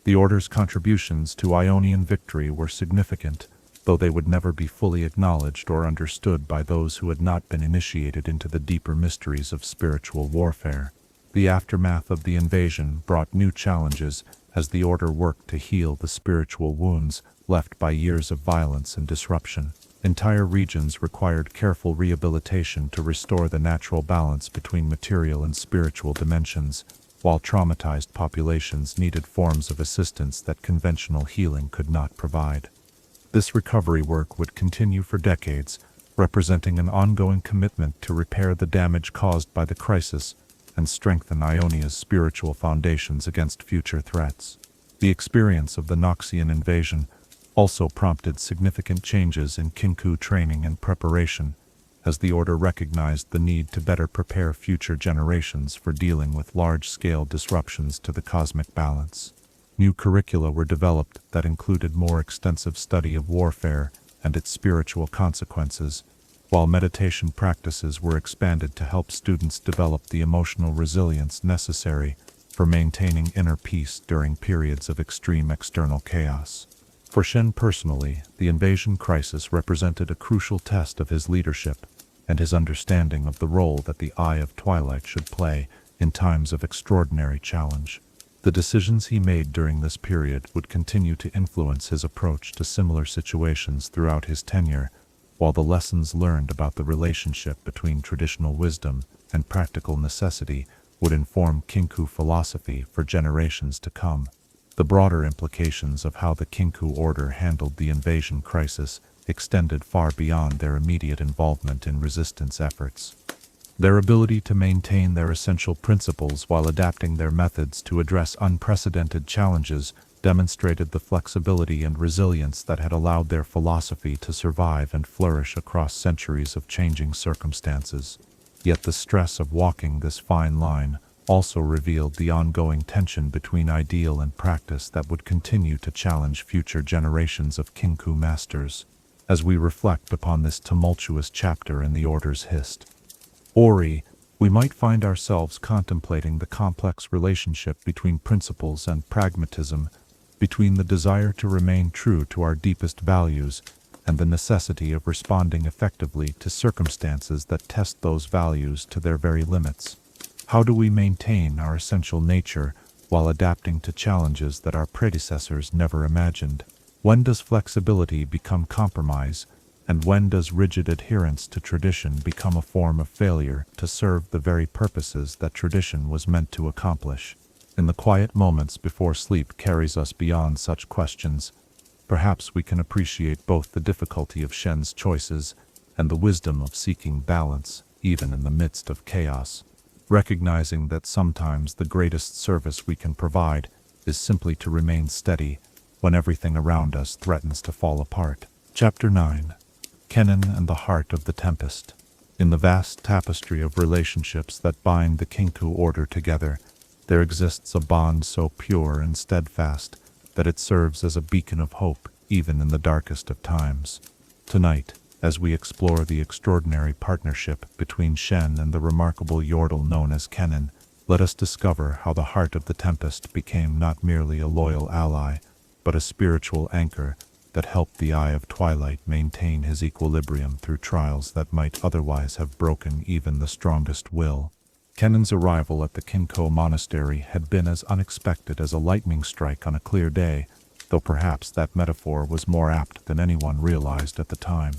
The Order's contributions to Ionian victory were significant, though they would never be fully acknowledged or understood by those who had not been initiated into the deeper mysteries of spiritual warfare. The aftermath of the invasion brought new challenges as the Order worked to heal the spiritual wounds left by years of violence and disruption. Entire regions required careful rehabilitation to restore the natural balance between material and spiritual dimensions, while traumatized populations needed forms of assistance that conventional healing could not provide. This recovery work would continue for decades, representing an ongoing commitment to repair the damage caused by the crisis and strengthen Ionia's spiritual foundations against future threats. The experience of the Noxian invasion also prompted significant changes in Kinkou training and preparation, as the Order recognized the need to better prepare future generations for dealing with large-scale disruptions to the cosmic balance. New curricula were developed that included more extensive study of warfare and its spiritual consequences, while meditation practices were expanded to help students develop the emotional resilience necessary for maintaining inner peace during periods of extreme external chaos. For Shen personally, the invasion crisis represented a crucial test of his leadership and his understanding of the role that the Eye of Twilight should play in times of extraordinary challenge. The decisions he made during this period would continue to influence his approach to similar situations throughout his tenure, while the lessons learned about the relationship between traditional wisdom and practical necessity would inform Kinkou philosophy for generations to come. The broader implications of how the Kinkou Order handled the invasion crisis extended far beyond their immediate involvement in resistance efforts. Their ability to maintain their essential principles while adapting their methods to address unprecedented challenges demonstrated the flexibility and resilience that had allowed their philosophy to survive and flourish across centuries of changing circumstances. Yet the stress of walking this fine line also revealed the ongoing tension between ideal and practice that would continue to challenge future generations of Kinkou masters. As we reflect upon this tumultuous chapter in the Order's history, we might find ourselves contemplating the complex relationship between principles and pragmatism, between the desire to remain true to our deepest values and the necessity of responding effectively to circumstances that test those values to their very limits. How do we maintain our essential nature while adapting to challenges that our predecessors never imagined? When does flexibility become compromise, and when does rigid adherence to tradition become a form of failure to serve the very purposes that tradition was meant to accomplish? In the quiet moments before sleep carries us beyond such questions, perhaps we can appreciate both the difficulty of Shen's choices and the wisdom of seeking balance, even in the midst of chaos. Recognizing that sometimes the greatest service we can provide is simply to remain steady when everything around us threatens to fall apart. Chapter 9. Kennen and the Heart of the Tempest. In the vast tapestry of relationships that bind the Kinkou Order together, there exists a bond so pure and steadfast that it serves as a beacon of hope even in the darkest of times. Tonight, as we explore the extraordinary partnership between Shen and the remarkable Yordle known as Kennen, let us discover how the Heart of the Tempest became not merely a loyal ally, but a spiritual anchor that helped the Eye of Twilight maintain his equilibrium through trials that might otherwise have broken even the strongest will. Kennen's arrival at the Kinkou monastery had been as unexpected as a lightning strike on a clear day, though perhaps that metaphor was more apt than anyone realized at the time.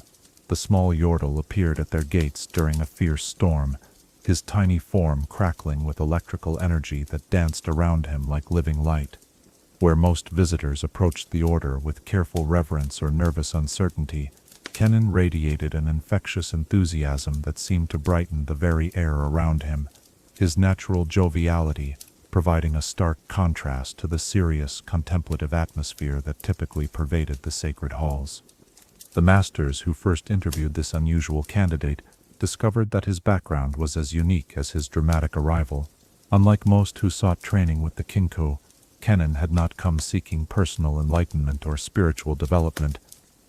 The small Yordle appeared at their gates during a fierce storm, his tiny form crackling with electrical energy that danced around him like living light. Where most visitors approached the Order with careful reverence or nervous uncertainty, Kennen radiated an infectious enthusiasm that seemed to brighten the very air around him, his natural joviality providing a stark contrast to the serious, contemplative atmosphere that typically pervaded the sacred halls. The masters who first interviewed this unusual candidate discovered that his background was as unique as his dramatic arrival. Unlike most who sought training with the Kinkou, Kennen had not come seeking personal enlightenment or spiritual development,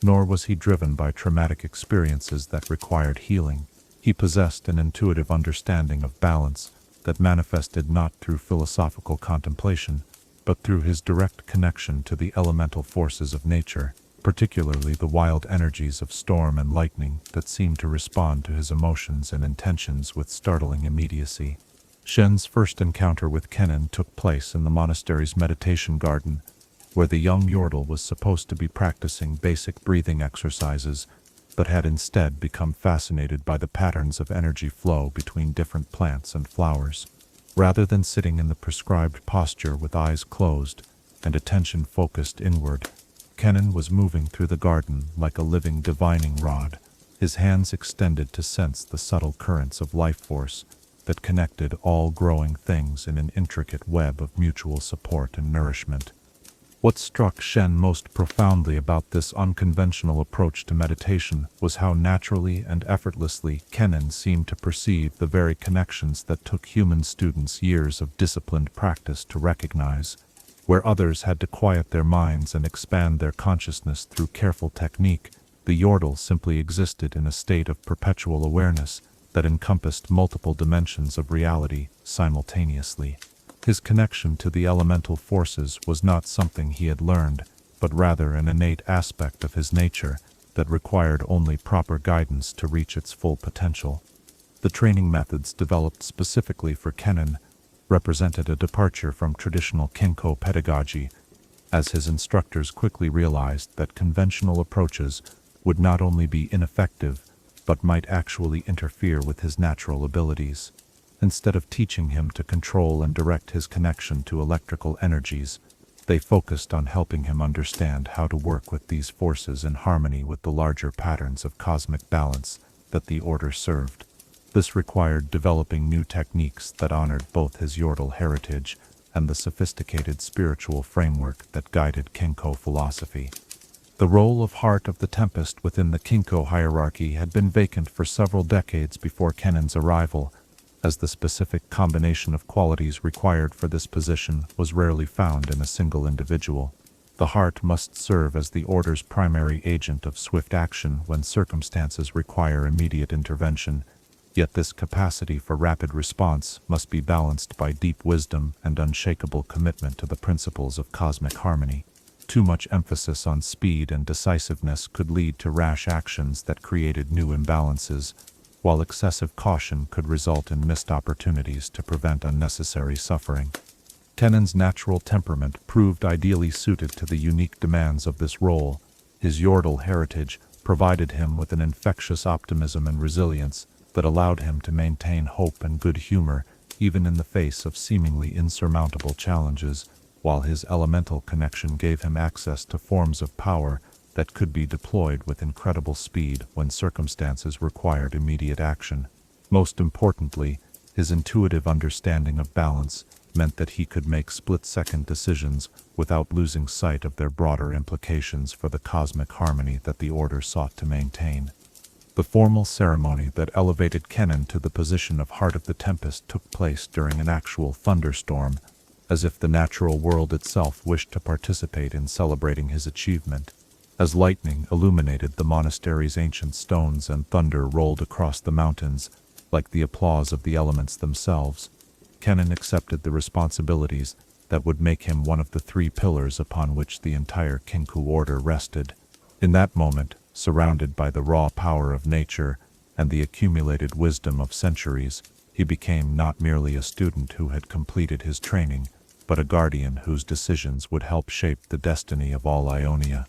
nor was he driven by traumatic experiences that required healing. He possessed an intuitive understanding of balance that manifested not through philosophical contemplation, but through his direct connection to the elemental forces of nature, particularly the wild energies of storm and lightning that seemed to respond to his emotions and intentions with startling immediacy. Shen's first encounter with Kennen took place in the monastery's meditation garden, where the young Yordle was supposed to be practicing basic breathing exercises, but had instead become fascinated by the patterns of energy flow between different plants and flowers. Rather than sitting in the prescribed posture with eyes closed and attention focused inward, Kennen was moving through the garden like a living divining rod, his hands extended to sense the subtle currents of life force that connected all growing things in an intricate web of mutual support and nourishment. What struck Shen most profoundly about this unconventional approach to meditation was how naturally and effortlessly Kennen seemed to perceive the very connections that took human students years of disciplined practice to recognize. Where others had to quiet their minds and expand their consciousness through careful technique, the Yordle simply existed in a state of perpetual awareness that encompassed multiple dimensions of reality simultaneously. His connection to the elemental forces was not something he had learned, but rather an innate aspect of his nature that required only proper guidance to reach its full potential. The training methods developed specifically for Kennen represented a departure from traditional Kinkou pedagogy, as his instructors quickly realized that conventional approaches would not only be ineffective, but might actually interfere with his natural abilities. Instead of teaching him to control and direct his connection to electrical energies, they focused on helping him understand how to work with these forces in harmony with the larger patterns of cosmic balance that the order served. This required developing new techniques that honored both his Yordle heritage and the sophisticated spiritual framework that guided Kinkou philosophy. The role of Heart of the Tempest within the Kinkou hierarchy had been vacant for several decades before Kennen's arrival, as the specific combination of qualities required for this position was rarely found in a single individual. The heart must serve as the Order's primary agent of swift action when circumstances require immediate intervention, yet this capacity for rapid response must be balanced by deep wisdom and unshakable commitment to the principles of cosmic harmony. Too much emphasis on speed and decisiveness could lead to rash actions that created new imbalances, while excessive caution could result in missed opportunities to prevent unnecessary suffering. Kennen's natural temperament proved ideally suited to the unique demands of this role. His Yordle heritage provided him with an infectious optimism and resilience that allowed him to maintain hope and good humor even in the face of seemingly insurmountable challenges, while his elemental connection gave him access to forms of power that could be deployed with incredible speed when circumstances required immediate action. Most importantly, his intuitive understanding of balance meant that he could make split-second decisions without losing sight of their broader implications for the cosmic harmony that the Order sought to maintain. The formal ceremony that elevated Kennen to the position of Heart of the Tempest took place during an actual thunderstorm, as if the natural world itself wished to participate in celebrating his achievement. As lightning illuminated the monastery's ancient stones and thunder rolled across the mountains, like the applause of the elements themselves, Kennen accepted the responsibilities that would make him one of the three pillars upon which the entire Kinkou order rested. In that moment, surrounded by the raw power of nature and the accumulated wisdom of centuries, he became not merely a student who had completed his training, but a guardian whose decisions would help shape the destiny of all Ionia.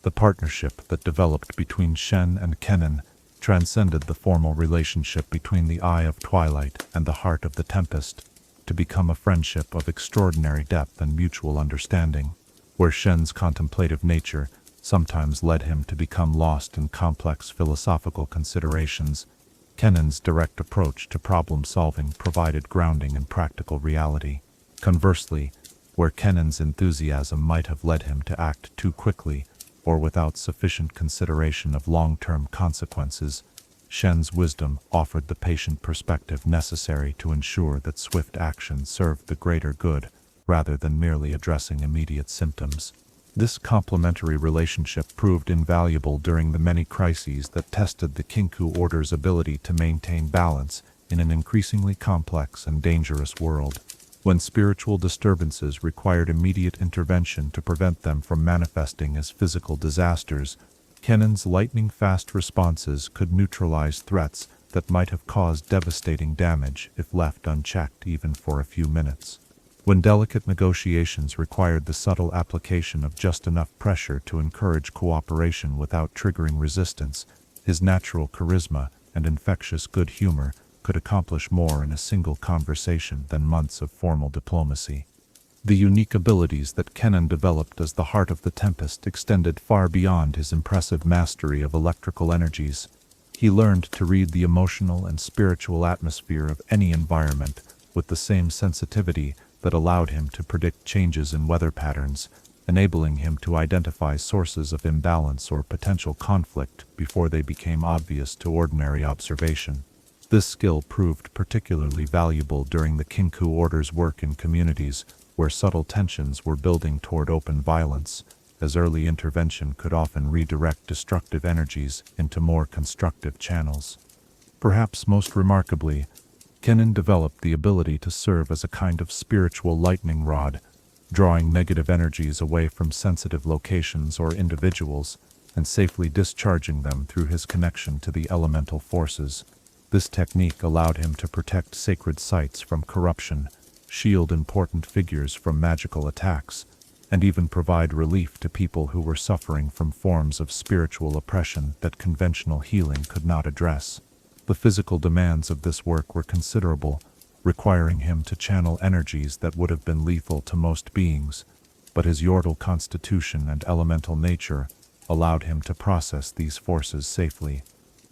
The partnership that developed between Shen and Kennen transcended the formal relationship between the Eye of Twilight and the Heart of the Tempest, to become a friendship of extraordinary depth and mutual understanding, where Shen's contemplative nature sometimes led him to become lost in complex philosophical considerations. Kennen's direct approach to problem-solving provided grounding in practical reality. Conversely, where Kennen's enthusiasm might have led him to act too quickly or without sufficient consideration of long-term consequences, Shen's wisdom offered the patient perspective necessary to ensure that swift action served the greater good rather than merely addressing immediate symptoms. This complementary relationship proved invaluable during the many crises that tested the Kinkou Order's ability to maintain balance in an increasingly complex and dangerous world. When spiritual disturbances required immediate intervention to prevent them from manifesting as physical disasters, Kennen's lightning-fast responses could neutralize threats that might have caused devastating damage if left unchecked even for a few minutes. When delicate negotiations required the subtle application of just enough pressure to encourage cooperation without triggering resistance, his natural charisma and infectious good humor could accomplish more in a single conversation than months of formal diplomacy. The unique abilities that Kennen developed as the heart of the Tempest extended far beyond his impressive mastery of electrical energies. He learned to read the emotional and spiritual atmosphere of any environment with the same sensitivity that allowed him to predict changes in weather patterns, enabling him to identify sources of imbalance or potential conflict before they became obvious to ordinary observation. This skill proved particularly valuable during the Kinkou Order's work in communities where subtle tensions were building toward open violence, as early intervention could often redirect destructive energies into more constructive channels. Perhaps most remarkably, Kennen developed the ability to serve as a kind of spiritual lightning rod, drawing negative energies away from sensitive locations or individuals and safely discharging them through his connection to the elemental forces. This technique allowed him to protect sacred sites from corruption, shield important figures from magical attacks, and even provide relief to people who were suffering from forms of spiritual oppression that conventional healing could not address. The physical demands of this work were considerable, requiring him to channel energies that would have been lethal to most beings, but his yordle constitution and elemental nature allowed him to process these forces safely.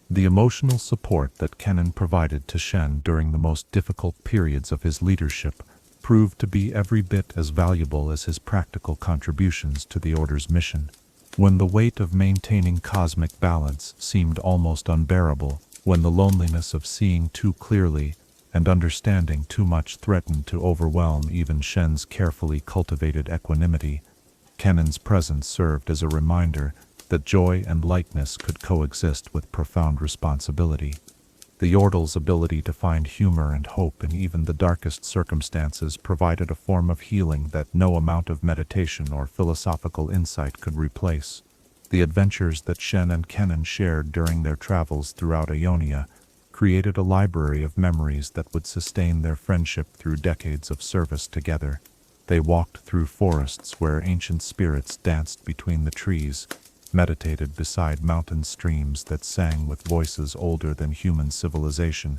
The emotional support that Kennen provided to Shen during the most difficult periods of his leadership proved to be every bit as valuable as his practical contributions to the Order's mission. When the weight of maintaining cosmic balance seemed almost unbearable, when the loneliness of seeing too clearly and understanding too much threatened to overwhelm even Shen's carefully cultivated equanimity, Kennen's presence served as a reminder that joy and lightness could coexist with profound responsibility. The Yordle's ability to find humor and hope in even the darkest circumstances provided a form of healing that no amount of meditation or philosophical insight could replace. The adventures that Shen and Kennen shared during their travels throughout Ionia created a library of memories that would sustain their friendship through decades of service together. They walked through forests where ancient spirits danced between the trees, meditated beside mountain streams that sang with voices older than human civilization,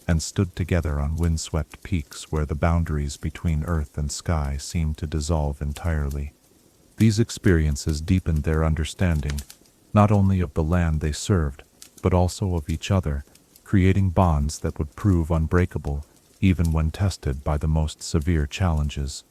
and stood together on windswept peaks where the boundaries between earth and sky seemed to dissolve entirely. These experiences deepened their understanding, not only of the land they served, but also of each other, creating bonds that would prove unbreakable, even when tested by the most severe challenges.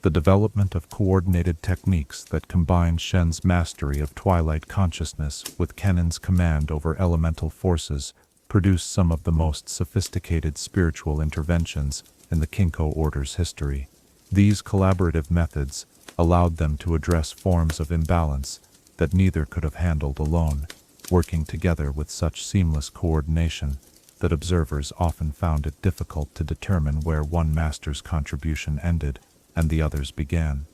The development of coordinated techniques that combined Shen's mastery of twilight consciousness with Kennen's command over elemental forces produced some of the most sophisticated spiritual interventions in the Kinkou Order's history. These collaborative methods allowed them to address forms of imbalance that neither could have handled alone, working together with such seamless coordination that observers often found it difficult to determine where one master's contribution ended and the other's began.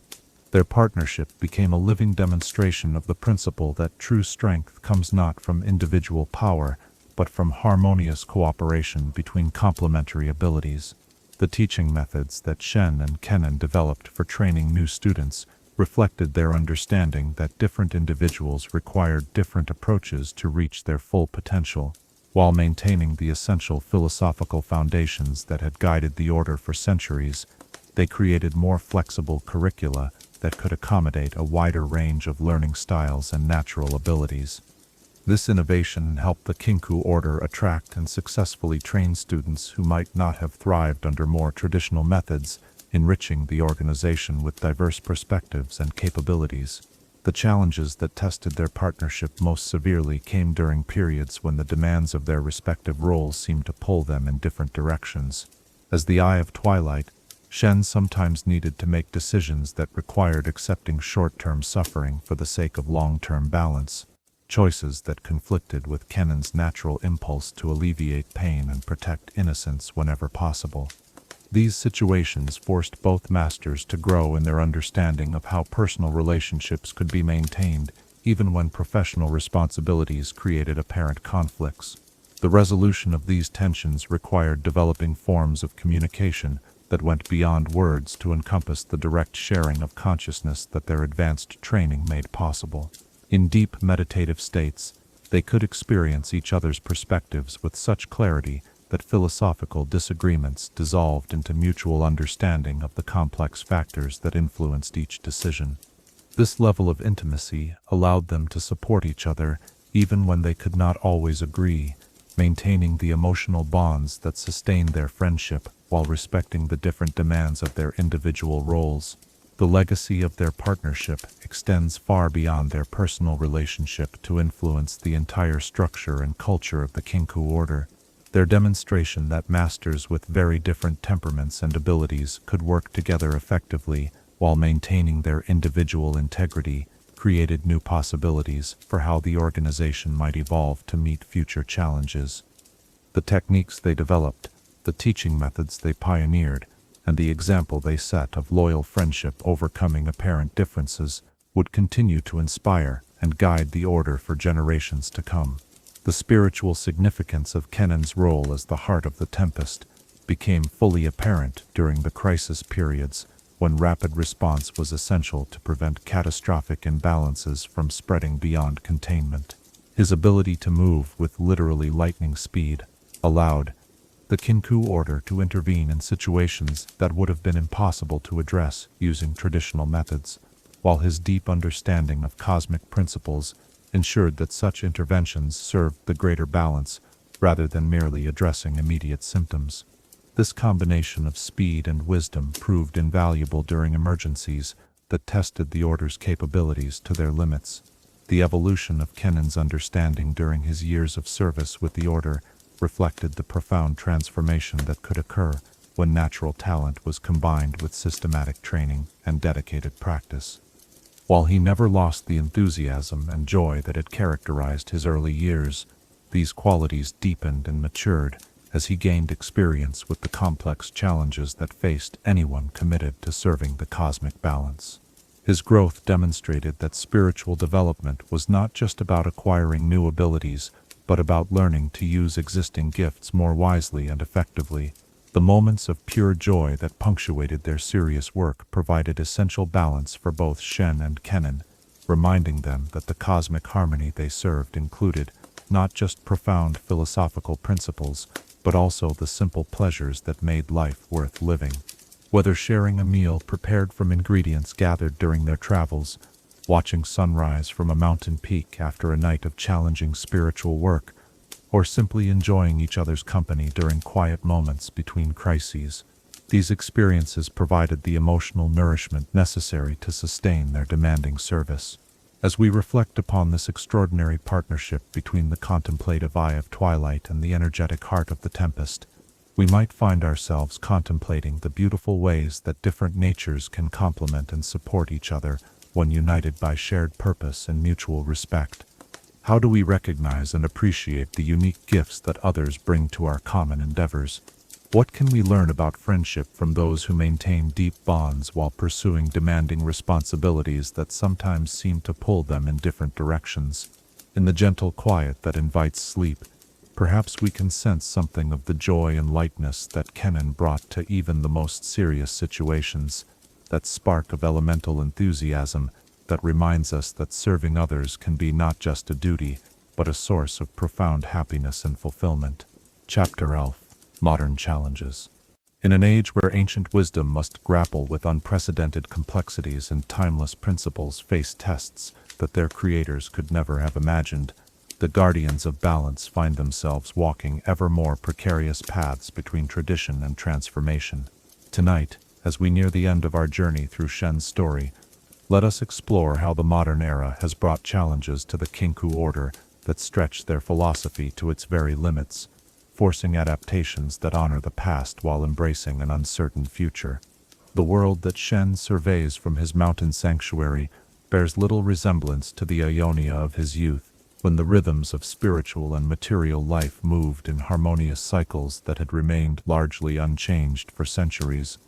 Their partnership became a living demonstration of the principle that true strength comes not from individual power, but from harmonious cooperation between complementary abilities. The teaching methods that Shen and Kennen developed for training new students reflected their understanding that different individuals required different approaches to reach their full potential, while maintaining the essential philosophical foundations that had guided the Order for centuries. They created more flexible curricula that could accommodate a wider range of learning styles and natural abilities. This innovation helped the Kinkou Order attract and successfully train students who might not have thrived under more traditional methods, enriching the organization with diverse perspectives and capabilities. The challenges that tested their partnership most severely came during periods when the demands of their respective roles seemed to pull them in different directions. As the Eye of Twilight, Shen sometimes needed to make decisions that required accepting short-term suffering for the sake of long-term balance, choices that conflicted with Kennen's natural impulse to alleviate pain and protect innocence whenever possible. These situations forced both masters to grow in their understanding of how personal relationships could be maintained, even when professional responsibilities created apparent conflicts. The resolution of these tensions required developing forms of communication that went beyond words to encompass the direct sharing of consciousness that their advanced training made possible. In deep meditative states, they could experience each other's perspectives with such clarity that philosophical disagreements dissolved into mutual understanding of the complex factors that influenced each decision. This level of intimacy allowed them to support each other even when they could not always agree, maintaining the emotional bonds that sustained their friendship while respecting the different demands of their individual roles. The legacy of their partnership extends far beyond their personal relationship to influence the entire structure and culture of the Kinkou order. Their demonstration that masters with very different temperaments and abilities could work together effectively while maintaining their individual integrity created new possibilities for how the organization might evolve to meet future challenges. The techniques they developed, the teaching methods they pioneered, and the example they set of loyal friendship overcoming apparent differences would continue to inspire and guide the order for generations to come. The spiritual significance of Kennen's role as the heart of the Tempest became fully apparent during the crisis periods when rapid response was essential to prevent catastrophic imbalances from spreading beyond containment. His ability to move with literally lightning speed allowed the Kinkou order to intervene in situations that would have been impossible to address using traditional methods, while his deep understanding of cosmic principles ensured that such interventions served the greater balance rather than merely addressing immediate symptoms. This combination of speed and wisdom proved invaluable during emergencies that tested the Order's capabilities to their limits. The evolution of Kennen's understanding during his years of service with the Order reflected the profound transformation that could occur when natural talent was combined with systematic training and dedicated practice. While he never lost the enthusiasm and joy that had characterized his early years, these qualities deepened and matured as he gained experience with the complex challenges that faced anyone committed to serving the cosmic balance. His growth demonstrated that spiritual development was not just about acquiring new abilities, but about learning to use existing gifts more wisely and effectively. The moments of pure joy that punctuated their serious work provided essential balance for both Shen and Kennen, reminding them that the cosmic harmony they served included not just profound philosophical principles, but also the simple pleasures that made life worth living. Whether sharing a meal prepared from ingredients gathered during their travels, watching sunrise from a mountain peak after a night of challenging spiritual work, or simply enjoying each other's company during quiet moments between crises, these experiences provided the emotional nourishment necessary to sustain their demanding service. As we reflect upon this extraordinary partnership between the contemplative Eye of Twilight and the energetic heart of the Tempest, we might find ourselves contemplating the beautiful ways that different natures can complement and support each other when united by shared purpose and mutual respect. How do we recognize and appreciate the unique gifts that others bring to our common endeavors? What can we learn about friendship from those who maintain deep bonds while pursuing demanding responsibilities that sometimes seem to pull them in different directions? In the gentle quiet that invites sleep, perhaps we can sense something of the joy and lightness that Kennen brought to even the most serious situations, that spark of elemental enthusiasm that reminds us that serving others can be not just a duty, but a source of profound happiness and fulfillment. Chapter 11. Modern Challenges. In an age where ancient wisdom must grapple with unprecedented complexities and timeless principles face tests that their creators could never have imagined, the guardians of balance find themselves walking ever more precarious paths between tradition and transformation. Tonight, as we near the end of our journey through Shen's story, let us explore how the modern era has brought challenges to the Kinkou order that stretch their philosophy to its very limits, forcing adaptations that honor the past while embracing an uncertain future. The world that Shen surveys from his mountain sanctuary bears little resemblance to the Ionia of his youth, when the rhythms of spiritual and material life moved in harmonious cycles that had remained largely unchanged for centuries.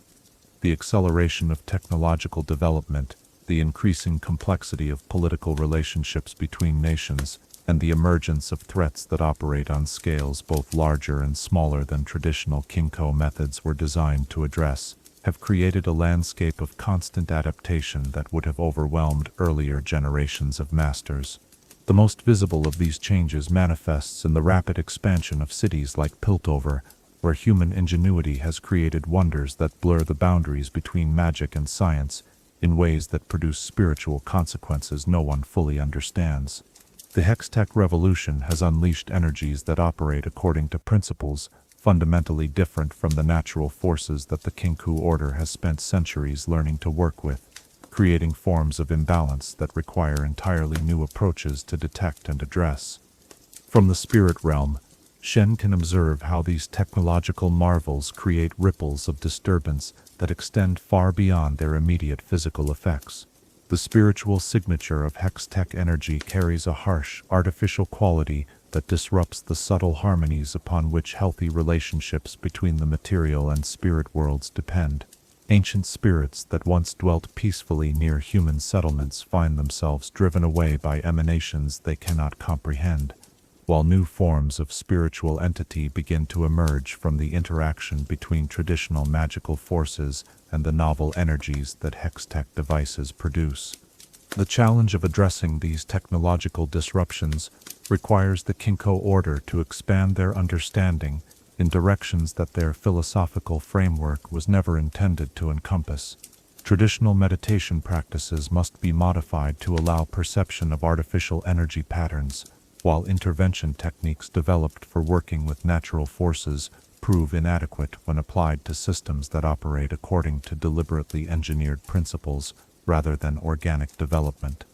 The acceleration of technological development, the increasing complexity of political relationships between nations, and the emergence of threats that operate on scales both larger and smaller than traditional Kinkou methods were designed to address, have created a landscape of constant adaptation that would have overwhelmed earlier generations of masters. The most visible of these changes manifests in the rapid expansion of cities like Piltover, where human ingenuity has created wonders that blur the boundaries between magic and science in ways that produce spiritual consequences no one fully understands. The Hextech revolution has unleashed energies that operate according to principles fundamentally different from the natural forces that the Kinkou order has spent centuries learning to work with, creating forms of imbalance that require entirely new approaches to detect and address. From the spirit realm, Shen can observe how these technological marvels create ripples of disturbance that extend far beyond their immediate physical effects. The spiritual signature of Hextech energy carries a harsh, artificial quality that disrupts the subtle harmonies upon which healthy relationships between the material and spirit worlds depend. Ancient spirits that once dwelt peacefully near human settlements find themselves driven away by emanations they cannot comprehend, while new forms of spiritual entity begin to emerge from the interaction between traditional magical forces and the novel energies that Hextech devices produce. The challenge of addressing these technological disruptions requires the Kinkou order to expand their understanding in directions that their philosophical framework was never intended to encompass. Traditional meditation practices must be modified to allow perception of artificial energy patterns, while intervention techniques developed for working with natural forces prove inadequate when applied to systems that operate according to deliberately engineered principles rather than organic development.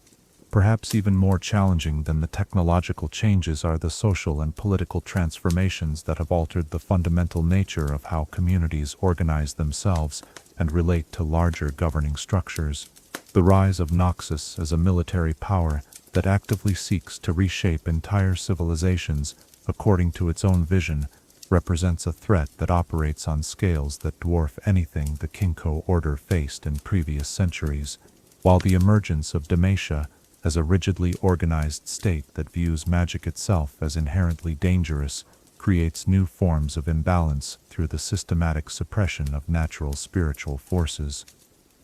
Perhaps even more challenging than the technological changes are the social and political transformations that have altered the fundamental nature of how communities organize themselves and relate to larger governing structures. The rise of Noxus as a military power that actively seeks to reshape entire civilizations according to its own vision represents a threat that operates on scales that dwarf anything the Kinkou order faced in previous centuries, while the emergence of Demacia as a rigidly organized state that views magic itself as inherently dangerous creates new forms of imbalance through the systematic suppression of natural spiritual forces.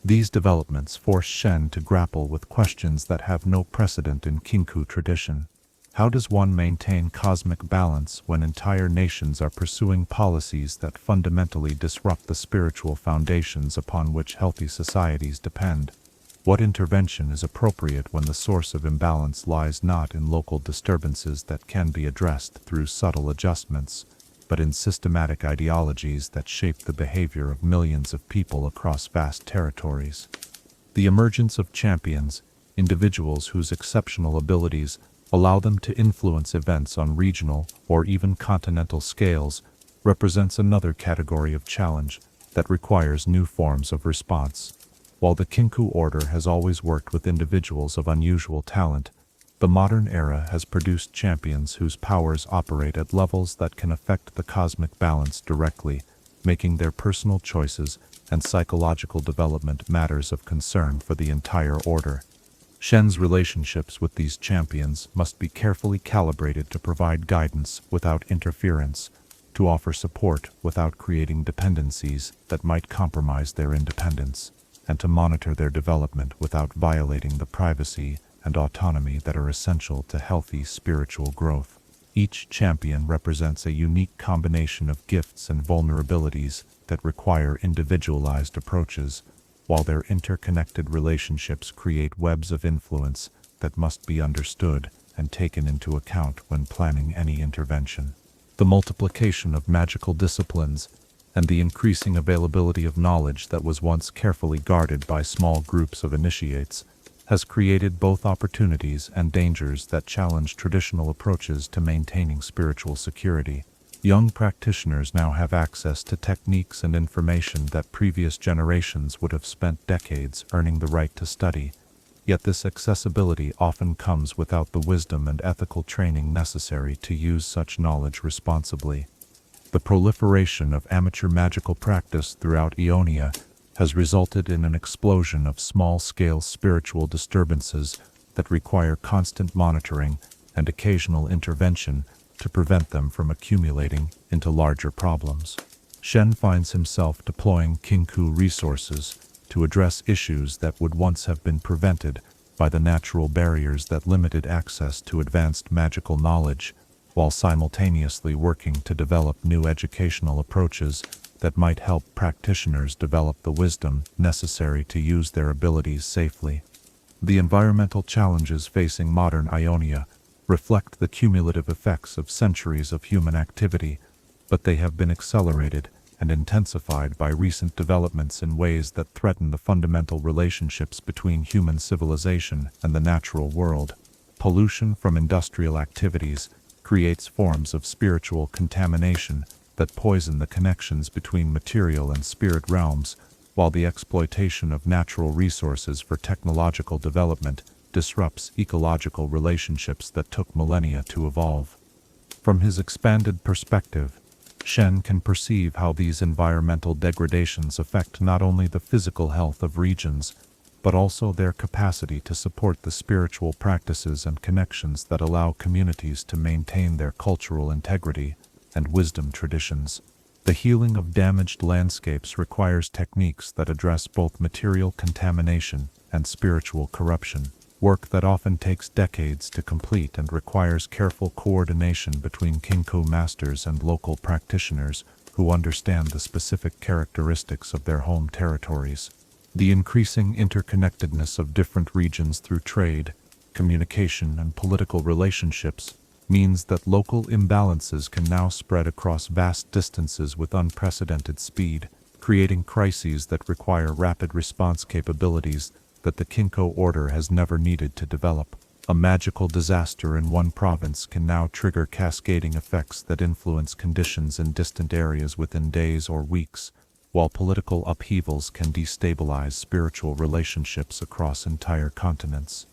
These developments force Shen to grapple with questions that have no precedent in Kinkou tradition. How does one maintain cosmic balance when entire nations are pursuing policies that fundamentally disrupt the spiritual foundations upon which healthy societies depend? What intervention is appropriate when the source of imbalance lies not in local disturbances that can be addressed through subtle adjustments, but in systematic ideologies that shape the behavior of millions of people across vast territories? The emergence of champions, individuals whose exceptional abilities allow them to influence events on regional or even continental scales, represents another category of challenge that requires new forms of response. While the Kinkou order has always worked with individuals of unusual talent, the modern era has produced champions whose powers operate at levels that can affect the cosmic balance directly, making their personal choices and psychological development matters of concern for the entire order. Shen's relationships with these champions must be carefully calibrated to provide guidance without interference, to offer support without creating dependencies that might compromise their independence, and to monitor their development without violating the privacy and autonomy that are essential to healthy spiritual growth. Each champion represents a unique combination of gifts and vulnerabilities that require individualized approaches, while their interconnected relationships create webs of influence that must be understood and taken into account when planning any intervention. The multiplication of magical disciplines and the increasing availability of knowledge that was once carefully guarded by small groups of initiates has created both opportunities and dangers that challenge traditional approaches to maintaining spiritual security. Young practitioners now have access to techniques and information that previous generations would have spent decades earning the right to study, yet this accessibility often comes without the wisdom and ethical training necessary to use such knowledge responsibly. The proliferation of amateur magical practice throughout Ionia has resulted in an explosion of small-scale spiritual disturbances that require constant monitoring and occasional intervention to prevent them from accumulating into larger problems. Shen finds himself deploying Kinkou resources to address issues that would once have been prevented by the natural barriers that limited access to advanced magical knowledge, while simultaneously working to develop new educational approaches that might help practitioners develop the wisdom necessary to use their abilities safely. The environmental challenges facing modern Ionia reflect the cumulative effects of centuries of human activity, but they have been accelerated and intensified by recent developments in ways that threaten the fundamental relationships between human civilization and the natural world. Pollution from industrial activities creates forms of spiritual contamination that poison the connections between material and spirit realms, while the exploitation of natural resources for technological development disrupts ecological relationships that took millennia to evolve. From his expanded perspective, Shen can perceive how these environmental degradations affect not only the physical health of regions, but also their capacity to support the spiritual practices and connections that allow communities to maintain their cultural integrity and wisdom traditions. The healing of damaged landscapes requires techniques that address both material contamination and spiritual corruption, work that often takes decades to complete and requires careful coordination between Kinkou masters and local practitioners who understand the specific characteristics of their home territories. The increasing interconnectedness of different regions through trade, communication, and political relationships means that local imbalances can now spread across vast distances with unprecedented speed, creating crises that require rapid response capabilities that the Kinkou order has never needed to develop. A magical disaster in one province can now trigger cascading effects that influence conditions in distant areas within days or weeks, while political upheavals can destabilize spiritual relationships across entire continents.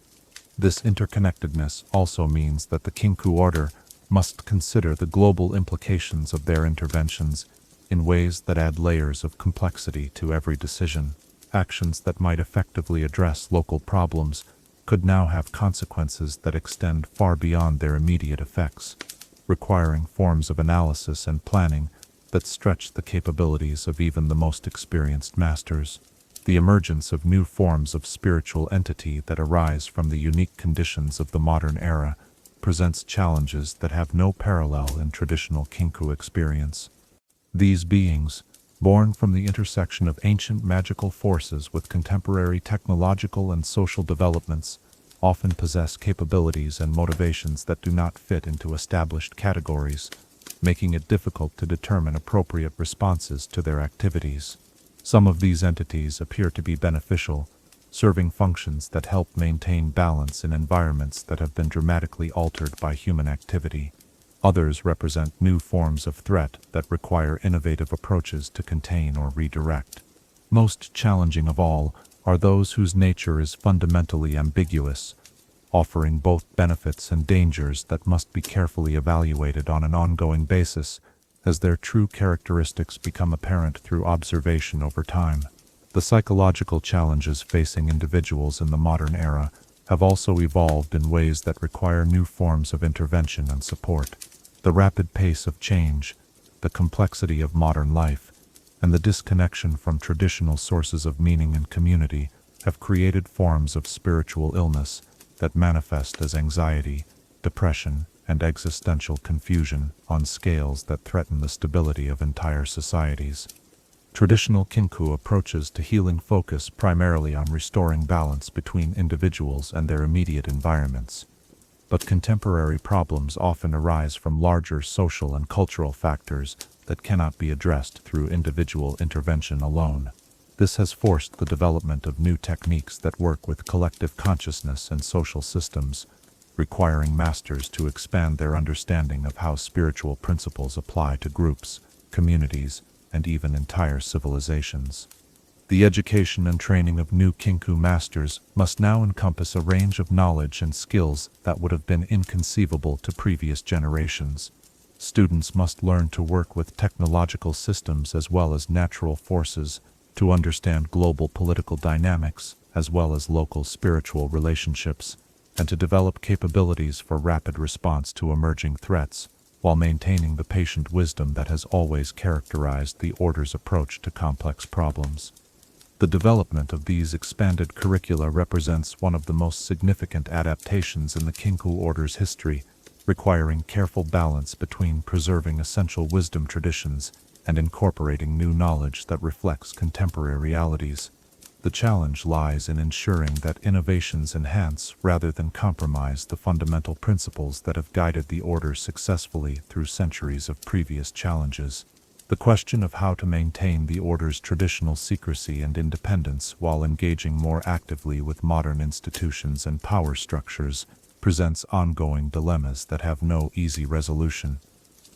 This interconnectedness also means that the Kinkou order must consider the global implications of their interventions in ways that add layers of complexity to every decision. Actions that might effectively address local problems could now have consequences that extend far beyond their immediate effects, requiring forms of analysis and planning that stretch the capabilities of even the most experienced masters. The emergence of new forms of spiritual entity that arise from the unique conditions of the modern era presents challenges that have no parallel in traditional Kinkou experience. These beings, born from the intersection of ancient magical forces with contemporary technological and social developments, often possess capabilities and motivations that do not fit into established categories, making it difficult to determine appropriate responses to their activities. Some of these entities appear to be beneficial, serving functions that help maintain balance in environments that have been dramatically altered by human activity. Others represent new forms of threat that require innovative approaches to contain or redirect. Most challenging of all are those whose nature is fundamentally ambiguous, offering both benefits and dangers that must be carefully evaluated on an ongoing basis as their true characteristics become apparent through observation over time. The psychological challenges facing individuals in the modern era have also evolved in ways that require new forms of intervention and support. The rapid pace of change, the complexity of modern life, and the disconnection from traditional sources of meaning and community have created forms of spiritual illness that manifest as anxiety, depression, and existential confusion on scales that threaten the stability of entire societies. Traditional Kinkou approaches to healing focus primarily on restoring balance between individuals and their immediate environments, but contemporary problems often arise from larger social and cultural factors that cannot be addressed through individual intervention alone. This has forced the development of new techniques that work with collective consciousness and social systems, requiring masters to expand their understanding of how spiritual principles apply to groups, communities, and even entire civilizations. The education and training of new Kinkou masters must now encompass a range of knowledge and skills that would have been inconceivable to previous generations. Students must learn to work with technological systems as well as natural forces, to understand global political dynamics as well as local spiritual relationships, and to develop capabilities for rapid response to emerging threats, while maintaining the patient wisdom that has always characterized the Order's approach to complex problems. The development of these expanded curricula represents one of the most significant adaptations in the Kinkou Order's history, requiring careful balance between preserving essential wisdom traditions and incorporating new knowledge that reflects contemporary realities. The challenge lies in ensuring that innovations enhance rather than compromise the fundamental principles that have guided the Order successfully through centuries of previous challenges. The question of how to maintain the Order's traditional secrecy and independence while engaging more actively with modern institutions and power structures presents ongoing dilemmas that have no easy resolution.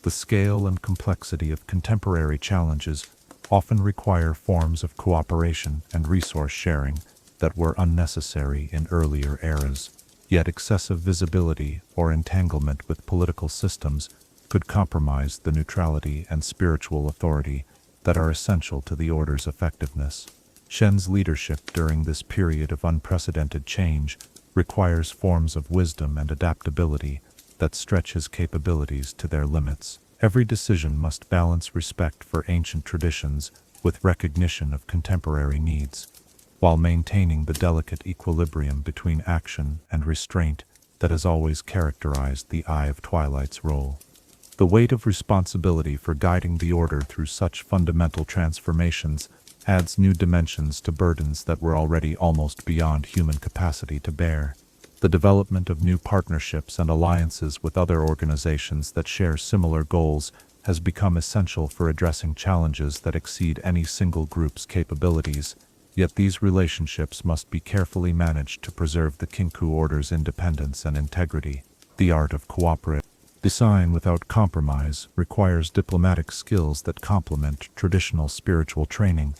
The scale and complexity of contemporary challenges often require forms of cooperation and resource sharing that were unnecessary in earlier eras, yet excessive visibility or entanglement with political systems could compromise the neutrality and spiritual authority that are essential to the Order's effectiveness. Shen's leadership during this period of unprecedented change requires forms of wisdom and adaptability that stretch his capabilities to their limits. Every decision must balance respect for ancient traditions with recognition of contemporary needs, while maintaining the delicate equilibrium between action and restraint that has always characterized the Eye of Twilight's role. The weight of responsibility for guiding the Order through such fundamental transformations adds new dimensions to burdens that were already almost beyond human capacity to bear. The development of new partnerships and alliances with other organizations that share similar goals has become essential for addressing challenges that exceed any single group's capabilities, yet these relationships must be carefully managed to preserve the Kinkou Order's independence and integrity. The art of cooperative design without compromise requires diplomatic skills that complement traditional spiritual training,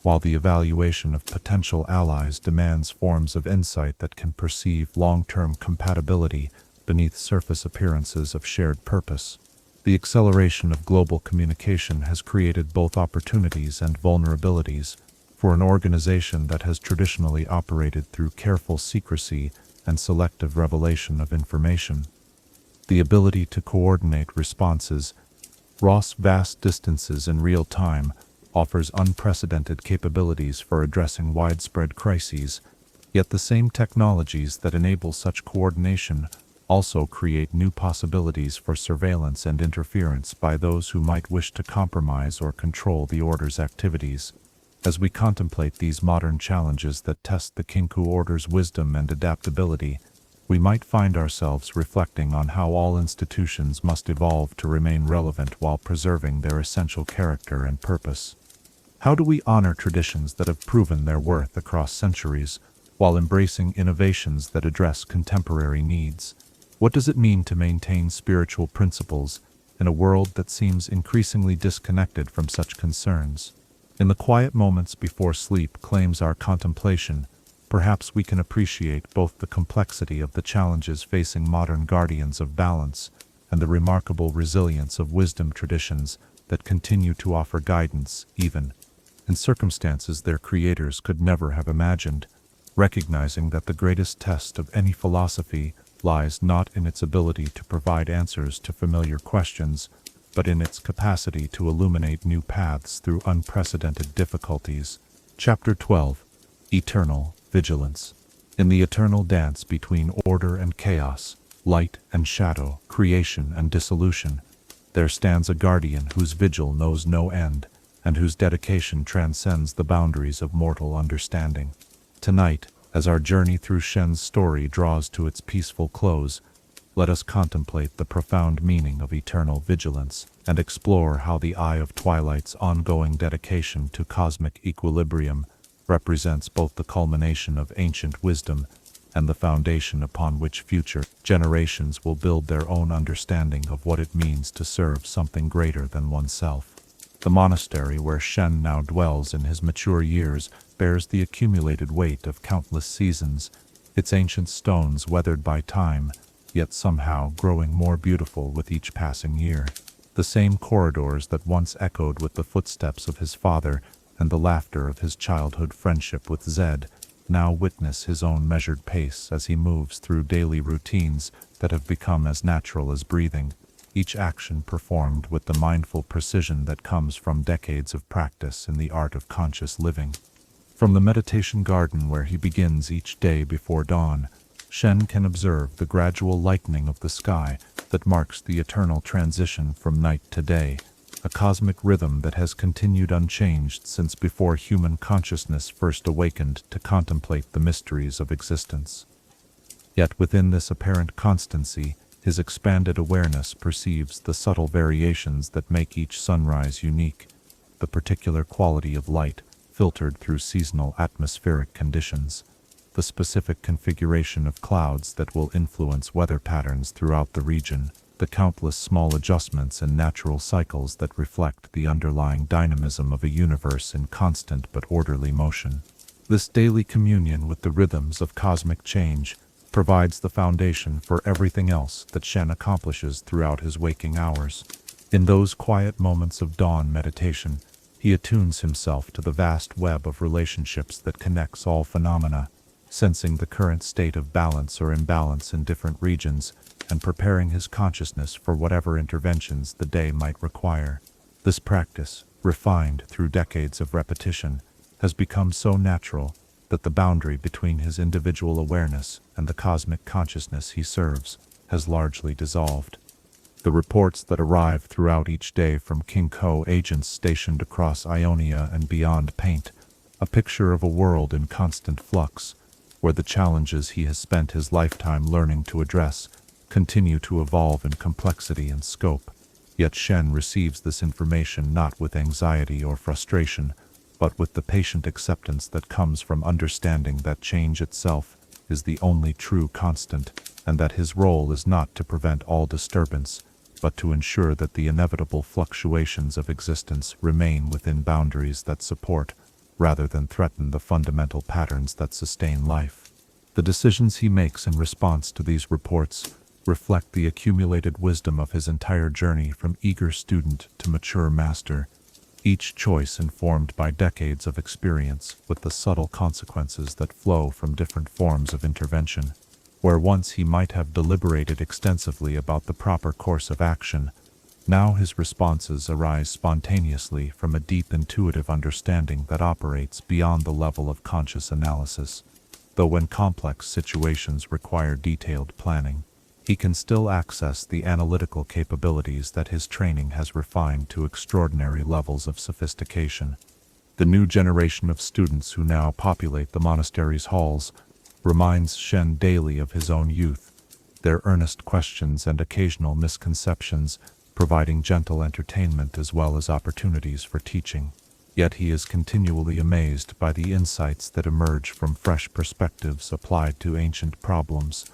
while the evaluation of potential allies demands forms of insight that can perceive long-term compatibility beneath surface appearances of shared purpose. The acceleration of global communication has created both opportunities and vulnerabilities for an organization that has traditionally operated through careful secrecy and selective revelation of information. The ability to coordinate responses across vast distances in real time offers unprecedented capabilities for addressing widespread crises, yet the same technologies that enable such coordination also create new possibilities for surveillance and interference by those who might wish to compromise or control the Order's activities. As we contemplate these modern challenges that test the Kinkou Order's wisdom and adaptability, we might find ourselves reflecting on how all institutions must evolve to remain relevant while preserving their essential character and purpose. How do we honor traditions that have proven their worth across centuries, while embracing innovations that address contemporary needs? What does it mean to maintain spiritual principles in a world that seems increasingly disconnected from such concerns? In the quiet moments before sleep claims our contemplation, perhaps we can appreciate both the complexity of the challenges facing modern guardians of balance and the remarkable resilience of wisdom traditions that continue to offer guidance even in circumstances their creators could never have imagined, recognizing that the greatest test of any philosophy lies not in its ability to provide answers to familiar questions, but in its capacity to illuminate new paths through unprecedented difficulties. Chapter 12. Eternal Vigilance. In the eternal dance between order and chaos, light and shadow, creation and dissolution, there stands a guardian whose vigil knows no end, and whose dedication transcends the boundaries of mortal understanding. Tonight, as our journey through Shen's story draws to its peaceful close, let us contemplate the profound meaning of eternal vigilance and explore how the Eye of Twilight's ongoing dedication to cosmic equilibrium represents both the culmination of ancient wisdom and the foundation upon which future generations will build their own understanding of what it means to serve something greater than oneself. The monastery where Shen now dwells in his mature years bears the accumulated weight of countless seasons, its ancient stones weathered by time, yet somehow growing more beautiful with each passing year. The same corridors that once echoed with the footsteps of his father and the laughter of his childhood friendship with Zed now witness his own measured pace as he moves through daily routines that have become as natural as breathing, each action performed with the mindful precision that comes from decades of practice in the art of conscious living. From the meditation garden where he begins each day before dawn, Shen can observe the gradual lightening of the sky that marks the eternal transition from night to day, a cosmic rhythm that has continued unchanged since before human consciousness first awakened to contemplate the mysteries of existence. Yet within this apparent constancy, his expanded awareness perceives the subtle variations that make each sunrise unique, the particular quality of light filtered through seasonal atmospheric conditions, the specific configuration of clouds that will influence weather patterns throughout the region, the countless small adjustments in natural cycles that reflect the underlying dynamism of a universe in constant but orderly motion. This daily communion with the rhythms of cosmic change provides the foundation for everything else that Shen accomplishes throughout his waking hours. In those quiet moments of dawn meditation, he attunes himself to the vast web of relationships that connects all phenomena, sensing the current state of balance or imbalance in different regions, and preparing his consciousness for whatever interventions the day might require. This practice, refined through decades of repetition, has become so natural that the boundary between his individual awareness and the cosmic consciousness he serves has largely dissolved. The reports that arrive throughout each day from Kinkou agents stationed across Ionia and beyond paint a picture of a world in constant flux, where the challenges he has spent his lifetime learning to address continue to evolve in complexity and scope. Yet Shen receives this information not with anxiety or frustration, but with the patient acceptance that comes from understanding that change itself is the only true constant, and that his role is not to prevent all disturbance, but to ensure that the inevitable fluctuations of existence remain within boundaries that support, rather than threaten, the fundamental patterns that sustain life. The decisions he makes in response to these reports reflect the accumulated wisdom of his entire journey from eager student to mature master, each choice informed by decades of experience with the subtle consequences that flow from different forms of intervention. Where once he might have deliberated extensively about the proper course of action, now his responses arise spontaneously from a deep intuitive understanding that operates beyond the level of conscious analysis. Though when complex situations require detailed planning, he can still access the analytical capabilities that his training has refined to extraordinary levels of sophistication. The new generation of students who now populate the monastery's halls reminds Shen daily of his own youth, their earnest questions and occasional misconceptions providing gentle entertainment as well as opportunities for teaching. Yet he is continually amazed by the insights that emerge from fresh perspectives applied to ancient problems,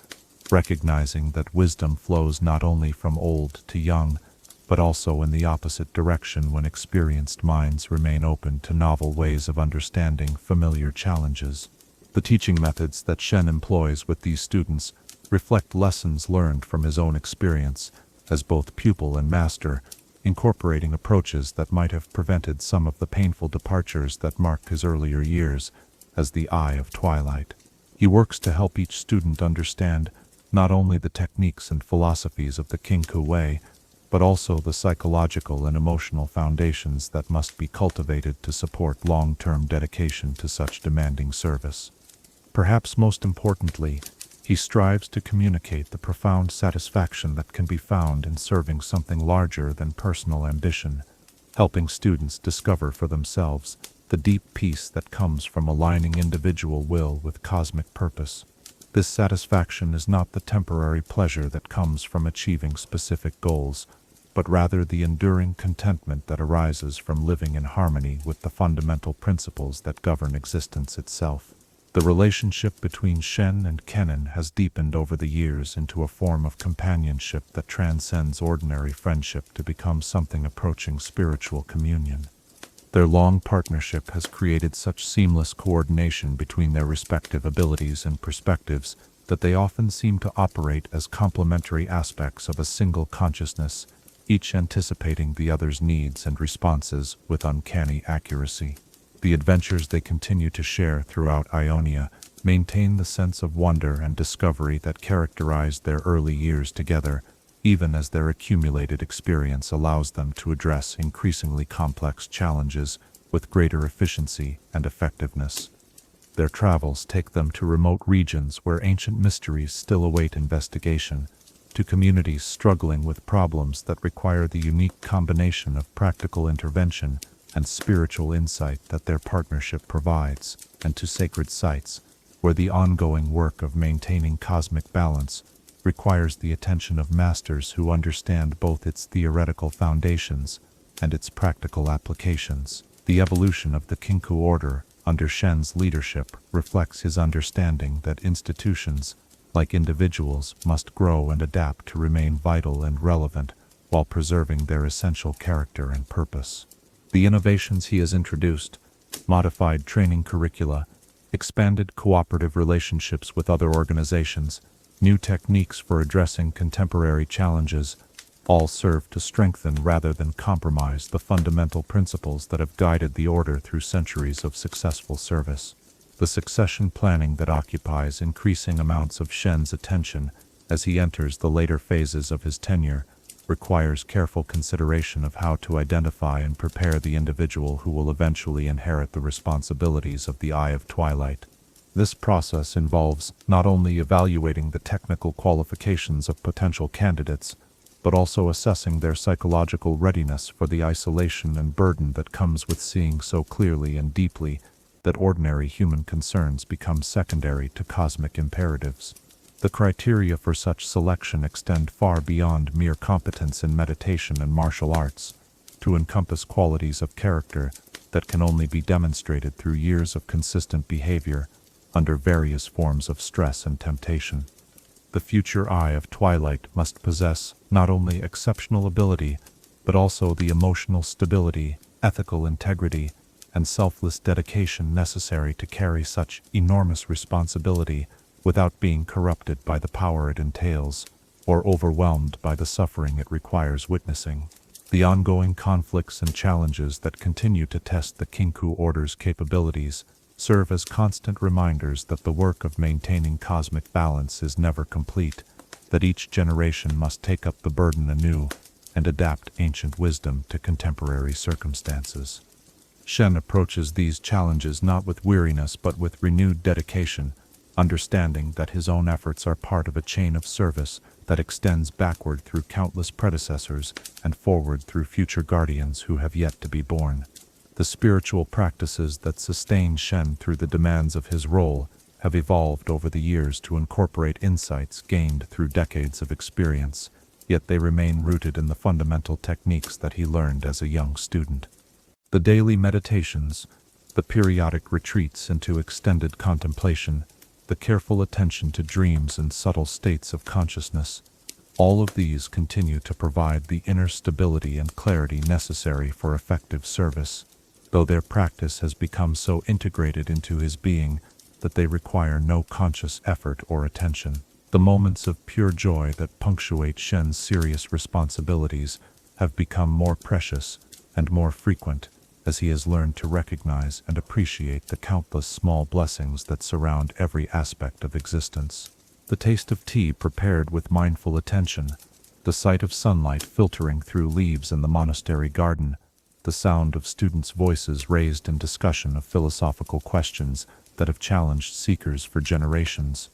recognizing that wisdom flows not only from old to young, but also in the opposite direction when experienced minds remain open to novel ways of understanding familiar challenges. The teaching methods that Shen employs with these students reflect lessons learned from his own experience as both pupil and master, incorporating approaches that might have prevented some of the painful departures that marked his earlier years as the Eye of Twilight. He works to help each student understand not only the techniques and philosophies of the Kinkou way, but also the psychological and emotional foundations that must be cultivated to support long-term dedication to such demanding service. Perhaps most importantly, he strives to communicate the profound satisfaction that can be found in serving something larger than personal ambition, helping students discover for themselves the deep peace that comes from aligning individual will with cosmic purpose. This satisfaction is not the temporary pleasure that comes from achieving specific goals, but rather the enduring contentment that arises from living in harmony with the fundamental principles that govern existence itself. The relationship between Shen and Kennen has deepened over the years into a form of companionship that transcends ordinary friendship to become something approaching spiritual communion. Their long partnership has created such seamless coordination between their respective abilities and perspectives that they often seem to operate as complementary aspects of a single consciousness, each anticipating the other's needs and responses with uncanny accuracy. The adventures they continue to share throughout Ionia maintain the sense of wonder and discovery that characterized their early years together, even as their accumulated experience allows them to address increasingly complex challenges with greater efficiency and effectiveness. Their travels take them to remote regions where ancient mysteries still await investigation, to communities struggling with problems that require the unique combination of practical intervention and spiritual insight that their partnership provides, and to sacred sites, where the ongoing work of maintaining cosmic balance requires the attention of masters who understand both its theoretical foundations and its practical applications. The evolution of the Kinkou order under Shen's leadership reflects his understanding that institutions, like individuals, must grow and adapt to remain vital and relevant while preserving their essential character and purpose. The innovations he has introduced, modified training curricula, expanded cooperative relationships with other organizations, new techniques for addressing contemporary challenges, all serve to strengthen rather than compromise the fundamental principles that have guided the order through centuries of successful service. The succession planning that occupies increasing amounts of Shen's attention as he enters the later phases of his tenure requires careful consideration of how to identify and prepare the individual who will eventually inherit the responsibilities of the Eye of Twilight. This process involves not only evaluating the technical qualifications of potential candidates, but also assessing their psychological readiness for the isolation and burden that comes with seeing so clearly and deeply that ordinary human concerns become secondary to cosmic imperatives. The criteria for such selection extend far beyond mere competence in meditation and martial arts, to encompass qualities of character that can only be demonstrated through years of consistent behavior under various forms of stress and temptation. The future Eye of Twilight must possess not only exceptional ability, but also the emotional stability, ethical integrity, and selfless dedication necessary to carry such enormous responsibility without being corrupted by the power it entails, or overwhelmed by the suffering it requires witnessing. The ongoing conflicts and challenges that continue to test the Kinkou Order's capabilities serve as constant reminders that the work of maintaining cosmic balance is never complete, that each generation must take up the burden anew and adapt ancient wisdom to contemporary circumstances. Shen approaches these challenges not with weariness but with renewed dedication, understanding that his own efforts are part of a chain of service that extends backward through countless predecessors and forward through future guardians who have yet to be born. The spiritual practices that sustain Shen through the demands of his role have evolved over the years to incorporate insights gained through decades of experience, yet they remain rooted in the fundamental techniques that he learned as a young student. The daily meditations, the periodic retreats into extended contemplation, the careful attention to dreams and subtle states of consciousness, all of these continue to provide the inner stability and clarity necessary for effective service, though their practice has become so integrated into his being that they require no conscious effort or attention. The moments of pure joy that punctuate Shen's serious responsibilities have become more precious and more frequent as he has learned to recognize and appreciate the countless small blessings that surround every aspect of existence. The taste of tea prepared with mindful attention, the sight of sunlight filtering through leaves in the monastery garden, the sound of students' voices raised in discussion of philosophical questions that have challenged seekers for generations.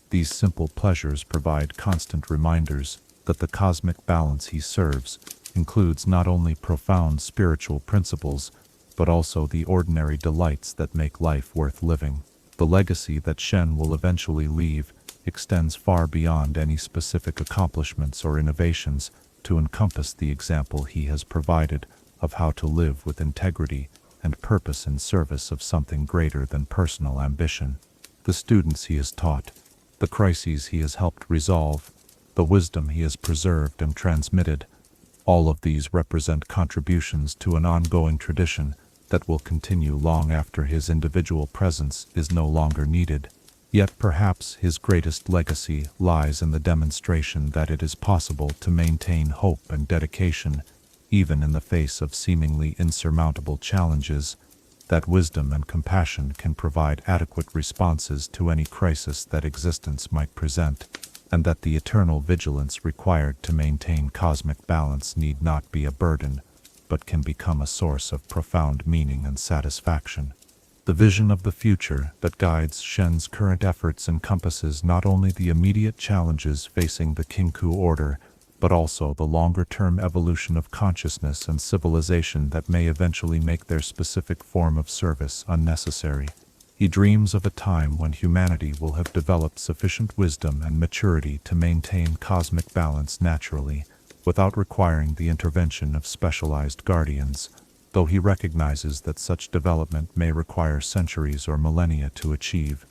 These simple pleasures provide constant reminders that the cosmic balance he serves includes not only profound spiritual principles, but also the ordinary delights that make life worth living. The legacy that Shen will eventually leave extends far beyond any specific accomplishments or innovations to encompass the example he has provided of how to live with integrity and purpose in service of something greater than personal ambition. The students he has taught, the crises he has helped resolve, the wisdom he has preserved and transmitted, all of these represent contributions to an ongoing tradition that will continue long after his individual presence is no longer needed. Yet perhaps his greatest legacy lies in the demonstration that it is possible to maintain hope and dedication even in the face of seemingly insurmountable challenges, that wisdom and compassion can provide adequate responses to any crisis that existence might present, and that the eternal vigilance required to maintain cosmic balance need not be a burden, but can become a source of profound meaning and satisfaction. The vision of the future that guides Shen's current efforts encompasses not only the immediate challenges facing the Kinkou order, but also the longer-term evolution of consciousness and civilization that may eventually make their specific form of service unnecessary. He dreams of a time when humanity will have developed sufficient wisdom and maturity to maintain cosmic balance naturally, without requiring the intervention of specialized guardians, though he recognizes that such development may require centuries or millennia to achieve.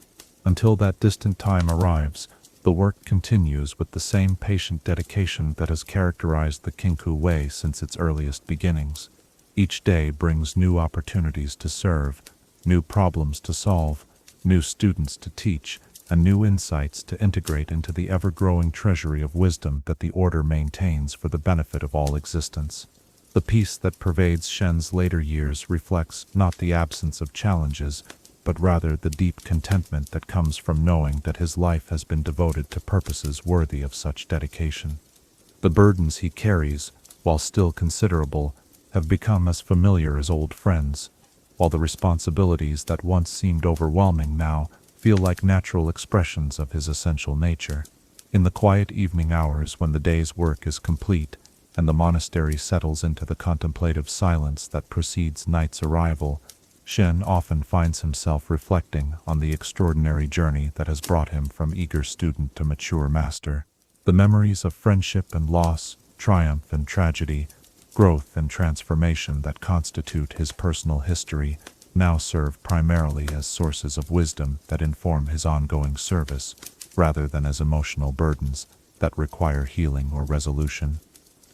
Until that distant time arrives, the work continues with the same patient dedication that has characterized the Kinkou way since its earliest beginnings. Each day brings new opportunities to serve, new problems to solve, new students to teach, and new insights to integrate into the ever-growing treasury of wisdom that the Order maintains for the benefit of all existence. The peace that pervades Shen's later years reflects not the absence of challenges, but rather the deep contentment that comes from knowing that his life has been devoted to purposes worthy of such dedication. The burdens he carries, while still considerable, have become as familiar as old friends, while the responsibilities that once seemed overwhelming now feel like natural expressions of his essential nature. In the quiet evening hours when the day's work is complete, and the monastery settles into the contemplative silence that precedes night's arrival, Shen often finds himself reflecting on the extraordinary journey that has brought him from eager student to mature master. The memories of friendship and loss, triumph and tragedy, growth and transformation that constitute his personal history now serve primarily as sources of wisdom that inform his ongoing service, rather than as emotional burdens that require healing or resolution.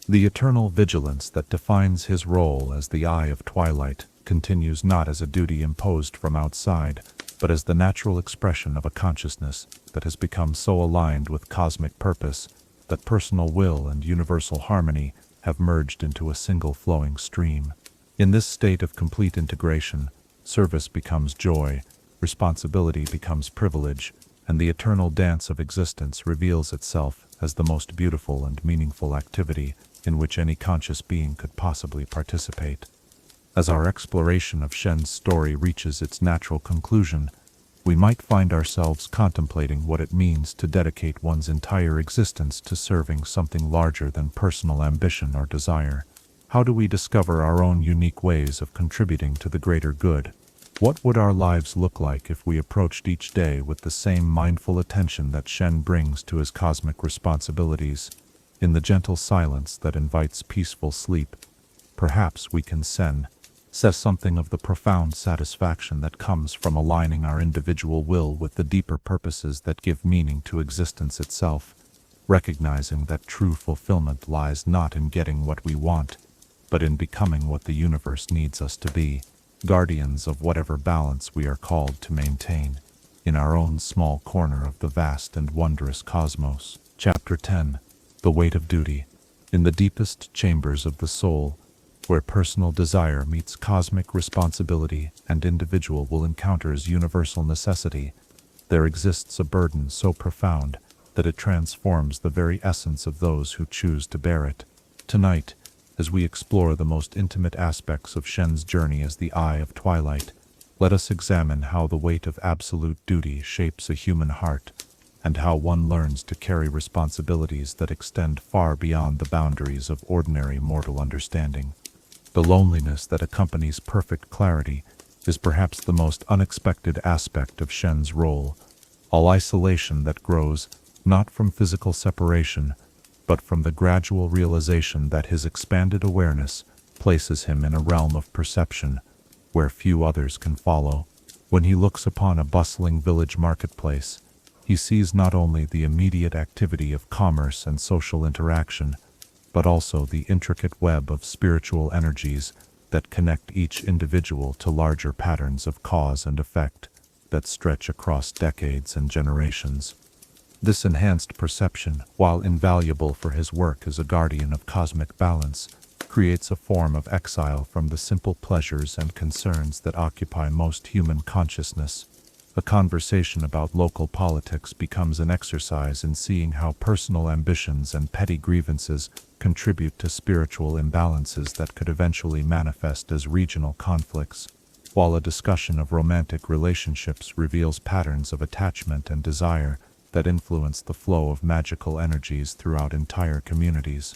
The eternal vigilance that defines his role as the Eye of Twilight continues not as a duty imposed from outside, but as the natural expression of a consciousness that has become so aligned with cosmic purpose that personal will and universal harmony have merged into a single flowing stream. In this state of complete integration, service becomes joy, responsibility becomes privilege, and the eternal dance of existence reveals itself as the most beautiful and meaningful activity in which any conscious being could possibly participate. As our exploration of Shen's story reaches its natural conclusion, we might find ourselves contemplating what it means to dedicate one's entire existence to serving something larger than personal ambition or desire. How do we discover our own unique ways of contributing to the greater good? What would our lives look like if we approached each day with the same mindful attention that Shen brings to his cosmic responsibilities? In the gentle silence that invites peaceful sleep, perhaps we can says something of the profound satisfaction that comes from aligning our individual will with the deeper purposes that give meaning to existence itself, recognizing that true fulfillment lies not in getting what we want, but in becoming what the universe needs us to be, guardians of whatever balance we are called to maintain, in our own small corner of the vast and wondrous cosmos. Chapter 10. The Weight of Duty. In the deepest chambers of the soul, where personal desire meets cosmic responsibility and individual will encounters universal necessity, there exists a burden so profound that it transforms the very essence of those who choose to bear it. Tonight, as we explore the most intimate aspects of Shen's journey as the Eye of Twilight, let us examine how the weight of absolute duty shapes a human heart, and how one learns to carry responsibilities that extend far beyond the boundaries of ordinary mortal understanding. The loneliness that accompanies perfect clarity is perhaps the most unexpected aspect of Shen's role, all isolation that grows not from physical separation, but from the gradual realization that his expanded awareness places him in a realm of perception where few others can follow. When he looks upon a bustling village marketplace, he sees not only the immediate activity of commerce and social interaction, but also the intricate web of spiritual energies that connect each individual to larger patterns of cause and effect that stretch across decades and generations. This enhanced perception, while invaluable for his work as a guardian of cosmic balance, creates a form of exile from the simple pleasures and concerns that occupy most human consciousness. A conversation about local politics becomes an exercise in seeing how personal ambitions and petty grievances contribute to spiritual imbalances that could eventually manifest as regional conflicts, while a discussion of romantic relationships reveals patterns of attachment and desire that influence the flow of magical energies throughout entire communities.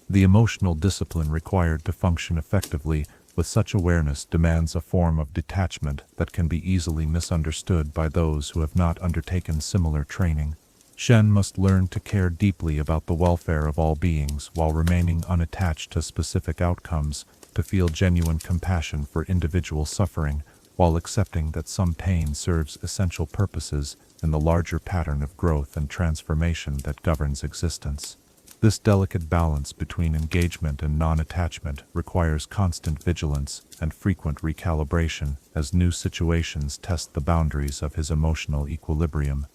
The emotional discipline required to function effectively with such awareness demands a form of detachment that can be easily misunderstood by those who have not undertaken similar training. Shen must learn to care deeply about the welfare of all beings while remaining unattached to specific outcomes, to feel genuine compassion for individual suffering, while accepting that some pain serves essential purposes in the larger pattern of growth and transformation that governs existence. This delicate balance between engagement and non-attachment requires constant vigilance and frequent recalibration as new situations test the boundaries of his emotional equilibrium.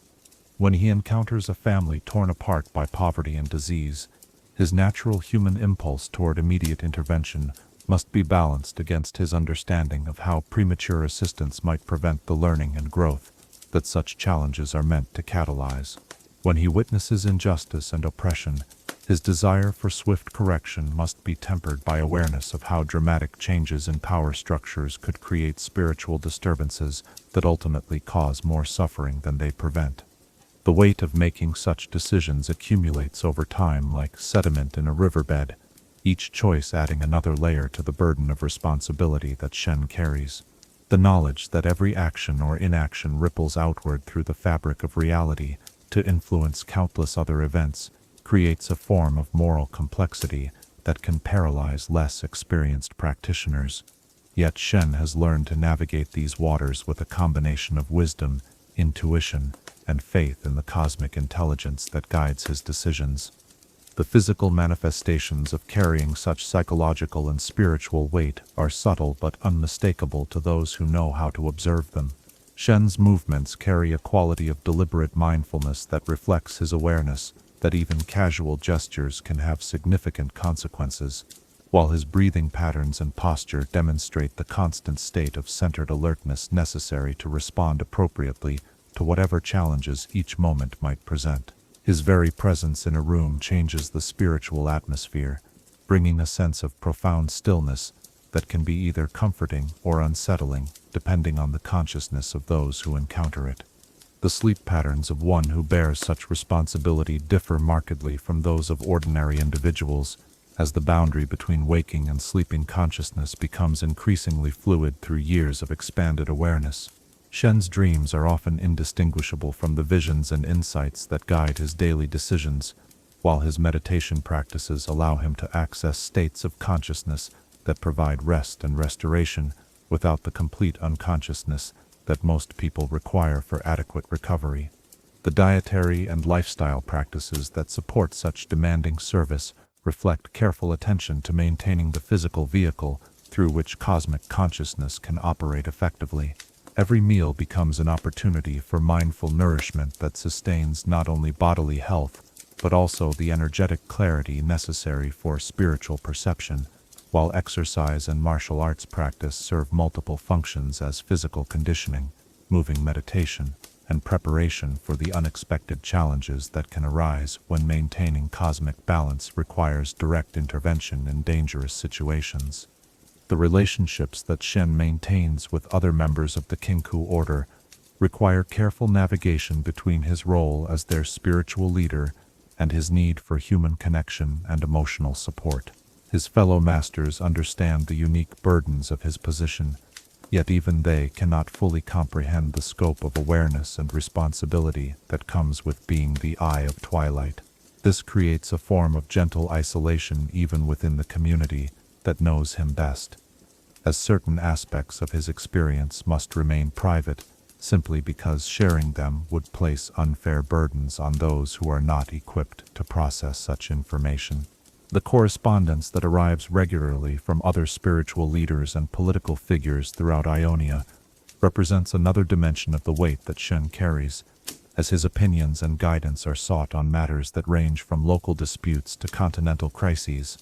When he encounters a family torn apart by poverty and disease, his natural human impulse toward immediate intervention must be balanced against his understanding of how premature assistance might prevent the learning and growth that such challenges are meant to catalyze. When he witnesses injustice and oppression, his desire for swift correction must be tempered by awareness of how dramatic changes in power structures could create spiritual disturbances that ultimately cause more suffering than they prevent. The weight of making such decisions accumulates over time like sediment in a riverbed, each choice adding another layer to the burden of responsibility that Shen carries. The knowledge that every action or inaction ripples outward through the fabric of reality to influence countless other events creates a form of moral complexity that can paralyze less experienced practitioners. Yet Shen has learned to navigate these waters with a combination of wisdom, intuition, and faith in the cosmic intelligence that guides his decisions. The physical manifestations of carrying such psychological and spiritual weight are subtle but unmistakable to those who know how to observe them. Shen's movements carry a quality of deliberate mindfulness that reflects his awareness that even casual gestures can have significant consequences, while his breathing patterns and posture demonstrate the constant state of centered alertness necessary to respond appropriately to whatever challenges each moment might present. His very presence in a room changes the spiritual atmosphere, bringing a sense of profound stillness that can be either comforting or unsettling, depending on the consciousness of those who encounter it. The sleep patterns of one who bears such responsibility differ markedly from those of ordinary individuals, as the boundary between waking and sleeping consciousness becomes increasingly fluid through years of expanded awareness. Shen's dreams are often indistinguishable from the visions and insights that guide his daily decisions, while his meditation practices allow him to access states of consciousness that provide rest and restoration without the complete unconsciousness that most people require for adequate recovery. The dietary and lifestyle practices that support such demanding service reflect careful attention to maintaining the physical vehicle through which cosmic consciousness can operate effectively. Every meal becomes an opportunity for mindful nourishment that sustains not only bodily health, but also the energetic clarity necessary for spiritual perception, while exercise and martial arts practice serve multiple functions as physical conditioning, moving meditation, and preparation for the unexpected challenges that can arise when maintaining cosmic balance requires direct intervention in dangerous situations. The relationships that Shen maintains with other members of the Kinkou order require careful navigation between his role as their spiritual leader and his need for human connection and emotional support. His fellow masters understand the unique burdens of his position, yet even they cannot fully comprehend the scope of awareness and responsibility that comes with being the Eye of Twilight. This creates a form of gentle isolation even within the community that knows him best, as certain aspects of his experience must remain private simply because sharing them would place unfair burdens on those who are not equipped to process such information. The correspondence that arrives regularly from other spiritual leaders and political figures throughout Ionia represents another dimension of the weight that Shen carries, as his opinions and guidance are sought on matters that range from local disputes to continental crises.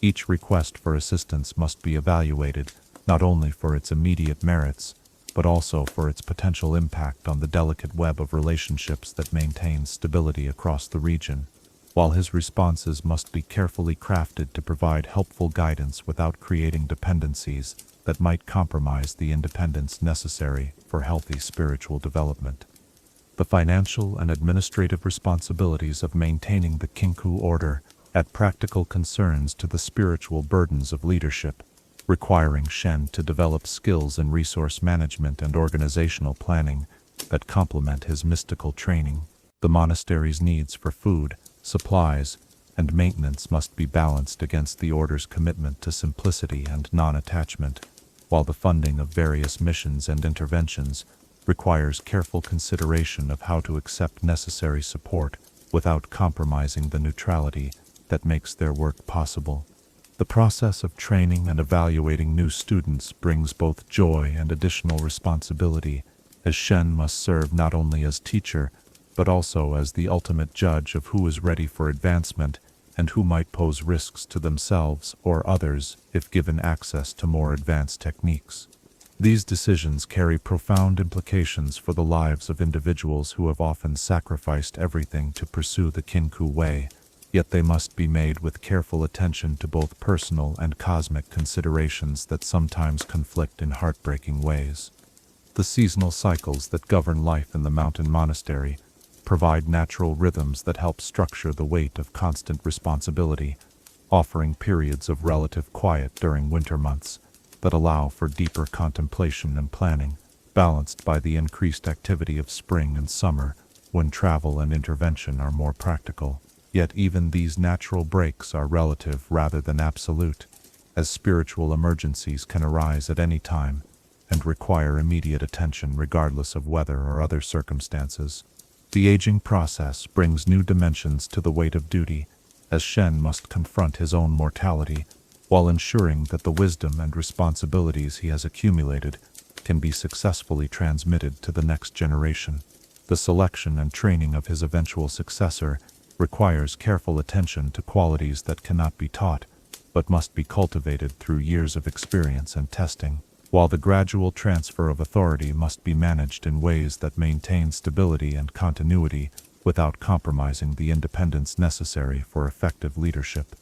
Each request for assistance must be evaluated, not only for its immediate merits, but also for its potential impact on the delicate web of relationships that maintains stability across the region, while his responses must be carefully crafted to provide helpful guidance without creating dependencies that might compromise the independence necessary for healthy spiritual development. The financial and administrative responsibilities of maintaining the Kinkou order add practical concerns to the spiritual burdens of leadership, requiring Shen to develop skills in resource management and organizational planning that complement his mystical training. The monastery's needs for food, supplies, and maintenance must be balanced against the order's commitment to simplicity and non-attachment, while the funding of various missions and interventions requires careful consideration of how to accept necessary support without compromising the neutrality that makes their work possible. The process of training and evaluating new students brings both joy and additional responsibility, as Shen must serve not only as teacher, but also as the ultimate judge of who is ready for advancement and who might pose risks to themselves or others if given access to more advanced techniques. These decisions carry profound implications for the lives of individuals who have often sacrificed everything to pursue the Kinkou way, yet they must be made with careful attention to both personal and cosmic considerations that sometimes conflict in heartbreaking ways. The seasonal cycles that govern life in the mountain monastery provide natural rhythms that help structure the weight of constant responsibility, offering periods of relative quiet during winter months that allow for deeper contemplation and planning, balanced by the increased activity of spring and summer, when travel and intervention are more practical. Yet even these natural breaks are relative rather than absolute, as spiritual emergencies can arise at any time and require immediate attention regardless of weather or other circumstances. The aging process brings new dimensions to the weight of duty, as Shen must confront his own mortality, while ensuring that the wisdom and responsibilities he has accumulated can be successfully transmitted to the next generation. The selection and training of his eventual successor requires careful attention to qualities that cannot be taught, but must be cultivated through years of experience and testing, while the gradual transfer of authority must be managed in ways that maintain stability and continuity without compromising the independence necessary for effective leadership.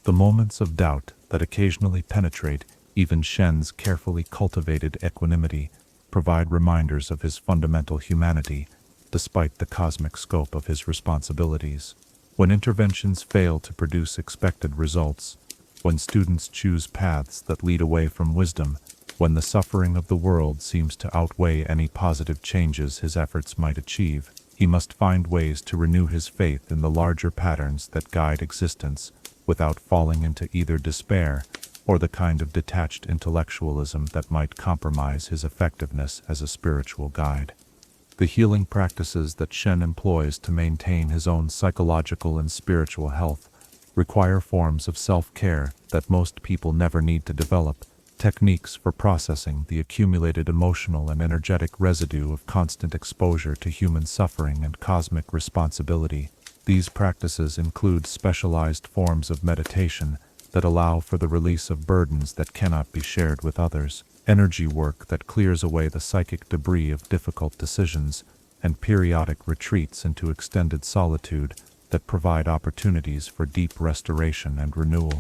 The moments of doubt that occasionally penetrate even Shen's carefully cultivated equanimity provide reminders of his fundamental humanity, despite the cosmic scope of his responsibilities. When interventions fail to produce expected results, when students choose paths that lead away from wisdom, when the suffering of the world seems to outweigh any positive changes his efforts might achieve, he must find ways to renew his faith in the larger patterns that guide existence without falling into either despair or the kind of detached intellectualism that might compromise his effectiveness as a spiritual guide. The healing practices that Shen employs to maintain his own psychological and spiritual health require forms of self-care that most people never need to develop, techniques for processing the accumulated emotional and energetic residue of constant exposure to human suffering and cosmic responsibility. These practices include specialized forms of meditation that allow for the release of burdens that cannot be shared with others, energy work that clears away the psychic debris of difficult decisions, and periodic retreats into extended solitude that provide opportunities for deep restoration and renewal.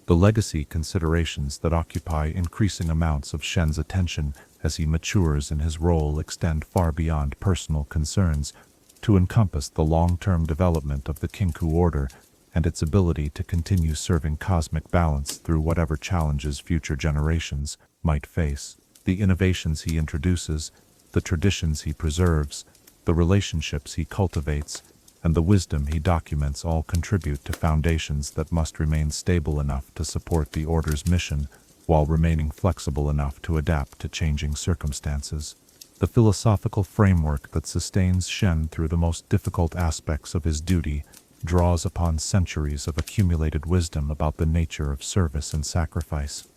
The legacy considerations that occupy increasing amounts of Shen's attention as he matures in his role extend far beyond personal concerns to encompass the long-term development of the Kinkou order and its ability to continue serving cosmic balance through whatever challenges future generations might face. The innovations he introduces, the traditions he preserves, the relationships he cultivates, and the wisdom he documents all contribute to foundations that must remain stable enough to support the Order's mission while remaining flexible enough to adapt to changing circumstances. The philosophical framework that sustains Shen through the most difficult aspects of his duty draws upon centuries of accumulated wisdom about the nature of service and sacrifice.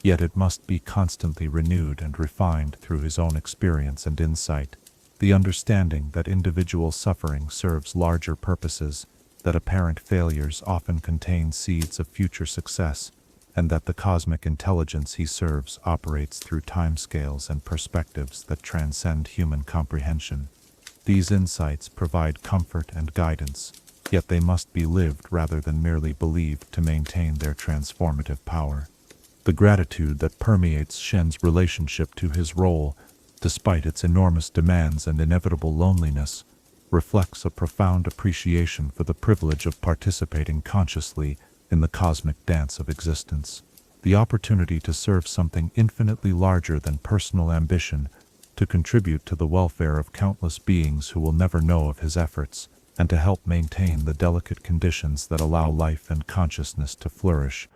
Yet it must be constantly renewed and refined through his own experience and insight. The understanding that individual suffering serves larger purposes, that apparent failures often contain seeds of future success, and that the cosmic intelligence he serves operates through timescales and perspectives that transcend human comprehension. These insights provide comfort and guidance, yet they must be lived rather than merely believed to maintain their transformative power. The gratitude that permeates Shen's relationship to his role, despite its enormous demands and inevitable loneliness, reflects a profound appreciation for the privilege of participating consciously in the cosmic dance of existence. The opportunity to serve something infinitely larger than personal ambition, to contribute to the welfare of countless beings who will never know of his efforts, and to help maintain the delicate conditions that allow life and consciousness to flourish.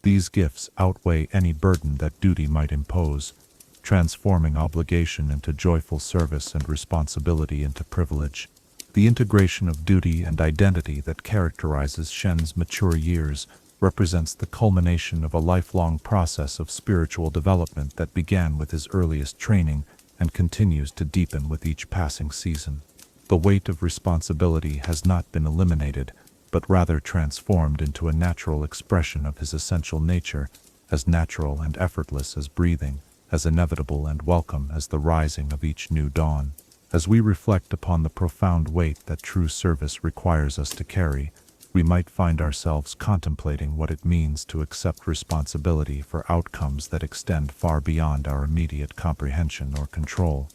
These gifts outweigh any burden that duty might impose, transforming obligation into joyful service and responsibility into privilege. The integration of duty and identity that characterizes Shen's mature years represents the culmination of a lifelong process of spiritual development that began with his earliest training and continues to deepen with each passing season. The weight of responsibility has not been eliminated, but rather transformed into a natural expression of his essential nature, as natural and effortless as breathing, as inevitable and welcome as the rising of each new dawn. As we reflect upon the profound weight that true service requires us to carry, we might find ourselves contemplating what it means to accept responsibility for outcomes that extend far beyond our immediate comprehension or control.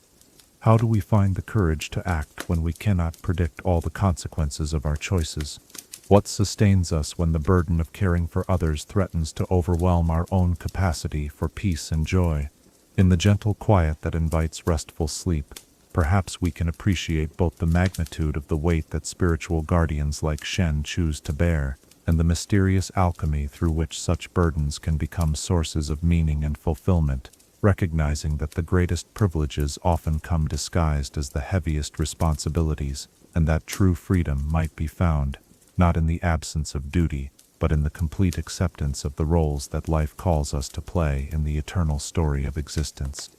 How do we find the courage to act when we cannot predict all the consequences of our choices? What sustains us when the burden of caring for others threatens to overwhelm our own capacity for peace and joy? In the gentle quiet that invites restful sleep, perhaps we can appreciate both the magnitude of the weight that spiritual guardians like Shen choose to bear, and the mysterious alchemy through which such burdens can become sources of meaning and fulfillment, recognizing that the greatest privileges often come disguised as the heaviest responsibilities, and that true freedom might be found, not in the absence of duty, but in the complete acceptance of the roles that life calls us to play in the eternal story of existence.